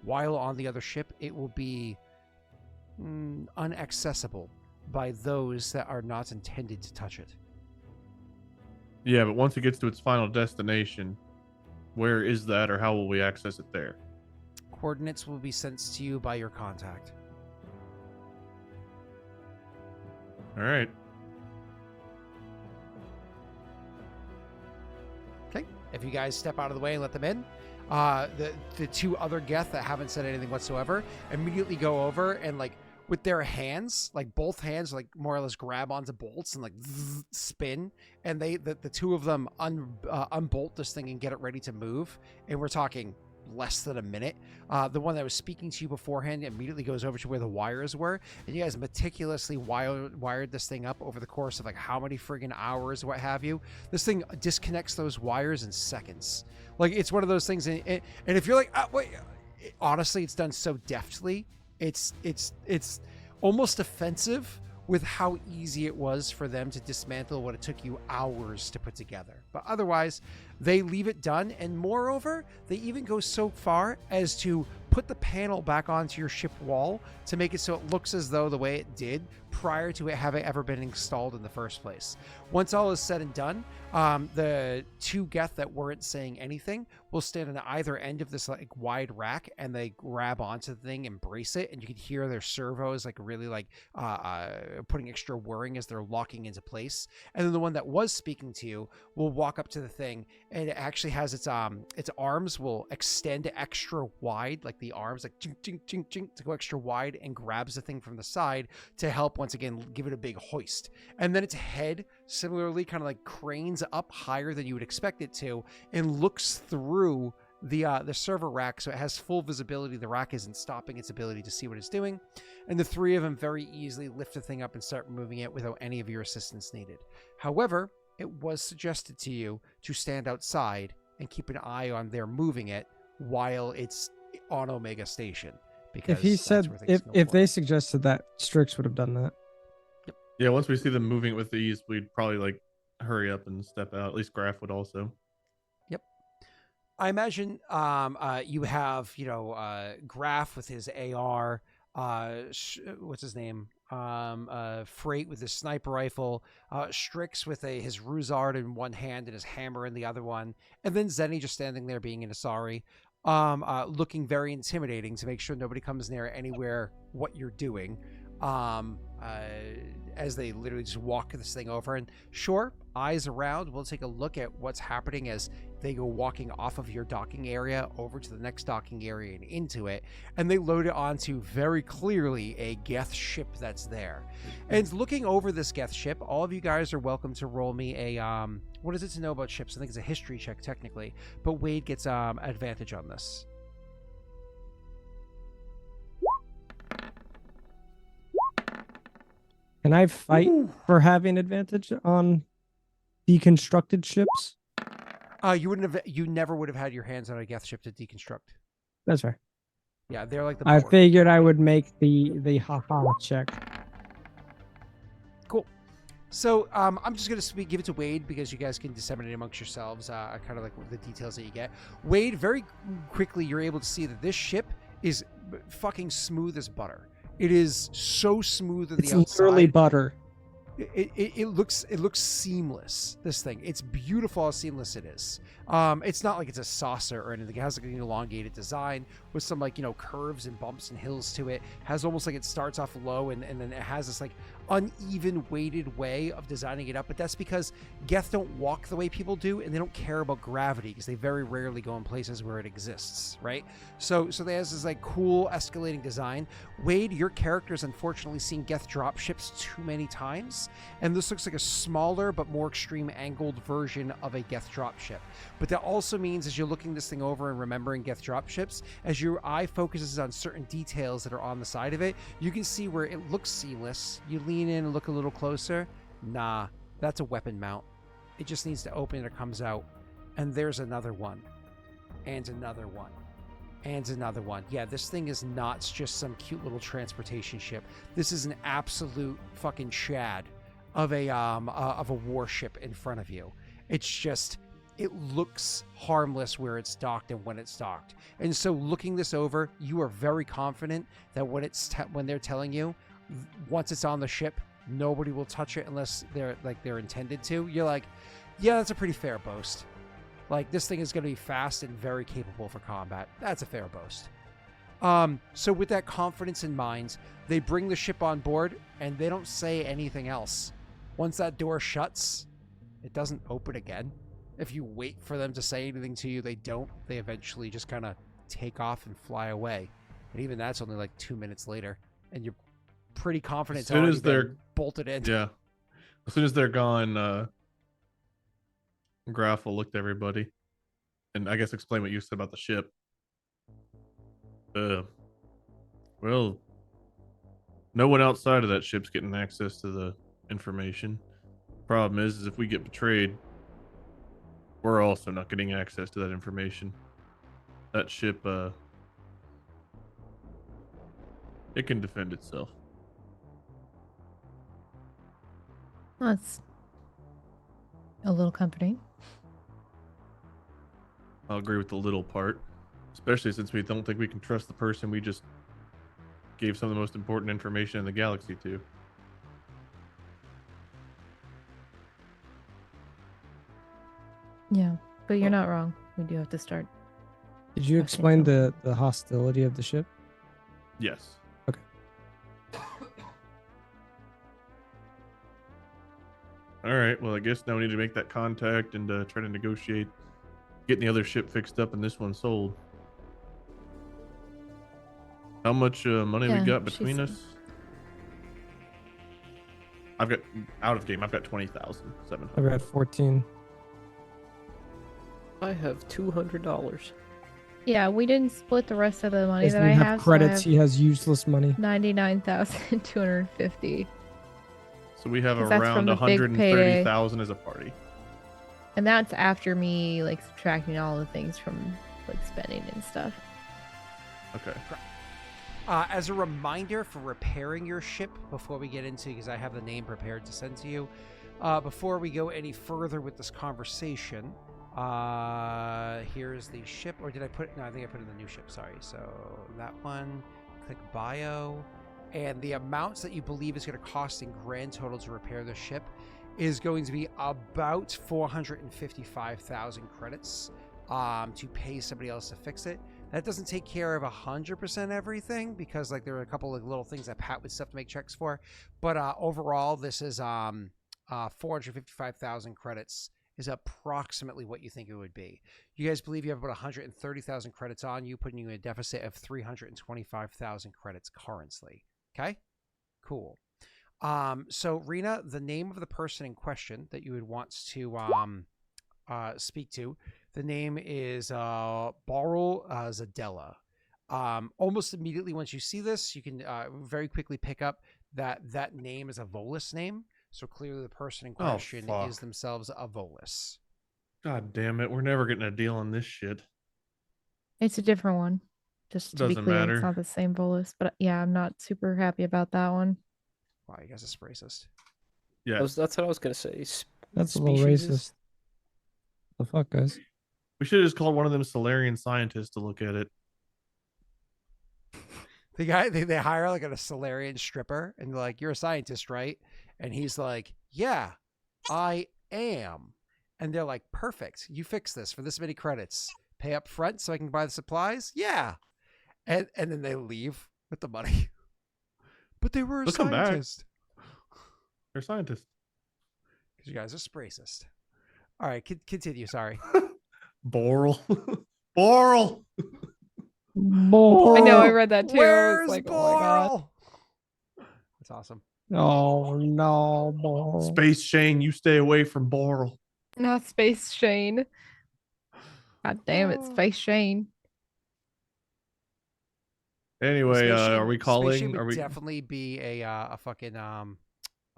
While on the other ship, it will be unaccessible by those that are not intended to touch it. Yeah, but once it gets to its final destination, where is that, or how will we access it there? Coordinates will be sent to you by your contact. All right. Okay. If you guys step out of the way and let them in, the two other Geth that haven't said anything whatsoever immediately go over and like with their hands, like both hands, like more or less grab onto bolts and like spin, and the two of them unbolt this thing and get it ready to move. And we're talking less than a minute. The one that was speaking to you beforehand immediately goes over to where the wires were, and you guys meticulously wired this thing up over the course of like how many friggin' hours, what have you. This thing disconnects those wires in seconds. Like it's one of those things, and if you're like, wait, honestly, it's done so deftly. It's almost offensive with how easy it was for them to dismantle what it took you hours to put together. But otherwise, they leave it done. And moreover, they even go so far as to put the panel back onto your ship wall to make it so it looks as though the way it did prior to it having ever been installed in the first place. Once all is said and done, the two Geth that weren't saying anything will stand on either end of this like wide rack, and they grab onto the thing, embrace it, and you can hear their servos like really like putting extra whirring as they're locking into place. And then the one that was speaking to you will walk up to the thing, and it actually has its arms will extend extra wide, like the arms like chink, chink, chink, chink, to go extra wide, and grabs the thing from the side to help once again give it a big hoist. And then its head similarly kind of like cranes up higher than you would expect it to, and looks through the server rack, so it has full visibility. The rack isn't stopping its ability to see what it's doing, and the three of them very easily lift the thing up and start moving it without any of your assistance needed. However, it was suggested to you to stand outside and keep an eye on their moving it while it's on Omega Station. Because if he said if they suggested that, Strix would have done that. Yeah, once we see them moving with ease, we'd probably like hurry up and step out. At least Graff would also. Yep. I imagine you have, Graff with his AR, what's his name? Frait with his sniper rifle, Strix with his Ruzard in one hand and his hammer in the other one, and then Zenny just standing there being an Asari, looking very intimidating to make sure nobody comes near anywhere what you're doing. As they literally just walk this thing over, and sure, eyes around, we'll take a look at what's happening as they go walking off of your docking area over to the next docking area and into it, and they load it onto very clearly a Geth ship that's there. And looking over this Geth ship, all of you guys are welcome to roll me a what is it to know about ships? I think it's a history check technically, but Wade gets advantage on this. Can I fight for having advantage on deconstructed ships? You never would have had your hands on a Geth ship to deconstruct. That's right. Yeah, they're like the I board. figured I would make the haha check. Cool. So I'm just gonna give it to Wade because you guys can disseminate amongst yourselves, kind of like the details that you get. Wade, very quickly you're able to see that this ship is fucking smooth as butter. It is so smooth on the outside. It's literally butter. It looks seamless. This thing, it's beautiful how seamless it is. It's not like it's a saucer or anything. It has like an elongated design with some like curves and bumps and hills to it. Has almost like it starts off low and then it has this like uneven weighted way of designing it up. But that's because Geth don't walk the way people do, and they don't care about gravity because they very rarely go in places where it exists, right? So they has this like cool escalating design. Wade, your character's unfortunately seen Geth drop ships too many times, and this looks like a smaller but more extreme angled version of a Geth dropship. But that also means as you're looking this thing over and remembering Geth dropships, as your eye focuses on certain details that are on the side of it, you can see where it looks seamless. You lean in and look a little closer. Nah, that's a weapon mount. It just needs to open and it comes out. And there's another one. And another one. And another one. Yeah, this thing is not just some cute little transportation ship. This is an absolute fucking Chad of a warship in front of you. It's just, it looks harmless where it's docked and when it's docked. And so looking this over, you are very confident that when they're telling you, once it's on the ship, nobody will touch it unless they're intended to. You're like, yeah, that's a pretty fair boast. Like, this thing is going to be fast and very capable for combat. That's a fair boast. So with that confidence in mind, they bring the ship on board and they don't say anything else. Once that door shuts, it doesn't open again. If you wait for them to say anything to you, they don't. They eventually just kind of take off and fly away. And even that's only like 2 minutes later. And you're pretty confident As soon as they're bolted in. Yeah. As soon as they're gone, Graff will look to everybody and I guess explain what you said about the ship. Well, no one outside of that ship's getting access to the information. Problem is if we get betrayed, we're also not getting access to that information. That ship, it can defend itself. That's a little comforting. I'll agree with the little part, especially since we don't think we can trust the person we just gave some of the most important information in the galaxy to. Yeah, but you're not wrong. We do have to start. Did you explain the hostility of the ship? Yes. Okay. All right. Well, I guess now we need to make that contact and try to negotiate getting the other ship fixed up and this one sold. How much money we got between us? I've got out of game. I've got 20,700. I've got 14. I have $200. Yeah, we didn't split the rest of the money Doesn't that I have have. credits. So He has useless money. 99,250. So we have 'Cause that's around from the big 130,000 as a party. And that's after me like subtracting all the things from like spending and stuff. Okay. As a reminder for repairing your ship before we get into, because I have the name prepared to send to you, before we go any further with this conversation, here's the ship. Or did I put, no, I think I put in the new ship, sorry. So that one, click bio, and the amounts that you believe is going to cost in grand total to repair the ship is going to be about 455,000 credits to pay somebody else to fix it. That doesn't take care of 100% everything, because like there are a couple of little things that Pat would still have to make checks for. But overall, this is 455,000 credits is approximately what you think it would be. You guys believe you have about 130,000 credits on you, putting you in a deficit of 325,000 credits currently. Okay, cool. So Rena, the name of the person in question that you would want to speak to, the name is Barrel Zadella. Almost immediately once you see this, you can very quickly pick up that name is a Volus name. So clearly the person in question is themselves a Volus. God damn it. We're never getting a deal on this shit. It's a different one. Just to be Doesn't clear, matter. it's not the same bolus. But yeah, I'm not super happy about that one. Wow, you guys are racist. Yeah. That's what I was going to say. That's a little Species racist. The fuck, guys? We should have just called one of them Solarian scientists to look at it. The guy, they hire like a Solarian stripper and they're like, you're a scientist, right? And he's like, yeah, I am. And they're like, perfect. You fix this for this many credits. Pay up front so I can buy the supplies? Yeah. And then they leave with the money. But they were a They'll come back. scientist. They're scientists. Because you guys are racist. All right, continue. Sorry. Boral. Boral. Boral. I know, I read that too. I Where's was like, oh my god. Boral? That's awesome. Oh no, Boral. Space Shane, you stay away from Boral. Not Space Shane. God damn it, Space Shane. Anyway, are we Space calling? Shane would Are we definitely be a fucking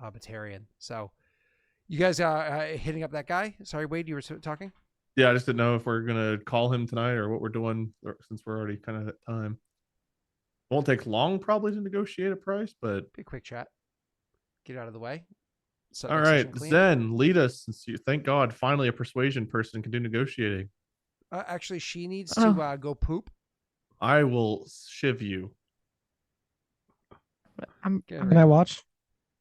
Batarian. So you guys are hitting up that guy? Sorry, Wade, you were talking? Yeah, I just didn't know if we're gonna call him tonight or what we're doing, since we're already kind of at time. Won't take long probably to negotiate a price, but Be a quick chat. Get out of the way. So all right, Zen, lead us. Since you, thank God, finally a persuasion person can do negotiating. Actually, she needs to go poop. I will shiv you. Can I watch?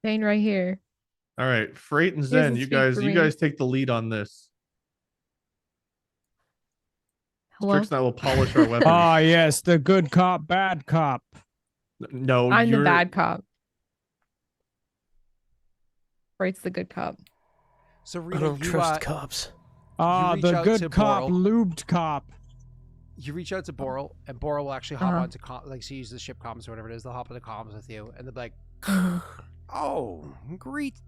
Shane right here. All right, Frait and Zen, doesn't you speak for me. guys take the lead on this. Hello? Strix and I will polish our weapons. Ah, yes, the good cop, bad cop. No, I'm you're the bad cop. Freight's the good cop. So I Rena, don't you trust cops. Ah, reach the out to good cop, Boral. lubed cop. you reach out to Boral, and Boral will actually hop Uh-huh. onto like she uses the ship comms or whatever it is. They'll hop onto comms with you, and they'll be like, Mhm. "Oh,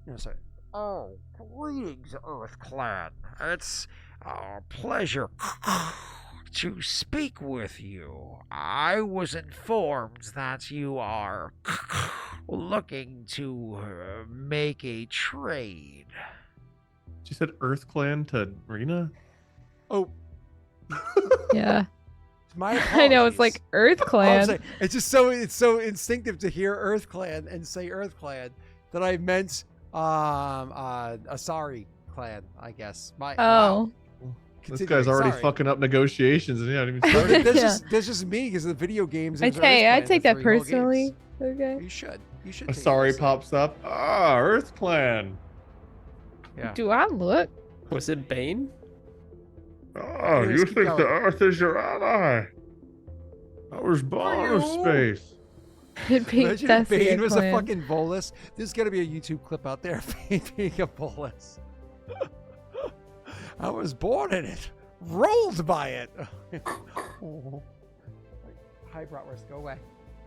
no, sorry. Oh, greetings, Earth Clan. It's a pleasure to speak with you. I was informed that you are looking to make a trade." She said Earth Clan to Rena. Oh, Yeah. my I know, it's apologies. like Earth Oh, I'm Clan. sorry. It's so instinctive to hear Earth Clan and say Earth Clan that I meant Asari Clan, I guess. Wow. Oh. This guy's already Sorry. fucking up negotiations, and he hasn't even started. That's Yeah. just me because of the video games. I it was Earth I Clan take the that 3 whole personally. games. Okay. You should. You should. A take it sorry personally. pops up. Ah, Earth Clan. Yeah. Do I look? Was it Bane? Oh, Anyways, you keep think going. the Earth is your ally? I was born of you? space. It'd be Imagine if Thessia Bane was a Clan. fucking bolus. There's gotta be a YouTube clip out there of Bane being a bolus. I was born in it, rolled by it. Hi, Bratwurst, go away.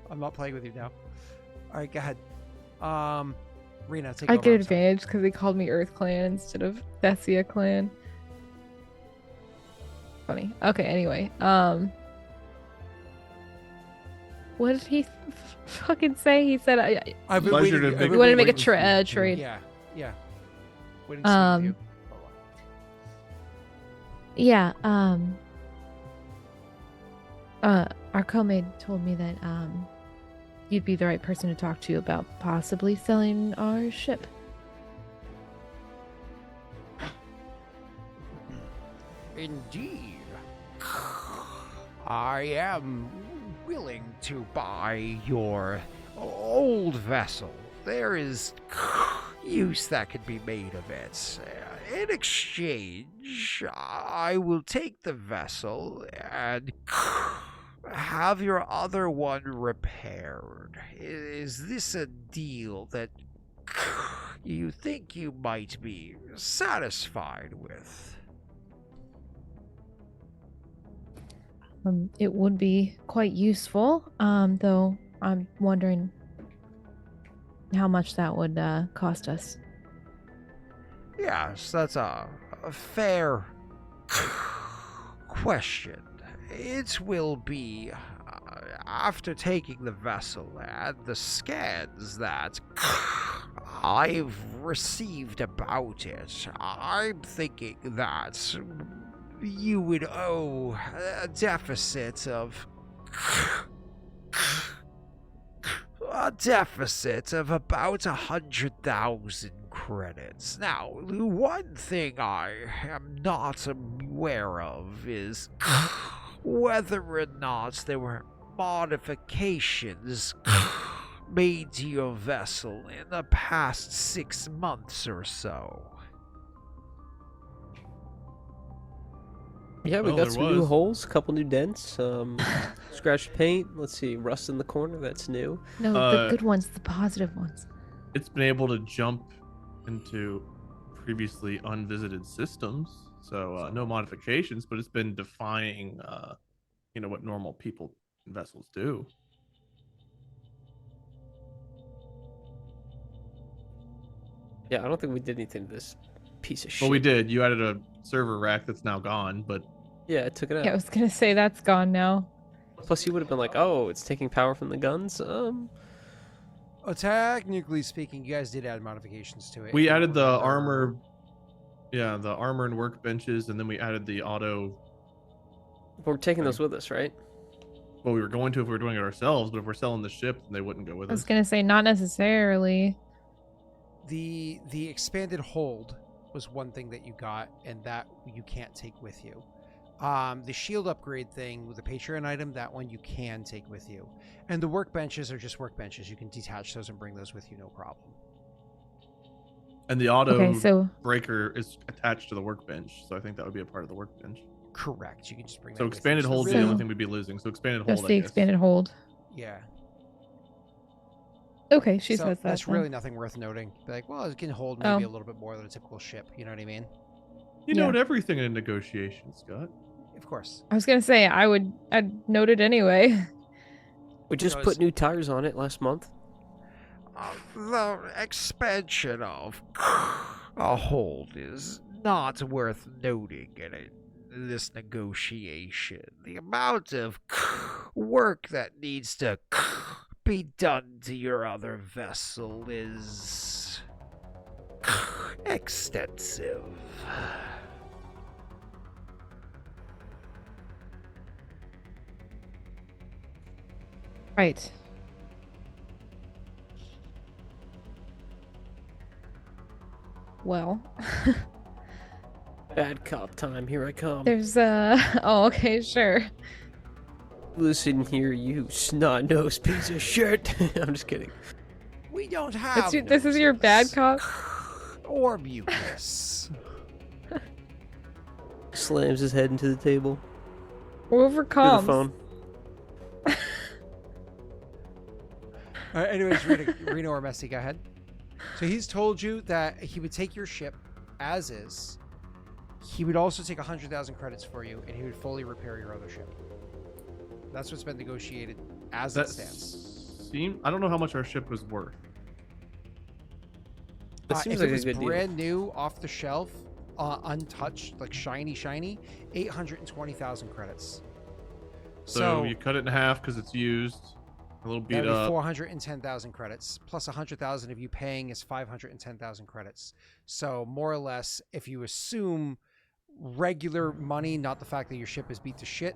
I'm not playing with you now. All right, go ahead. Rena, take I over. get I'm sorry. advantage because he called me Earth Clan instead of Thessia Clan. Funny. Okay, anyway. What did he fucking say? He said, I've been Pleasure waiting. to I've make- been you want to make a waiting- trade. Yeah. Waiting to speak with you. Yeah, our co-maid told me that, you'd be the right person to talk to about possibly selling our ship. Indeed. I am willing to buy your old vessel. There is use that could be made of it. In exchange, I will take the vessel and have your other one repaired. Is this a deal that you think you might be satisfied with? It would be quite useful, though I'm wondering how much that would cost us. Yes, that's a fair question. It will be after taking the vessel and the scans that I've received about it. I'm thinking that you would owe a deficit of about 100,000 credits. Now, the one thing I am not aware of is whether or not there were modifications made to your vessel in the past 6 months or so. Yeah, we Well, got there some new was. holes, a couple new dents, scratched paint. Let's see, rust in the corner. That's new. No, the good ones, the positive ones. It's been able to jump into previously unvisited systems, so no modifications, but it's been defying, what normal people and vessels do. Yeah, I don't think we did anything to this piece of shit. Well, we did. You added a server rack that's now gone, but Yeah, I took it out. Yeah, I was gonna say that's gone now. Plus, you would have been like, "Oh, it's taking power from the guns." Technically speaking, you guys did add modifications to it. we If you added the remember. armor. Yeah, the armor and workbenches, and then we added the auto. We're taking those with us, right? Well, we were going to if we were doing it ourselves, but if we're selling the ship, then they wouldn't go with I was us. gonna say not necessarily. The expanded hold was one thing that you got, and that you can't take with you. The shield upgrade thing with the Patreon item, that one you can take with you. And the workbenches are just workbenches. You can detach those and bring those with you, no problem. And the auto Okay, so breaker is attached to the workbench, so I think that would be a part of the workbench. Correct. You can just bring that So with you. expanded So hold is really- the only thing we'd be losing. So expanded hold, Just I the guess. expanded hold. Yeah. Okay, she So says that. that's then. really nothing worth noting. Be like, well, it can hold maybe a little bit more than a typical ship. You know what I mean? You Yeah. note everything in a negotiation, Scott. Of course. I was gonna say I'd note it anyway. We just know, put it's- new tires on it last month. The expansion of a hold is not worth noting in this negotiation. The amount of work that needs to be done to your other vessel is extensive. Right. Well, Bad cop time. Here I come. there's oh, okay, sure. Listen here, you snot-nosed piece of shit. I'm just kidding. We don't have This is your bad noses. cop. Or mucus. Slams his head into the table. Over To the comms. phone. Anyways, Reno or Messi, go ahead. So he's told you that he would take your ship as is. He would also take 100,000 credits for you, and he would fully repair your other ship. That's what's been negotiated as it stands. I don't know how much our ship was worth. That seems If like it a was good deal. brand new, off the shelf, untouched, like shiny, 820,000 credits. So you cut it in half because it's used. A little that beat would be up. 410,000 credits plus 100,000 of you paying is 510,000 credits. So more or less, if you assume regular money, not the fact that your ship is beat to shit,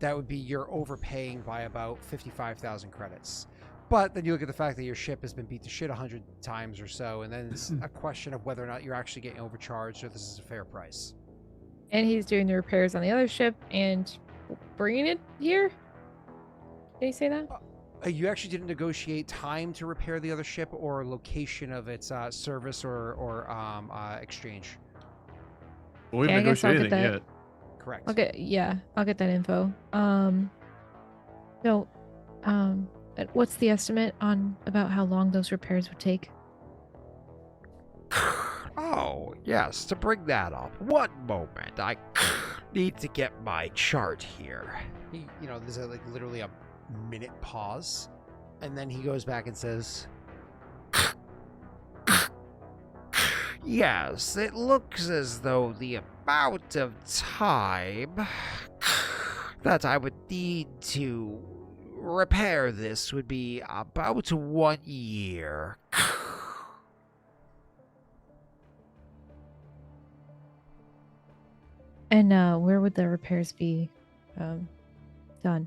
that would be you're overpaying by about 55,000 credits. But then you look at the fact that your ship has been beat to shit 100 times or so, and then it's a question of whether or not you're actually getting overcharged or this is a fair price. And he's doing the repairs on the other ship and bringing it here. Did he say that? You actually didn't negotiate time to repair the other ship or location of its service or exchange. Well, we Okay, I haven't guess I'll negotiated get anything that. yet. Correct. I'll get that info. So, what's the estimate on about how long those repairs would take? Oh, yes, to bring that up. One moment. I need to get my chart here. There's literally a minute pause, and then he goes back and says, yes, it looks as though the amount of time that I would need to repair this would be about 1 year. And where would the repairs be done?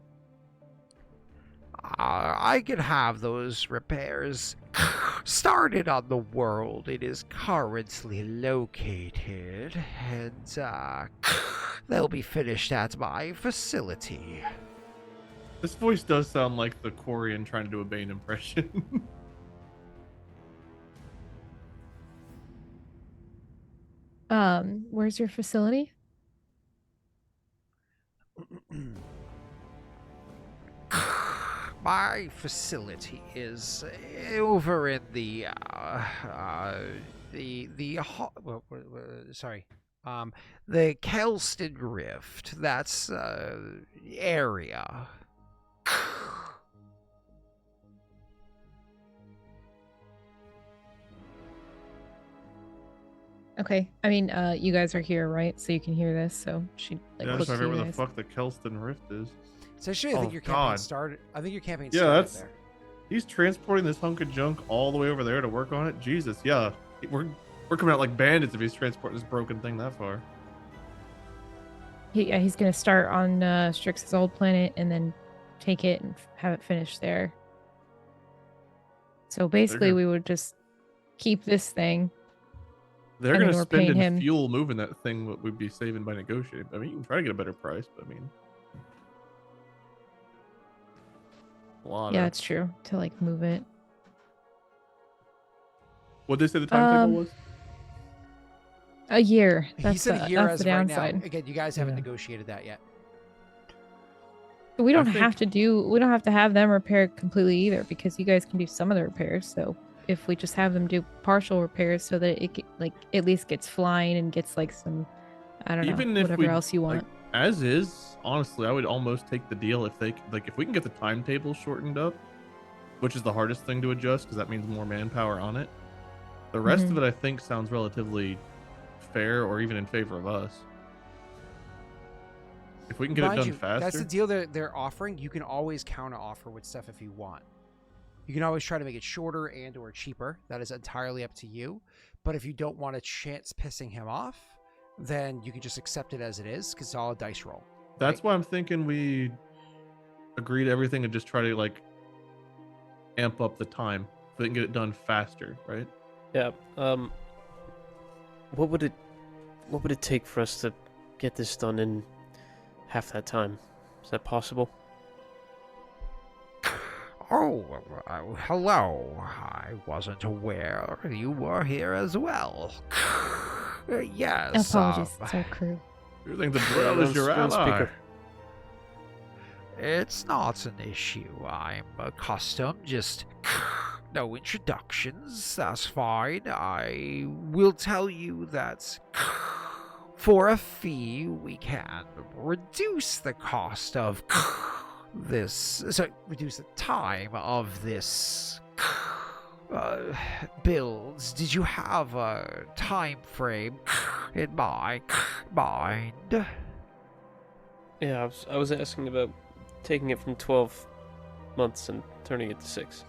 I could have those repairs started on the world it is currently located, and they'll be finished at my facility. This voice does sound like the Quarian trying to do a Bane impression. Where's your facility? My facility is over in the the Kelston Rift. That's area. Okay. I mean, you guys are here, right? So you can hear this. So she Yeah, looks so I to you remember the guys. fuck the Kelston Rift is. So actually, I think Oh, your campaign God. started. I think your campaign Yeah, started that's- there. He's transporting this hunk of junk all the way over there to work on it. Jesus, yeah. We're coming out like bandits if he's transporting this broken thing that far. He's gonna start on Strix's old planet and then take it and have it finished there. So basically, gonna- we would just keep this thing. They're And then gonna we're spend paying in him. fuel moving that thing what we'd be saving by negotiating. I mean, you can try to get a better price, but I mean, a lot. Yeah, it's true to like move it. What did they say the timetable was? A year. He That's said the, a year that's as the of right downside. now. Again, you guys haven't Yeah. negotiated that yet. We don't think- have to do. We don't have to have them repair completely either, because you guys can do some of the repairs. So if we just have them do partial repairs, so that it like at least gets flying and gets like some, I don't Even know, if whatever we, else you like, want. as is, honestly, I would almost take the deal if they like if we can get the timetable shortened up, which is the hardest thing to adjust because that means more manpower on it. The rest of it, I think, sounds relatively fair or even in favor of us. If we can get Mind it done you, faster. that's the deal they're offering. You can always counter offer with stuff if you want. You can always try to make it shorter and or cheaper. That is entirely up to you. But if you don't want a chance pissing him off, then you can just accept it as it is, because it's all a dice roll. That's why I'm thinking we agree to everything and just try to like amp up the time so we can get it done faster, right? Yeah. What would it take for us to get this done in half that time? Is that possible? Oh, hello. I wasn't aware you were here as well. Yes. Apologies, it's our crew. You think the drill is your ally? Speaker. It's not an issue. I'm accustomed. Just no introductions. That's fine. I will tell you that for a fee, we can reduce the cost of this. So, reduce the time of this builds. Did you have a time frame in mind? Yeah, I was asking about taking it from 12 months and turning it to 6.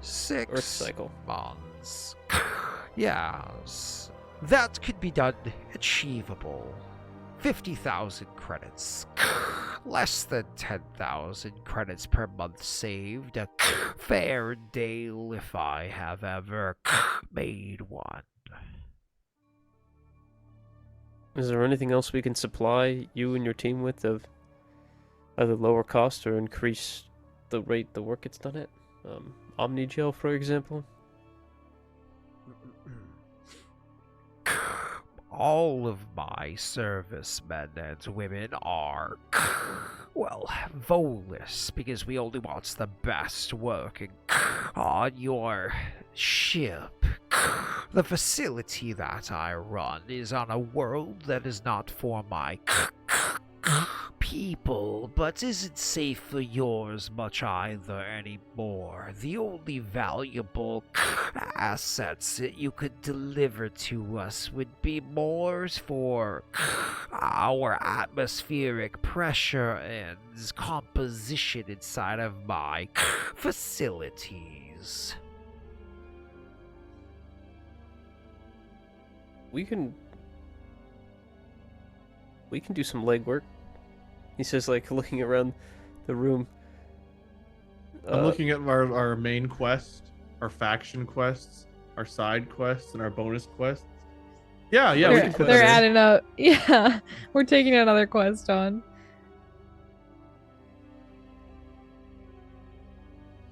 6 Earth cycle. months. Yes, that could be done. Achievable. 50,000 credits. Less than 10,000 credits per month saved. A fair deal if I have ever made one. Is there anything else we can supply you and your team with of either lower cost or increase the rate the work gets done at? Omnigel, for example? All of my servicemen and women are, well, Volus, because we only want the best working on your ship. The facility that I run is on a world that is not for my people, but isn't safe for yours much either anymore. The only valuable assets that you could deliver to us would be more for our atmospheric pressure and composition inside of my facilities. We can do some legwork. He says, like, looking around the room. I'm looking at our main quest, our faction quests, our side quests, and our bonus quests. Yeah, we they're can put they're that in. adding up. Yeah, we're taking another quest on.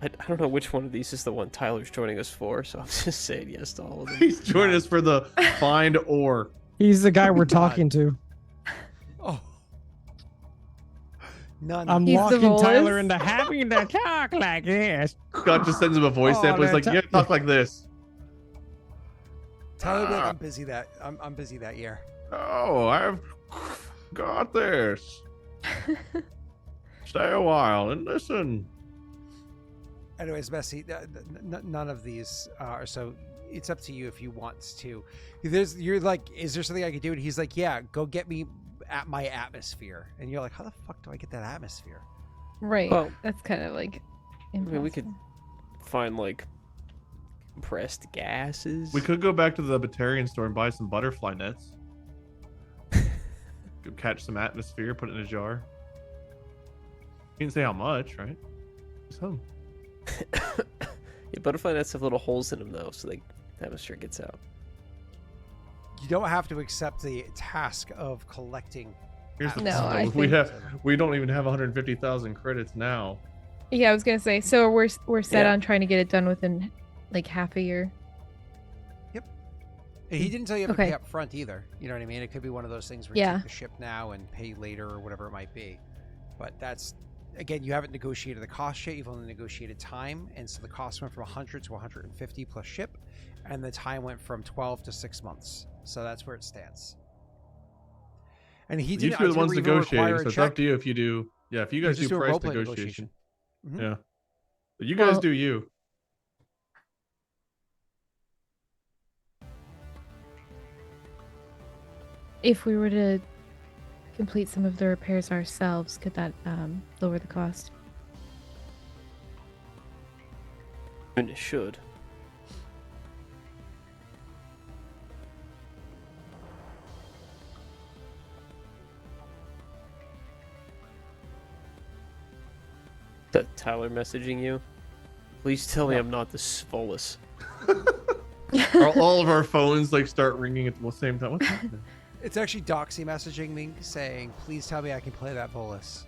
I don't know which one of these is the one Tyler's joining us for, so I'm just saying yes to all of them. He's joining us for the find ore. He's the guy we're talking to. Oh. None. I'm He's the locking Tyler voice. into having to talk like this. Scott just sends him a voice Oh, sample. He's man, like, "Yeah, talk like this." Tyler, be like, I'm busy that. I'm busy that year. Oh, I've got this. Stay a while and listen. Anyways, Bessie, none of these are, so it's up to you if you want to. You're like, is there something I could do? And he's like, yeah, go get me at my atmosphere. And you're like, how the fuck do I get that atmosphere? Right. Well, That's kind of like. I mean, we could impossible. find, like, compressed gases. We could go back to the Batarian store and buy some butterfly nets. Go catch some atmosphere, put it in a jar. You didn't say how much, right? Some. Yeah, butterfly nets have little holes in them, though, so the atmosphere gets out. You don't have to accept the task of collecting. Here's the No, atmosphere. I we don't even have 150,000 credits now. Yeah, I was gonna say. So we're set Yeah. on trying to get it done within like half a year. Yep. He didn't tell you have to Okay. pay up front either. You know what I mean? It could be one of those things where you take the ship now and pay later or whatever it might be. But that's, again, you haven't negotiated the cost yet. You've only negotiated time. And so the cost went from 100 to 150 plus ship. And the time went from 12 to 6 months. So that's where it stands. And he You didn't. two are the ones even require negotiating, a so it's check. up to you if you do. Yeah, if you guys just do do a price roleplay negotiation. Mhm. Yeah. But you guys Well- do you. If we were to complete some of the repairs ourselves, could that lower the cost? And it should. Is that Tyler messaging you? Please tell me I'm not the Svolus. All of our phones like start ringing at the same time. What's happening? It's actually Doxy messaging me saying, please tell me I can play that Volus.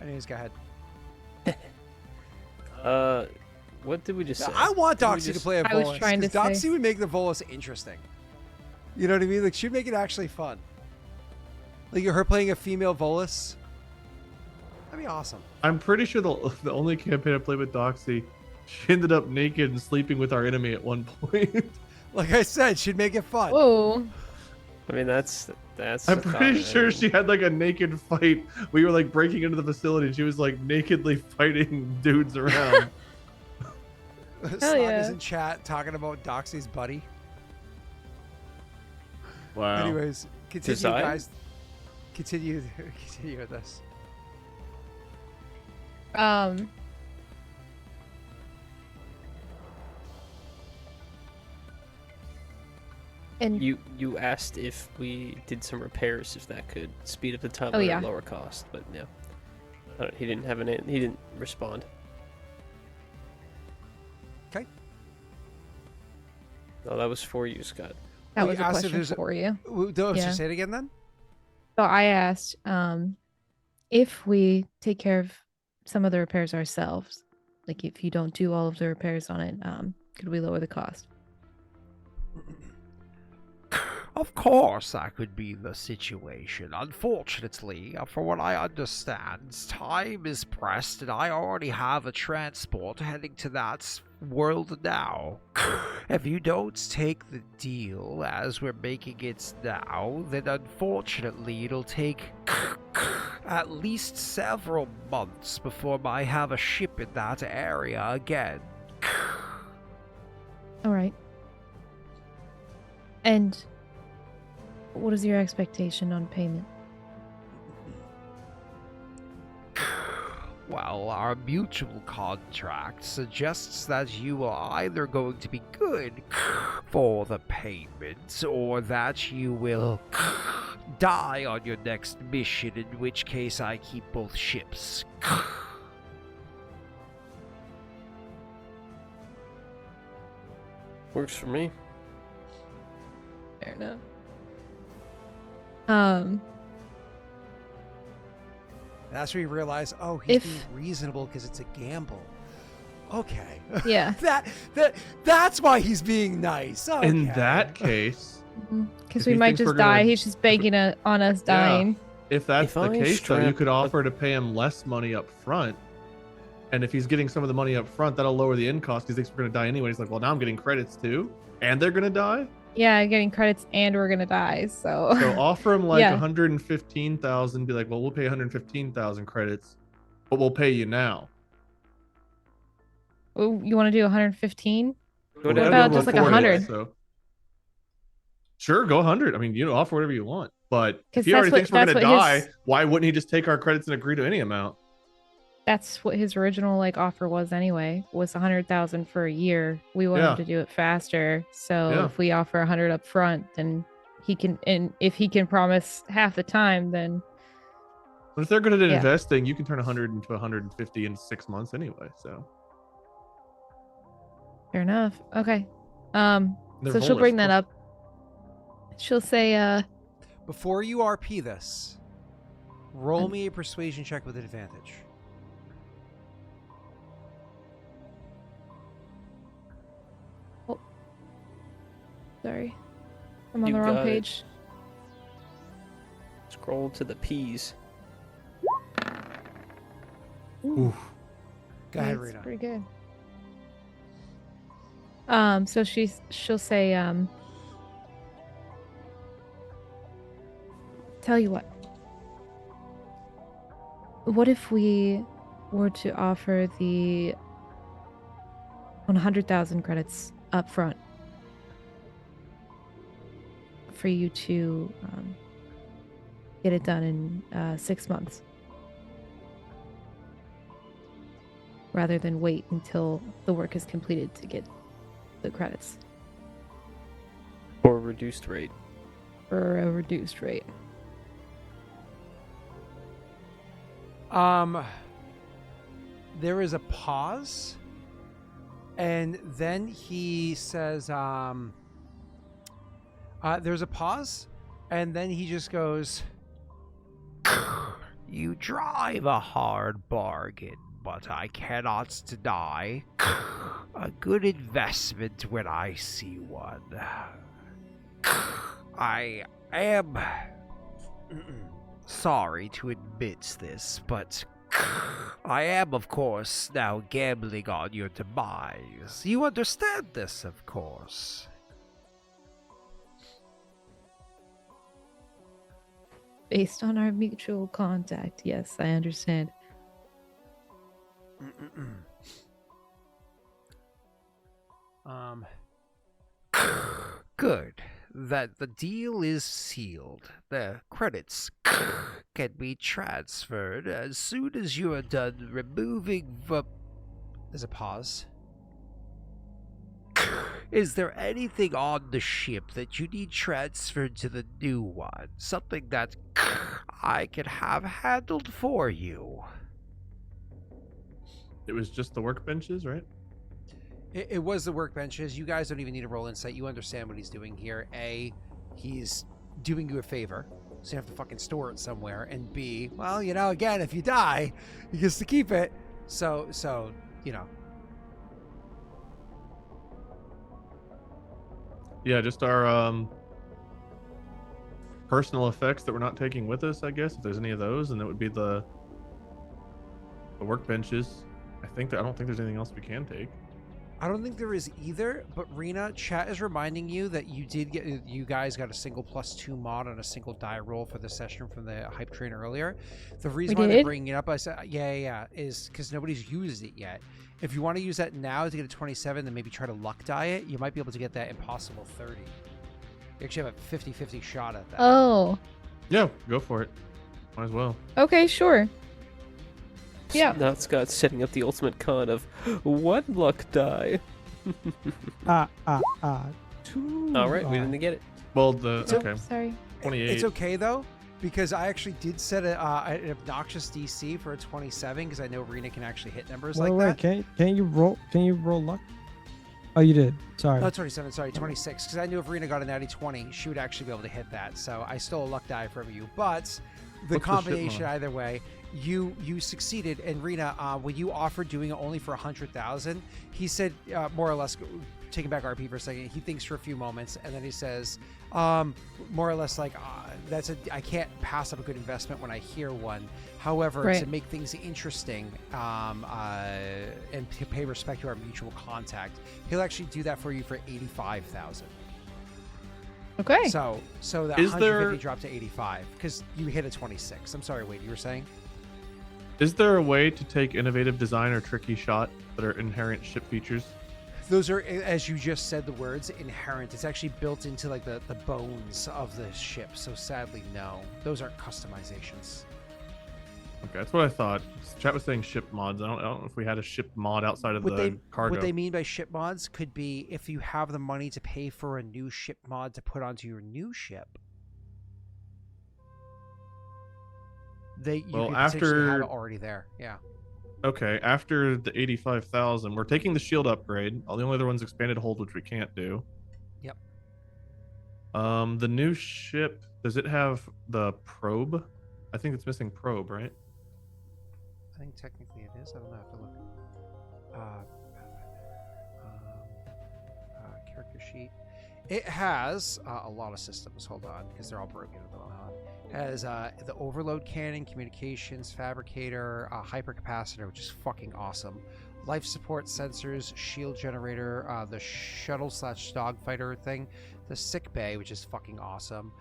Anyways, go ahead. What did we just say? I want Didn't we Doxy to just- play a I was Volus. trying to Doxy say- would make the Volus interesting. You know what I mean? Like, she'd make it actually fun. Like, her playing a female Volus. That'd be awesome. I'm pretty sure the only campaign I played with Doxy, she ended up naked and sleeping with our enemy at one point. Like I said, she'd make it fun. Whoa. I mean, that's. I'm pretty sure she had like a naked fight. We were like breaking into the facility and she was like nakedly fighting dudes around. Saga's in chat talking about Doxy's buddy. Wow. Anyways, continue, Design? guys. Continue with this. And You asked if we did some repairs, if that could speed up the time Oh, at yeah. a lower cost, but no. He didn't have he didn't respond. Okay. No, that was for you, Scott. that We was a asked if question there's a- for you. Don't Yeah. you say it again then? So I asked if we take care of some of the repairs ourselves, like if you don't do all of the repairs on it, could we lower the cost? Of course, that could be the situation. Unfortunately, from what I understand, time is pressed and I already have a transport heading to that world now. If you don't take the deal as we're making it now, then unfortunately it'll take at least several months before I have a ship in that area again. All right. And what is your expectation on payment? Well, our mutual contract suggests that you are either going to be good for the payment, or that you will die on your next mission, in which case I keep both ships. Works for me. Fair enough. That's where you realize, oh, he's If- being reasonable because it's a gamble. Okay. Yeah. That's why he's being nice. Okay. In that case, Because If we he might thinks just we're gonna- die. He's just banking on us dying. if that's If the I case, though, you strap could a- offer to pay him less money up front. And if he's getting some of the money up front, that'll lower the end cost. He thinks we're going to die anyway. He's like, well, now I'm getting credits too. And they're going to die? Yeah, getting credits and we're gonna die. So, So offer him like Yeah. 115,000. Be like, well, we'll pay 115,000 credits, but we'll pay you now. oh, you want to do 115? Go What down about to just like 140. 100? So sure, go 100. I mean, you know, offer whatever you want. But 'Cause if he already that's thinks we're what gonna die, his- why wouldn't he just take our credits and agree to any amount? That's what his original offer was anyway. Was 100,000 for a year. We want Yeah. him to do it faster. So Yeah. if we offer 100 up front, then he can. And if he can promise half the time, then But if they're good at Yeah. investing, you can turn 100 into 150 in 6 months anyway. So fair enough. Okay. They're So she'll Volus, bring that of up. She'll say, Before you RP this, roll me a persuasion check with advantage. sorry. I'm on You the wrong got it. page. Scroll to the P's. Go ahead, That's Rena. pretty good. So she'll say, tell you what if we were to offer the 100,000 credits up front for you to get it done in 6 months rather than wait until the work is completed to get the credits Or reduced rate. for a reduced rate. There is a pause, and then he says, there's a pause, and then he just goes, You drive a hard bargain, but I cannot deny a good investment when I see one. I am sorry to admit this, but I am, of course, now gambling on your demise. You understand this, of course. Based on our mutual contact, yes, I understand. Good. That the deal is sealed. The credits can be transferred as soon as you are done removing the... there's a pause. Is there anything on the ship that you need transferred to the new one? Something that I can have handled for you? It was just the workbenches, right? It was the workbenches. You guys don't even need to roll insight. You understand what he's doing here. A, he's doing you a favor, so you have to fucking store it somewhere. And B, well, you know, again, if you die, he gets to keep it. So you know. Yeah, just our personal effects that we're not taking with us, I guess, if there's any of those, and that would be the workbenches. I don't think there's anything else we can take. I don't think there is either, but Rena, chat is reminding you that you guys got a single +2 mod on a single die roll for the session from the hype train earlier. The reason why they're did? bringing it up, I said, yeah, is because nobody's used it yet. If you want to use that now to get a 27, then maybe try to luck die it. You might be able to get that impossible 30. You actually have a 50-50 shot at that. Oh, Yeah, go for it. Might as well. okay, sure. Yeah. Now Scott's setting up the ultimate con of one luck die. Two. All right, we didn't get it. Well, Oh, okay, sorry. 28. It's okay though, because I actually did set an obnoxious DC for a 27 because I know Rena can actually hit numbers like that. Can't you roll? Can you roll luck? Oh, you did. Sorry. No, 27, sorry, 26. Because I knew if Rena got a natty 20, she would actually be able to hit that. So I stole a luck die from you. But the What's the combination, shit mod? either way, you succeeded. And Rena, when you offered doing it only for 100,000, he said, more or less, taking back RP for a second, he thinks for a few moments, and then he says, more or less like, I can't pass up a good investment when I hear one. However, Right. to make things interesting and to pay respect to our mutual contact, he'll actually do that for you for 85,000. Okay. So that Is 150 there- dropped to 85 because you hit a 26. I'm sorry, Wade, you were saying? Is there a way to take innovative design or tricky shot that are inherent ship features? Those are, as you just said, the words inherent. It's actually built into like the bones of the ship. So sadly, no, those aren't customizations. Okay, that's what I thought. Chat was saying ship mods. I don't know if we had a ship mod outside of the cargo. What they mean by ship mods could be if you have the money to pay for a new ship mod to put onto your new ship. You Well, could potentially have after- it already there. Yeah. Okay, after the 85,000, we're taking the shield upgrade. All the only other one's expanded hold, which we can't do. Yep. The new ship, does it have the probe? I think it's missing probe, right? I think technically it is. I don't know. I have to look. character sheet. It has a lot of systems. Hold on, because they're all broken at the moment. It has the overload cannon, communications, fabricator, hypercapacitor, which is fucking awesome. Life support sensors, shield generator, the shuttle/dogfighter thing, the sick bay, which is fucking awesome.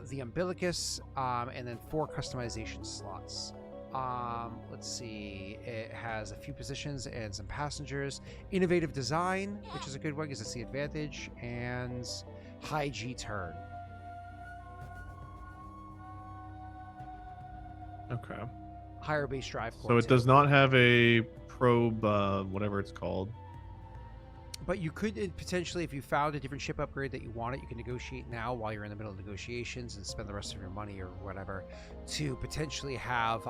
The umbilicus, and then 4 customization slots. Let's see. It has a few positions and some passengers. Innovative design, which is a good one because it's the advantage, and high G turn. Okay. Higher base drive core. So it too. does not have a probe, whatever it's called. But you could potentially, if you found a different ship upgrade that you wanted, you can negotiate now while you're in the middle of negotiations and spend the rest of your money or whatever to potentially have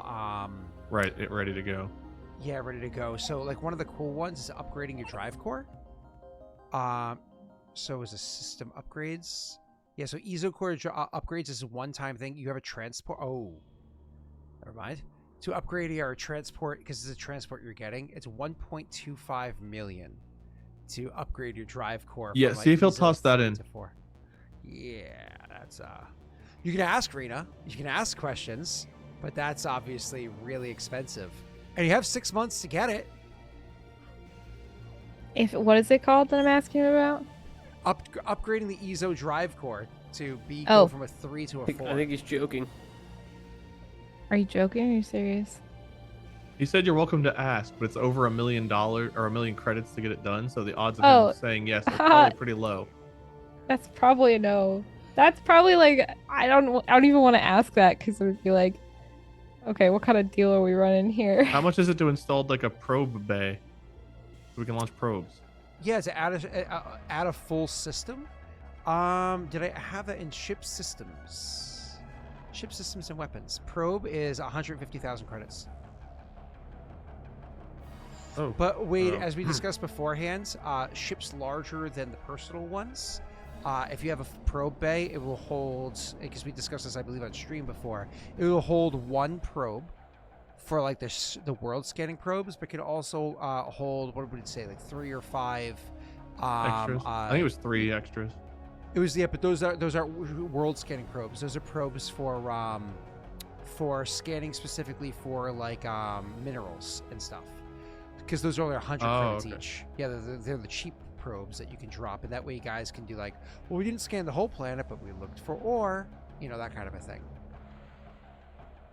Right, it ready to go. Yeah, ready to go. So like one of the cool ones is upgrading your drive core. So is a system upgrades. Yeah, so Ezo core upgrades is a one-time thing. You have a transport. Oh, never mind. To upgrade your transport, because it's a transport you're getting, it's 1.25 million to upgrade your drive core. Yeah, from, see if he'll Ezo toss that 3 in. to 4. Yeah, that's you can ask Rena. You can ask questions, but that's obviously really expensive. And you have 6 months to get it. What is it called that I'm asking about? Upgrading the Ezo drive core to go Oh. from a 3 to a I 4. think he's joking. Are you joking? Are you serious? He said you're welcome to ask, but it's over $1 million or 1 million credits to get it done. So the odds of Oh. him saying yes are probably pretty low. That's probably a no. That's probably like I don't even want to ask that because it would be like, okay, what kind of deal are we running here? How much is it to install like a probe bay so we can launch probes? Yeah, to add a full system. Did I have that in ship systems? Ship systems and weapons. Probe is 150,000 credits. Oh, But wait, Oh. as we discussed beforehand, ships larger than the personal ones. If you have a probe bay, it will hold, because we discussed this, I believe, on stream before, it will hold 1 probe for like the world scanning probes, but can also hold, what would it say, like 3 or 5 extras. I think it was 3 extras. It was, yeah, but those are world scanning probes. Those are probes for scanning specifically for like minerals and stuff, because those are only 100 credits okay. each. Yeah, they're the cheap probes that you can drop, and that way you guys can do like, well, we didn't scan the whole planet, but we looked for ore, that kind of a thing.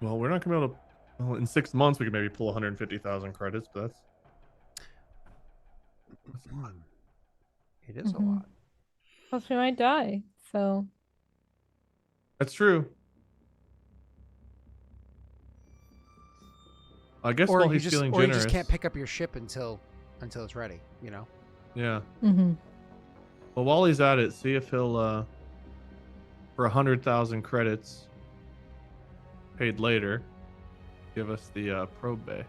Well, we're not gonna be able to. Well, in 6 months we could maybe pull 150,000 credits, but that's a lot. It is Mhm. a lot. Plus, we might die. So That's true. I guess Or while you he's just, feeling or you generous. just can't pick up your ship until it's ready. Yeah. mm-hmm. Well, while he's at it, see if he'll for 100,000 credits paid later, give us the probe bay.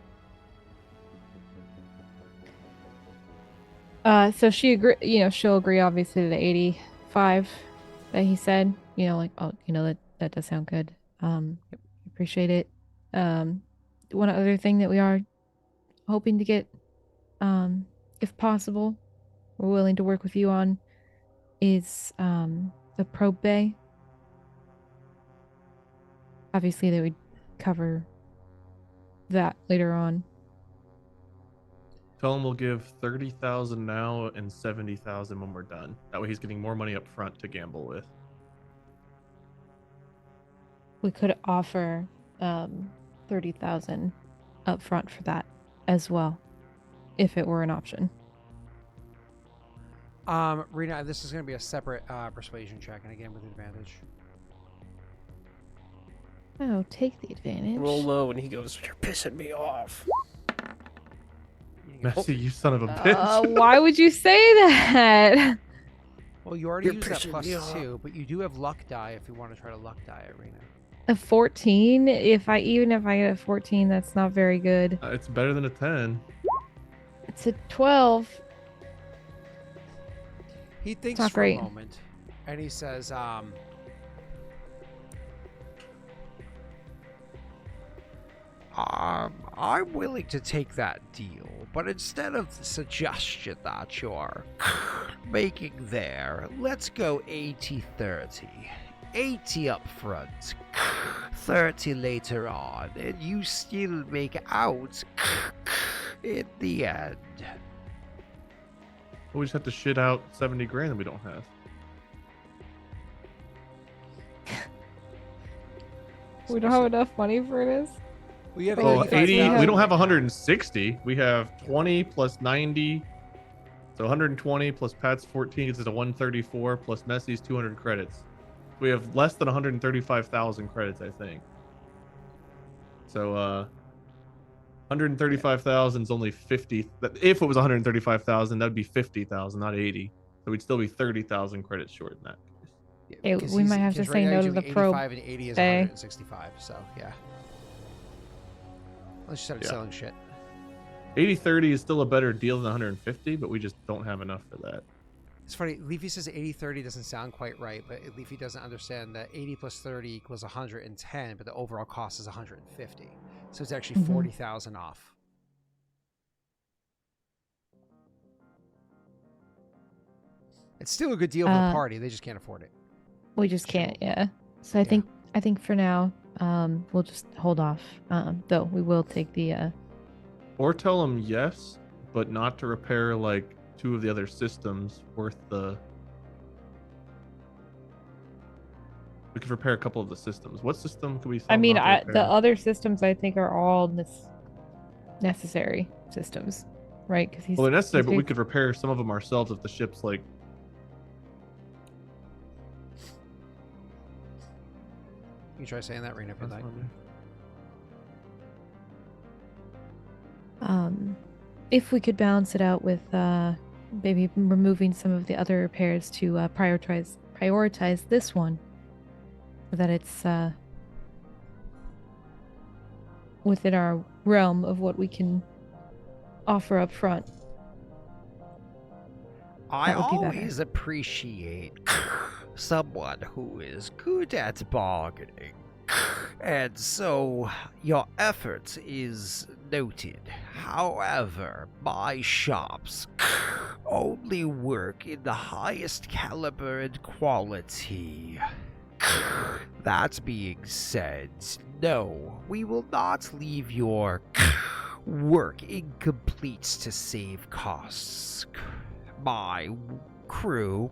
So she agree. She'll agree obviously to the 85 that he said. Like, oh, that does sound good. Appreciate it. One other thing that we are hoping to get, if possible, we're willing to work with you on, is the probe bay. Obviously, they would cover that later on. Tell him we'll give 30,000 now and 70,000 when we're done. That way he's getting more money up front to gamble with. We could offer 30,000 up front for that as well, if it were an option. Rena, this is going to be a separate persuasion check, and again with advantage. Oh, take the advantage. Roll low, and he goes, "You're pissing me off." Messi, you son of a bitch. Why would you say that? Well, you already You're used that pissing plus me off. 2, but you do have luck die if you want to try to luck die it, Rena. A 14. Even if I get a 14, that's not very good. It's better than a 10. It's a 12. He thinks not for great. a moment, and he says, I'm willing to take that deal, but instead of the suggestion that you're making there, let's go 80-30. 80 up front, 30 later on, and you still make out in the end. We just have to shit out 70 grand that we don't have. We don't have enough money for this. We have Oh, 80. 85,000 We don't have right now. 160. We have 20 plus 90. So 120 plus Pat's 14 gets us to 134 plus Messi's 200 credits. We have less than 135,000 credits, I think. So 135,000 is only 50. If it was 135,000, that'd be 50,000, not 80. So we'd still be 30,000 credits short in that. Yeah, Hey, because we might have to because say right now no he's to the doing probe 85 and 80 is day. 165. So yeah. Let's just start Yeah. selling shit. 80-30 is still a better deal than 150, but we just don't have enough for that. It's funny. Leafy says 80-30 doesn't sound quite right, but Leafy doesn't understand that 80 plus 30 equals 110, but the overall cost is 150. So it's actually 40,000 off. It's still a good deal for the party. They just can't afford it. We just can't, yeah. So I think for now, we'll just hold off. Though we will take the Or tell them yes, but not to repair like 2 of the other systems worth the. We could repair a couple of the systems. What system could we? I mean, the repair? other systems I think are all necessary systems, right? Because Well, they're necessary, but we could repair some of them ourselves if the ship's like. You try saying that, Rena, for that. If we could balance it out with maybe removing some of the other repairs to prioritize this one, so that it's within our realm of what we can offer up front. I That would be better. always appreciate someone who is good at bargaining. And so your effort is noted. However, my shops only work in the highest caliber and quality. That being said, no, we will not leave your work incomplete to save costs. My crew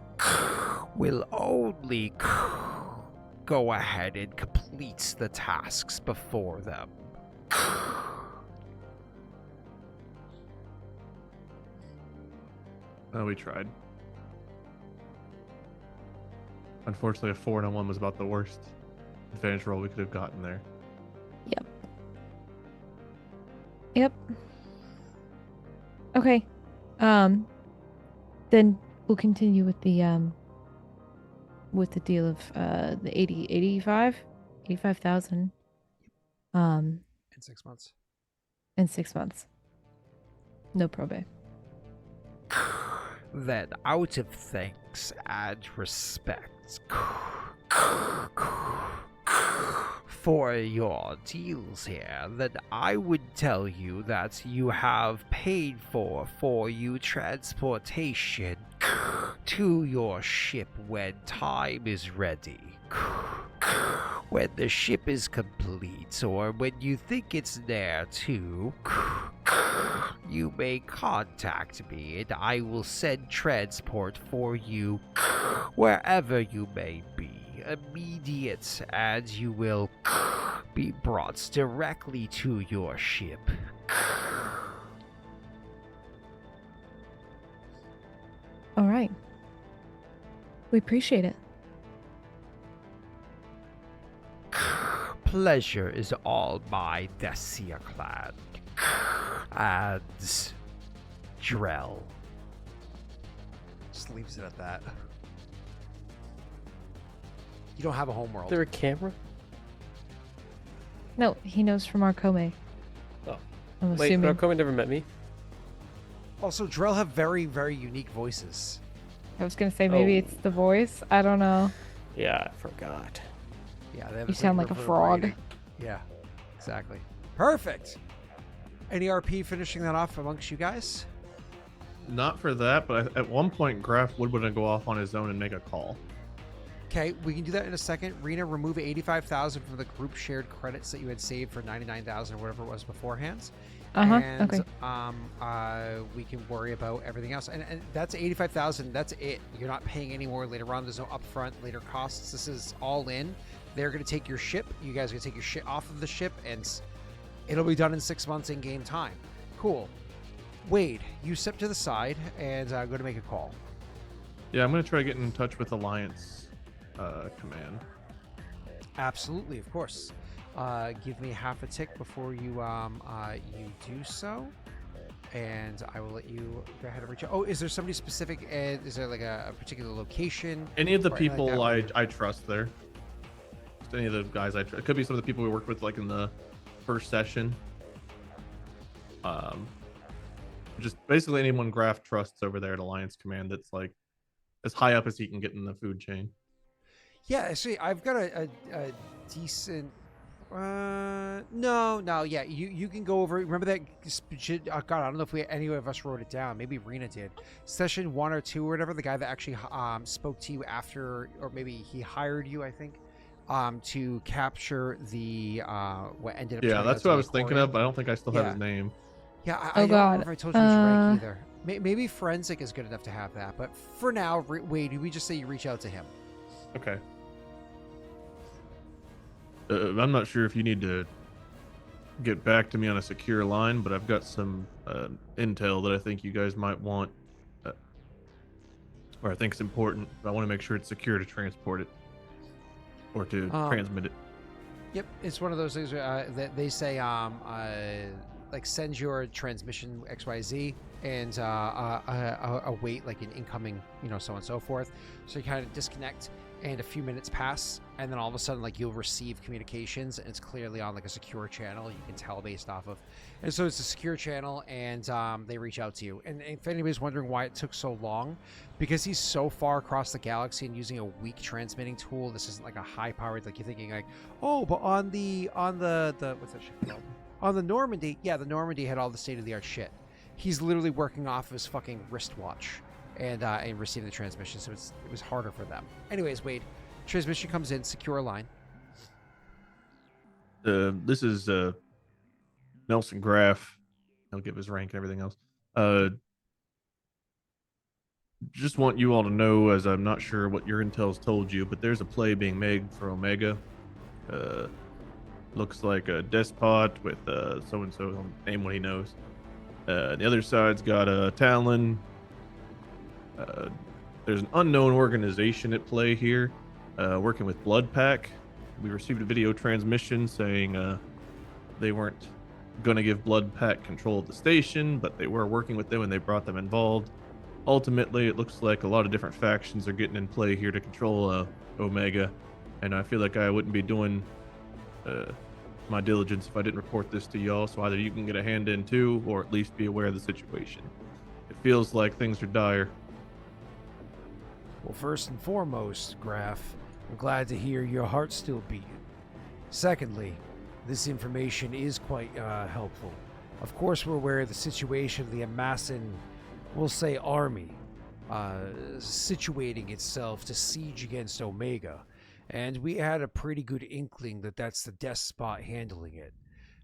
will only go ahead and complete the tasks before them. Oh, we tried. Unfortunately, a 4-1 was about the worst advantage roll we could have gotten there. Yep. Okay. Then we'll continue with the deal of the 85,000 In 6 months. in 6 months. No probate. Then, out of thanks and respect for your deals here, then I would tell you that you have paid for you transportation to your ship when time is ready. When the ship is complete, or when you think it's there too, you may contact me and I will send transport for you wherever you may be. Immediate, and you will be brought directly to your ship. All right. We appreciate it. Pleasure is all mine, Zenestthea clan. And Drell. Just leaves it at that. You don't have a homeworld. Is there a camera? No, he knows from Arcome. Oh. I'm Wait, assuming. Narcoma never met me? Also, Drell have very, very unique voices. I was gonna say maybe Oh. it's the voice. I don't know. Yeah, I forgot. Yeah, they have You sound like a frog. Yeah, exactly. Perfect. Any RP finishing that off amongst you guys? Not for that, but at one point, Graff would want to go off on his own and make a call. Okay, we can do that in a second. Rena, remove 85,000 from the group shared credits that you had saved for 99,000 or whatever it was beforehand. And Okay. We can worry about everything else. And that's 85,000. That's it. You're not paying any more later on. There's no upfront later costs. This is all in. They're going to take your ship. You guys are going to take your shit off of the ship, and it'll be done in 6 months in game time. Cool. Wade, you step to the side and go to make a call. Yeah, I'm going to try to get in touch with Alliance Command. Absolutely, of course. Give me half a tick before you you do so, and I will let you go ahead and reach out. Oh, is there somebody specific? Is there like a particular location? Any of the Or people like that? I trust there. Just any of the guys it could be some of the people we worked with like in the first session. Just basically anyone Graff trusts over there at Alliance Command that's like as high up as he can get in the food chain. Yeah, actually, I've got a decent. No, yeah, you can go over. Remember that? Oh God, I don't know if any of us wrote it down. Maybe Rena did. Session 1 or 2 or whatever. The guy that actually spoke to you after, or maybe he hired you, I think, to capture the what ended up. Yeah, turning that's out to what I be was thinking of, but I don't think I still have Yeah. his name. Yeah, Oh, I don't God. remember if I told you his rank either. Maybe Forensic is good enough to have that, but for now, Wade, we just say you reach out to him. Okay. I'm not sure if you need to get back to me on a secure line, but I've got some intel that I think you guys might want, or I think it's important. But I want to make sure it's secure to transport it or to transmit it. Yep, it's one of those things that they say, like send your transmission XYZ and await like an incoming, so on and so forth. So you kind of disconnect, and a few minutes pass, and then all of a sudden, like, you'll receive communications, and it's clearly on like a secure channel. You can tell based off of, and so it's a secure channel, and they reach out to you. And if anybody's wondering why it took so long, because he's so far across the galaxy and using a weak transmitting tool. This isn't like a high powered, like you're thinking like, oh, but on the what's that shit called? On the Normandy, yeah, the Normandy had all the state of the art shit. He's literally working off his fucking wristwatch and receiving the transmission, so it was harder for them. Anyways, Wade, transmission comes in, secure line. This is Nelson Graff. I'll give his rank and everything else. Just want you all to know, as I'm not sure what your intel's told you, but there's a play being made for Omega. Looks like a despot with so-and-so, name what he knows. The other side's got a Talon. There's an unknown organization at play here, working with Blood Pack. We received a video transmission saying they weren't going to give Blood Pack control of the station, but they were working with them and they brought them involved. Ultimately, it looks like a lot of different factions are getting in play here to control Omega, and I feel like I wouldn't be doing my diligence if I didn't report this to y'all, so either you can get a hand in too, or at least be aware of the situation. It feels like things are dire. Well, first and foremost, Graff, I'm glad to hear your heart's still beating. Secondly, this information is quite helpful. Of course, we're aware of the situation of the amassing, we'll say, army, situating itself to siege against Omega, and we had a pretty good inkling that that's the despot handling it.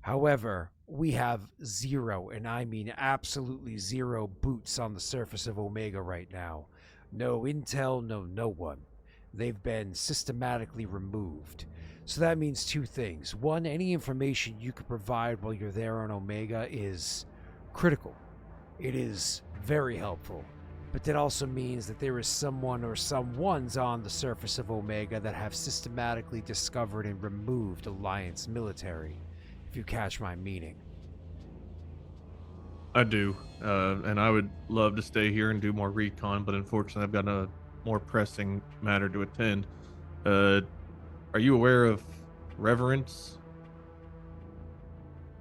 However, we have zero, and I mean absolutely zero, boots on the surface of Omega right now. No intel, no one. They've been systematically removed. So that means two things. One, any information you could provide while you're there on Omega is critical. It is very helpful. But that also means that there is someone or someones on the surface of Omega that have systematically discovered and removed Alliance military, if you catch my meaning. I do, and I would love to stay here and do more recon, but unfortunately I've got a more pressing matter to attend. Are you aware of Reverence?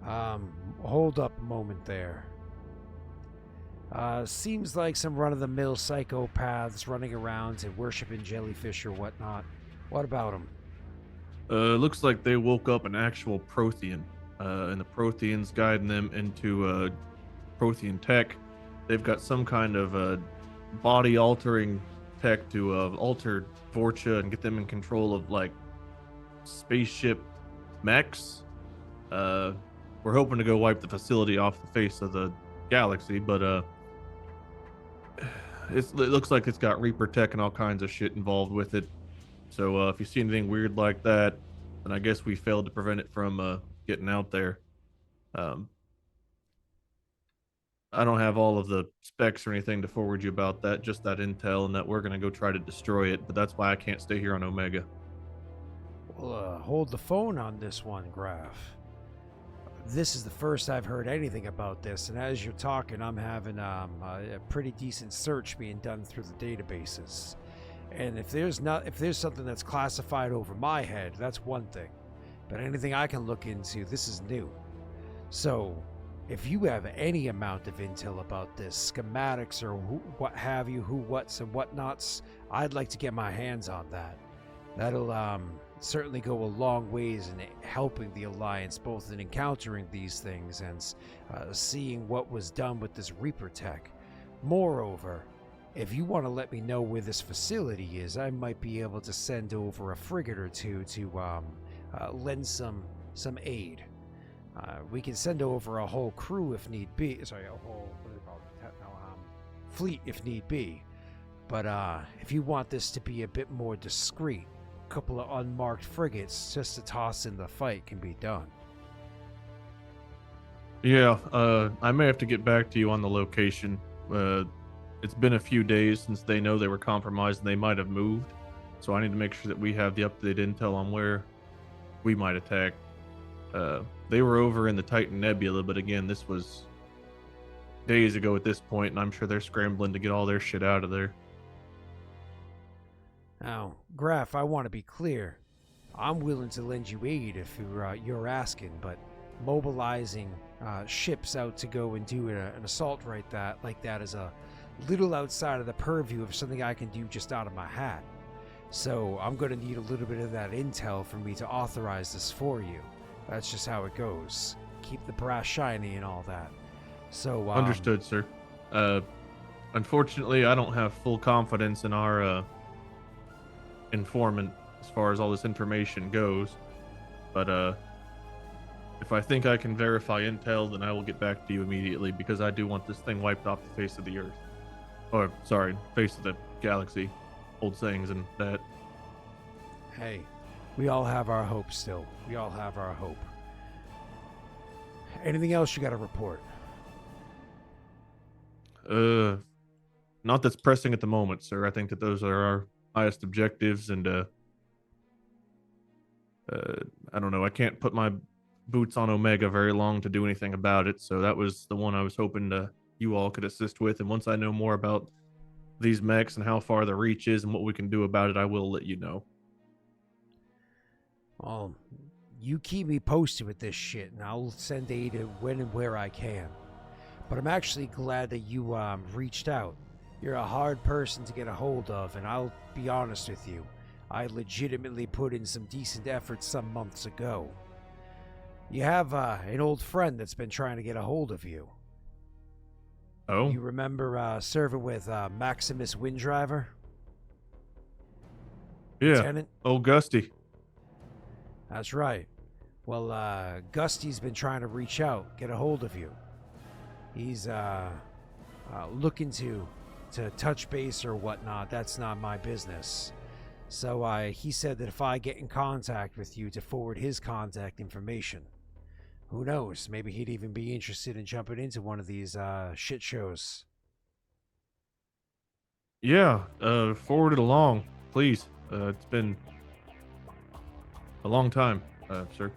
Hold up a moment there. Seems like some run-of-the-mill psychopaths running around and worshiping jellyfish or whatnot. What about them? Looks like they woke up an actual Prothean. and the Protheans guiding them into Prothean tech. They've got some kind of body altering tech to alter Vorcha and get them in control of like spaceship mechs. We're hoping to go wipe the facility off the face of the galaxy, but it looks like it's got Reaper tech and all kinds of shit involved with it. So if you see anything weird like that, then I guess we failed to prevent it from getting out there. I don't have all of the specs or anything to forward you about that, just that intel and that we're going to go try to destroy it, but that's why I can't stay here on Omega. Well, hold the phone on this one, Graff. This is the first I've heard anything about this, and as you're talking, I'm having a pretty decent search being done through the databases. And if there's something that's classified over my head, that's one thing. But anything I can look into, this is new. So, if you have any amount of intel about this, schematics or what have you, who, whats, and whatnots, I'd like to get my hands on that. That'll certainly go a long ways in helping the Alliance, both in encountering these things and seeing what was done with this Reaper tech. Moreover, if you want to let me know where this facility is, I might be able to send over a frigate or two to lend some aid. We can send over a whole crew if need be. Sorry, a whole fleet if need be. But if you want this to be a bit more discreet, a couple of unmarked frigates just to toss in the fight can be done. Yeah, I may have to get back to you on the location. It's been a few days since they know they were compromised and they might have moved. So I need to make sure that we have the up-to-date intel on where we might attack. They were over in the Titan Nebula, but again, this was days ago at this point, and I'm sure they're scrambling to get all their shit out of there. Now, Graff, I want to be clear. I'm willing to lend you aid if you're asking, but mobilizing ships out to go and do an assault like that is a little outside of the purview of something I can do just out of my hat. So I'm going to need a little bit of that intel for me to authorize this for you. That's just how it goes. Keep the brass shiny and all that. So understood, sir. Unfortunately, I don't have full confidence in our informant as far as all this information goes. But if I think I can verify intel, then I will get back to you immediately, because I do want this thing wiped off the face of the Earth. Or, sorry, face of the galaxy. Old sayings and that. Hey, we all have our hope still. We all have our hope. Anything else you got to report? Not that's pressing at the moment, sir. I think that those are our highest objectives, and I don't know. I can't put my boots on Omega very long to do anything about it, so that was the one I was hoping you all could assist with. And once I know more about these mechs and how far the reach is and what we can do about it, I will let you know. Well, you keep me posted with this shit, and I'll send aid when and where I can. But I'm actually glad that you reached out. You're a hard person to get a hold of, and I'll be honest with you. I legitimately put in some decent effort some months ago. You have an old friend that's been trying to get a hold of you. Oh? You remember serving with Maximus Windriver? Yeah. Lieutenant? Old Gusty. That's right. Well, Gusty's been trying to reach out, get a hold of you. He's looking to touch base or whatnot. That's not my business. So he said that if I get in contact with you, to forward his contact information. Who knows? Maybe he'd even be interested in jumping into one of these shit shows. Yeah, forward it along, please. It's been a long time, sir.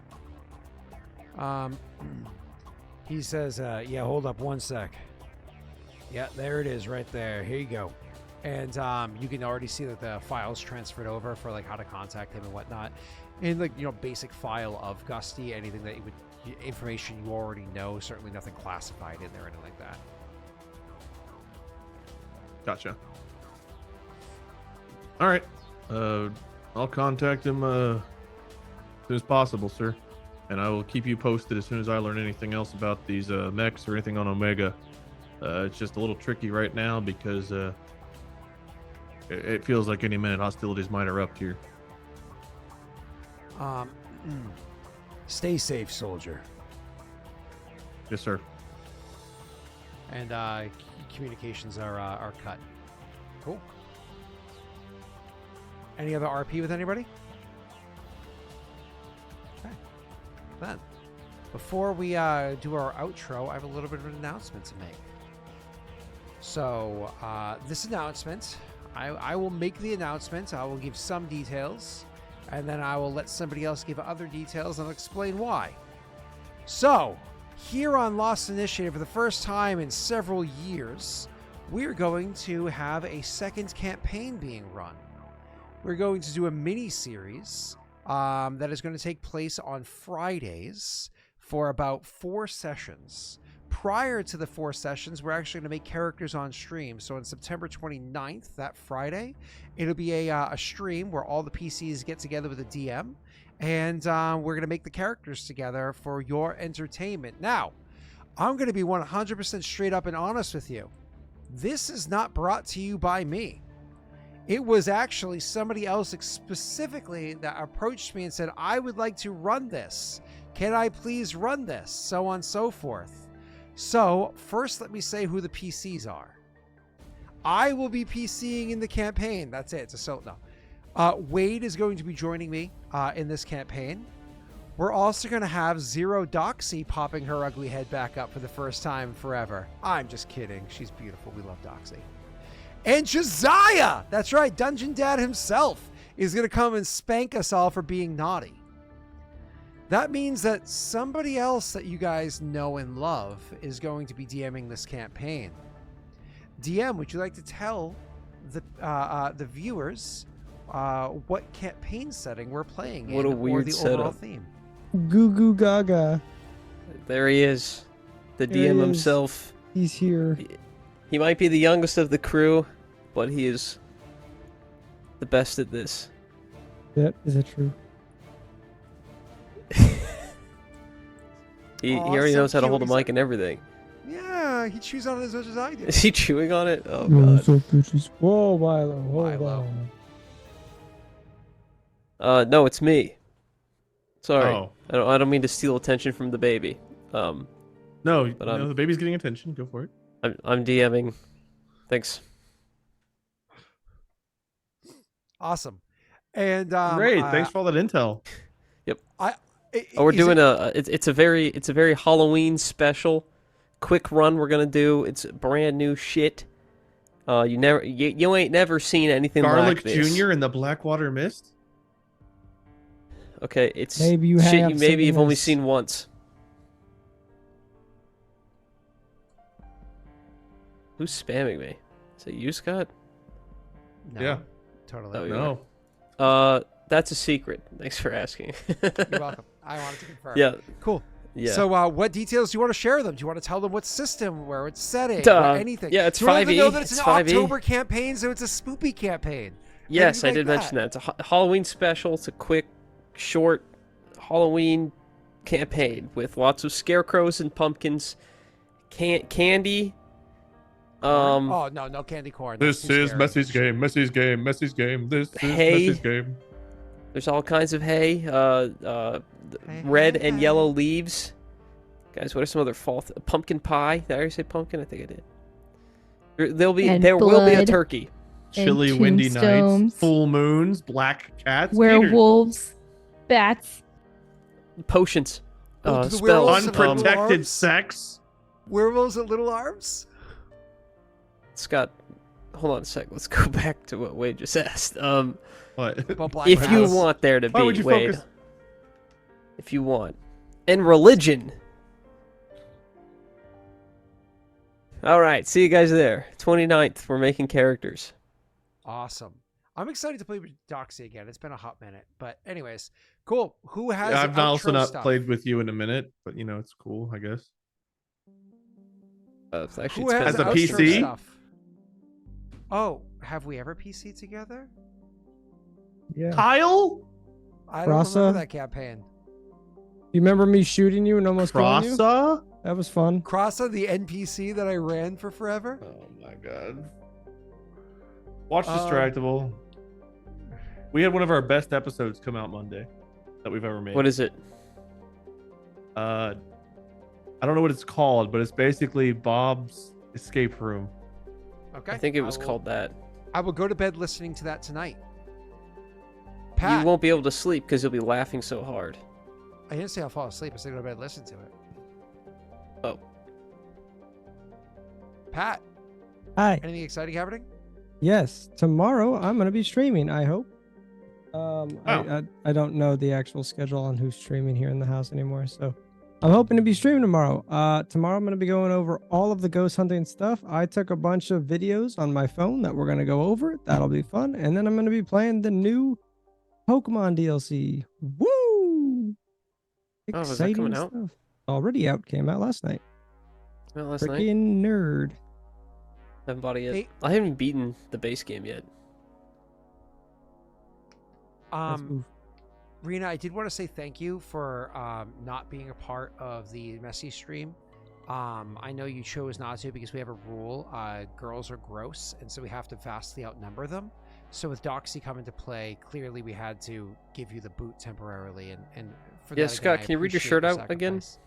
He says, yeah, hold up one sec. Yeah, there it is right there. Here you go. And you can already see that the file's transferred over for like how to contact him and whatnot. In like, basic file of Gusty, anything that information you already know, certainly nothing classified in there or anything like that. Gotcha. All right. I'll contact him as soon as possible, sir. and I will keep you posted as soon as I learn anything else about these mechs or anything on Omega. It's just a little tricky right now because it feels like any minute hostilities might erupt here. Stay safe, soldier. Yes, sir. And communications are cut. Cool. Any other RP with anybody? Okay. Then, before we do our outro, I have a little bit of an announcement to make. So, this announcement, I will make the announcement. I will give some details, and then I will let somebody else give other details and I'll explain why. So, here on Lost Initiative, for the first time in several years, we're going to have a second campaign being run. We're going to do a mini-series that is going to take place on Fridays for about 4 sessions. Prior to the 4 sessions, we're actually going to make characters on stream. So on September 29th, that Friday, it'll be a stream where all the PCs get together with a DM, and we're going to make the characters together for your entertainment. Now, I'm going to be 100% straight up and honest with you. This is not brought to you by me. It was actually somebody else specifically that approached me and said, I would like to run this. Can I please run this? So on and so forth. So first, let me say who the PCs are. I will be PCing in the campaign. That's it. It's a no. Wade is going to be joining me in this campaign. We're also going to have Zero Doxy popping her ugly head back up for the first time forever. I'm just kidding. She's beautiful. We love Doxy. And Josiah! That's right. Dungeon Dad himself is going to come and spank us all for being naughty. That means that somebody else that you guys know and love is going to be DMing this campaign. DM, would you like to tell the viewers what campaign setting we're playing in, What a weird or the overall setup. theme? Goo goo gaga. There he is. The There he DM is. himself. He's here. He might be the youngest of the crew, but he is the best at this. Yep, is that true? He Aw, already so knows how to cute. hold a He's mic and everything. Yeah, he chews on it as much as I do. Is he chewing on it? Oh Oh, god. so bitches. Whoa, Milo. Hold Milo. on. No, it's me. Sorry. Oh. I don't mean to steal attention from the baby. No, But, no, the baby's getting attention. Go for it. I'm DMing. Thanks. Awesome. And Great. Thanks for all that intel. Oh, we're doing it's a very Halloween special, quick run we're gonna do. It's brand new shit. You ain't never seen anything Garlic like this. Jr. in the Blackwater Mist. Okay, it's Maybe you shit have you maybe seen you've only this. seen once. Who's spamming me? Is it you, Scott? No, Yeah. totally. Oh, you No. That's a secret. Thanks for asking. You're welcome. I wanted to confirm. Yeah. Cool. Yeah. So, what details do you want to share with them? Do you want to tell them what system, where it's setting, Duh. anything? Yeah, it's Do you want them to 5e. know that it's It's an 5e. October campaign, so it's a spoopy campaign? Yes, I Anything did like mention that. It's a Halloween special. It's a quick, short Halloween campaign with lots of scarecrows and pumpkins, candy. Oh no candy corn. That's This too is scary. Messy's game. Messy's game. Messy's game. This is Hey. Messy's game. There's all kinds of hay. Red and yellow leaves. Guys, what are some other fall? Pumpkin pie. Did I already say pumpkin? I think I did. There will be a blood. turkey. Chilly, And windy nights, tombstones. full moons, black cats, Werewolves, bats. Potions. Oh, do the Spells. werewolves have little unprotected arms? sex. Werewolves at little arms. Scott, hold on a sec. Let's go back to what Wade just asked. What? About black If you house. want there to Why be, would you Wade. focus? If you want. And religion. Alright, see you guys there. 29th, we're making characters. Awesome. I'm excited to play with Doxy again. It's been a hot minute, but anyways, cool. Who has? Yeah, I've also outro not stuff? played with you in a minute, but you know it's cool, I guess. It's actually Who it's has As a outro PC? stuff? Oh, have we ever PC together? Yeah. Kyle? I don't Rasa? remember that campaign. You remember me shooting you and almost killing you? Crassa? That was fun. Crassa, the NPC that I ran for forever. Oh my god. Watch Um, Distractable. We had one of our best episodes come out Monday that we've ever made. What is it? I don't know what it's called, but it's basically Bob's escape room. Okay. I think it was called that. I will go to bed listening to that tonight. Pat, You won't be able to sleep because you'll be laughing so hard. I didn't say I'll fall asleep. I said go to bed, listen to it. Oh. Pat, Hi. anything exciting happening? Yes, tomorrow I'm gonna be streaming. I hope. I don't know the actual schedule on who's streaming here in the house anymore, so I'm hoping to be streaming tomorrow. Tomorrow I'm gonna be going over all of the ghost hunting stuff. I took a bunch of videos on my phone that we're gonna go over. That'll be fun, and then I'm gonna be playing the new Pokemon DLC. Woo! Oh, is that coming out? Stuff. Already out. Came out last night. Well, last night. Freaking nerd. Haven't bought it yet. Hey. I haven't beaten the base game yet. Rena, I did want to say thank you for not being a part of the messy stream. I know you chose not to because we have a rule: girls are gross, and so we have to vastly outnumber them. So with Doxy coming to play, clearly we had to give you the boot temporarily. And for Yeah, that, Scott, again, I can you read your appreciate shirt your out again? sacrifice.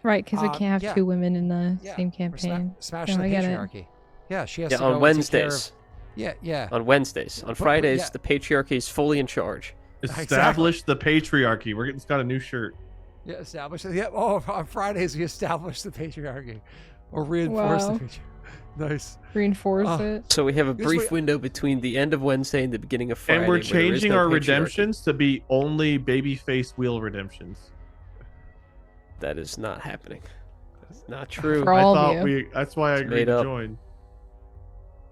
Right, because we can't have yeah. two women in the Yeah, same we're campaign. Smash No, the I get it. patriarchy. Yeah, she has Yeah, to go on and take care Wednesdays. of- Yeah. On Wednesdays. On But- Fridays, yeah. the patriarchy is fully in charge. Establish the patriarchy. We're getting Scott a new shirt. Yeah, establish it. Yeah. Oh, on Fridays we establish the patriarchy, or reinforce Wow. the patriarchy. Nice. Reinforce Oh. it. So we have a Here's brief what- window between the end of Wednesday and the beginning of Friday. And we're where there is changing no our patriarchy. redemptions to be only babyface wheel redemptions. That is not happening. That's not true. For all I of thought you. that's why I It's agreed made to up. join.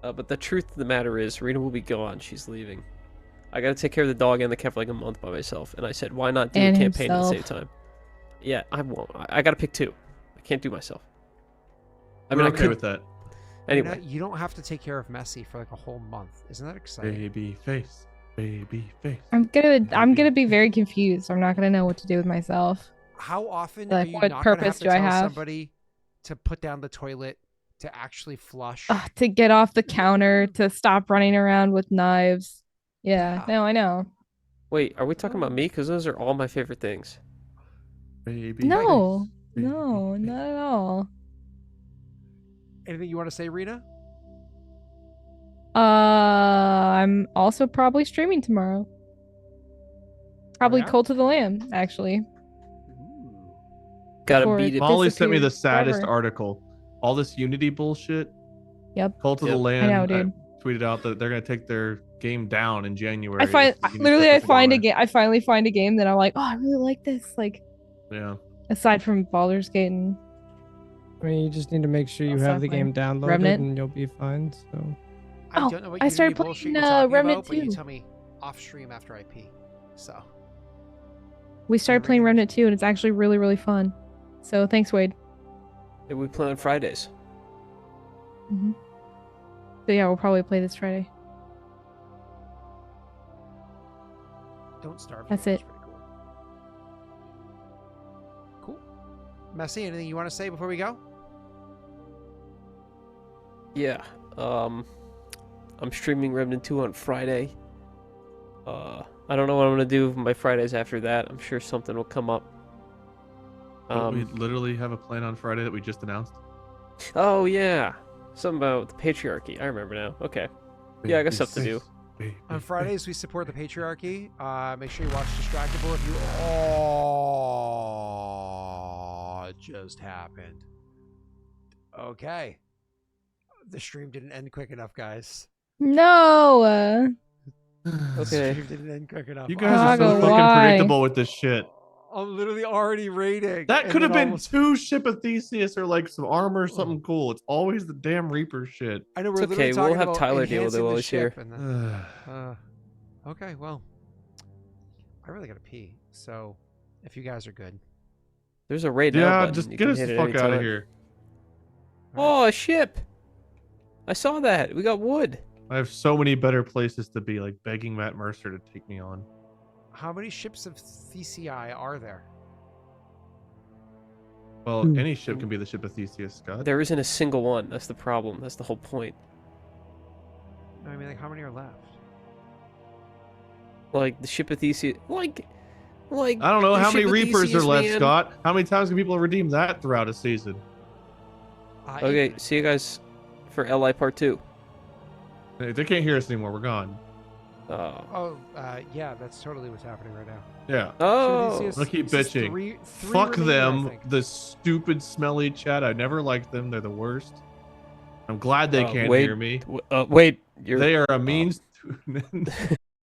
But the truth of the matter is, Rena will be gone. She's leaving. I gotta take care of the dog and the cat for like a month by myself. And I said, why not do And a campaign at the same himself. time? Yeah, I won't. I gotta pick two. I can't do myself. I We're mean, I okay could. with that. Anyway, You don't have to take care of Messi for like a whole month. Isn't that exciting? Baby face. Baby face. I'm gonna be very confused. I'm not gonna know what to do with myself. How often Like, are you what not going to have purpose to do I tell have? somebody to put down the toilet, to actually flush? To get off the counter, to stop running around with knives. Yeah, Yeah. no, I know. wait, are we talking about me? Because those are all my favorite things. Baby No, face. no, Baby not at all. Anything you want to say, Rena? I'm also probably streaming tomorrow. Probably yeah? Cult of the Lamb, actually. Gotta For- beat it. Molly sent me the disappeared saddest forever. article. All this Unity bullshit. Yep. Cult of the Yep. Land. I know, dude. Tweeted out that they're gonna take their game down in January. I find if Unity literally I doesn't go find a away. game. I finally find a game that I'm like, oh, I really like this. Like, Yeah. aside from Baldur's Gate and I mean, you just need to make sure you Also have the playing game downloaded, Remnant. and you'll be fine. So I Oh, don't know what I Unity started bullshit playing, you're talking Remnant about, but you 2. tell me off stream after I pee. So we started playing Remnant 2, and it's actually really, really fun. So thanks, Wade. Yeah, we play on Fridays. Hmm. So yeah, we'll probably play this Friday. don't starve. That's you. it. Pretty cool. Cool. Messi, anything you want to say before we go? Yeah. I'm streaming Remnant 2 on Friday. I don't know what I'm gonna do my Fridays after that. I'm sure something will come up. Don't we literally have a plan on Friday that we just announced? Oh yeah, something about the patriarchy. I remember now. Okay. Yeah, I got stuff to do. On Fridays, we support the patriarchy. Make sure you watch Distractable if you. Oh, it just happened. Okay. The stream didn't end quick enough, guys. No. The Okay. stream didn't end quick enough. You guys are so Chicago, fucking why? predictable with this shit. I'm literally already raiding. That and could have then been almost- 2 Ship of Theseus or like some armor or something cool. It's always the damn Reaper shit. I know we're It's literally okay, we'll talking have about Tyler deal with it enhancing while the he's here. ship and then- okay, well, I really gotta pee. So, if you guys are good, There's a raid now Yeah, button. just You get can us hit the it fuck out of anytime. here. Oh, a ship! I saw that. We got wood. I have so many better places to be, like begging Matt Mercer to take me on. how many ships of Thesei are there? Well, Hmm. any ship can be the ship of Theseus, Scott. There isn't a single one. That's the problem. That's the whole point. I mean, like, how many are left? Like the ship of Theseus. Like. I don't know the how many ship of Reapers Theseus, are left, man. Scott. How many times can people redeem that throughout a season? Okay, see you guys for LI Part 2. They can't hear us anymore. We're gone. Oh. Yeah, that's totally what's happening right now. Yeah. Oh. Theseus- I'll keep this is bitching. three Fuck remaining, I them. think. The stupid, smelly chat. I never liked them. They're the worst. I'm glad they can't wait, hear me. Wait, you're. They are a means.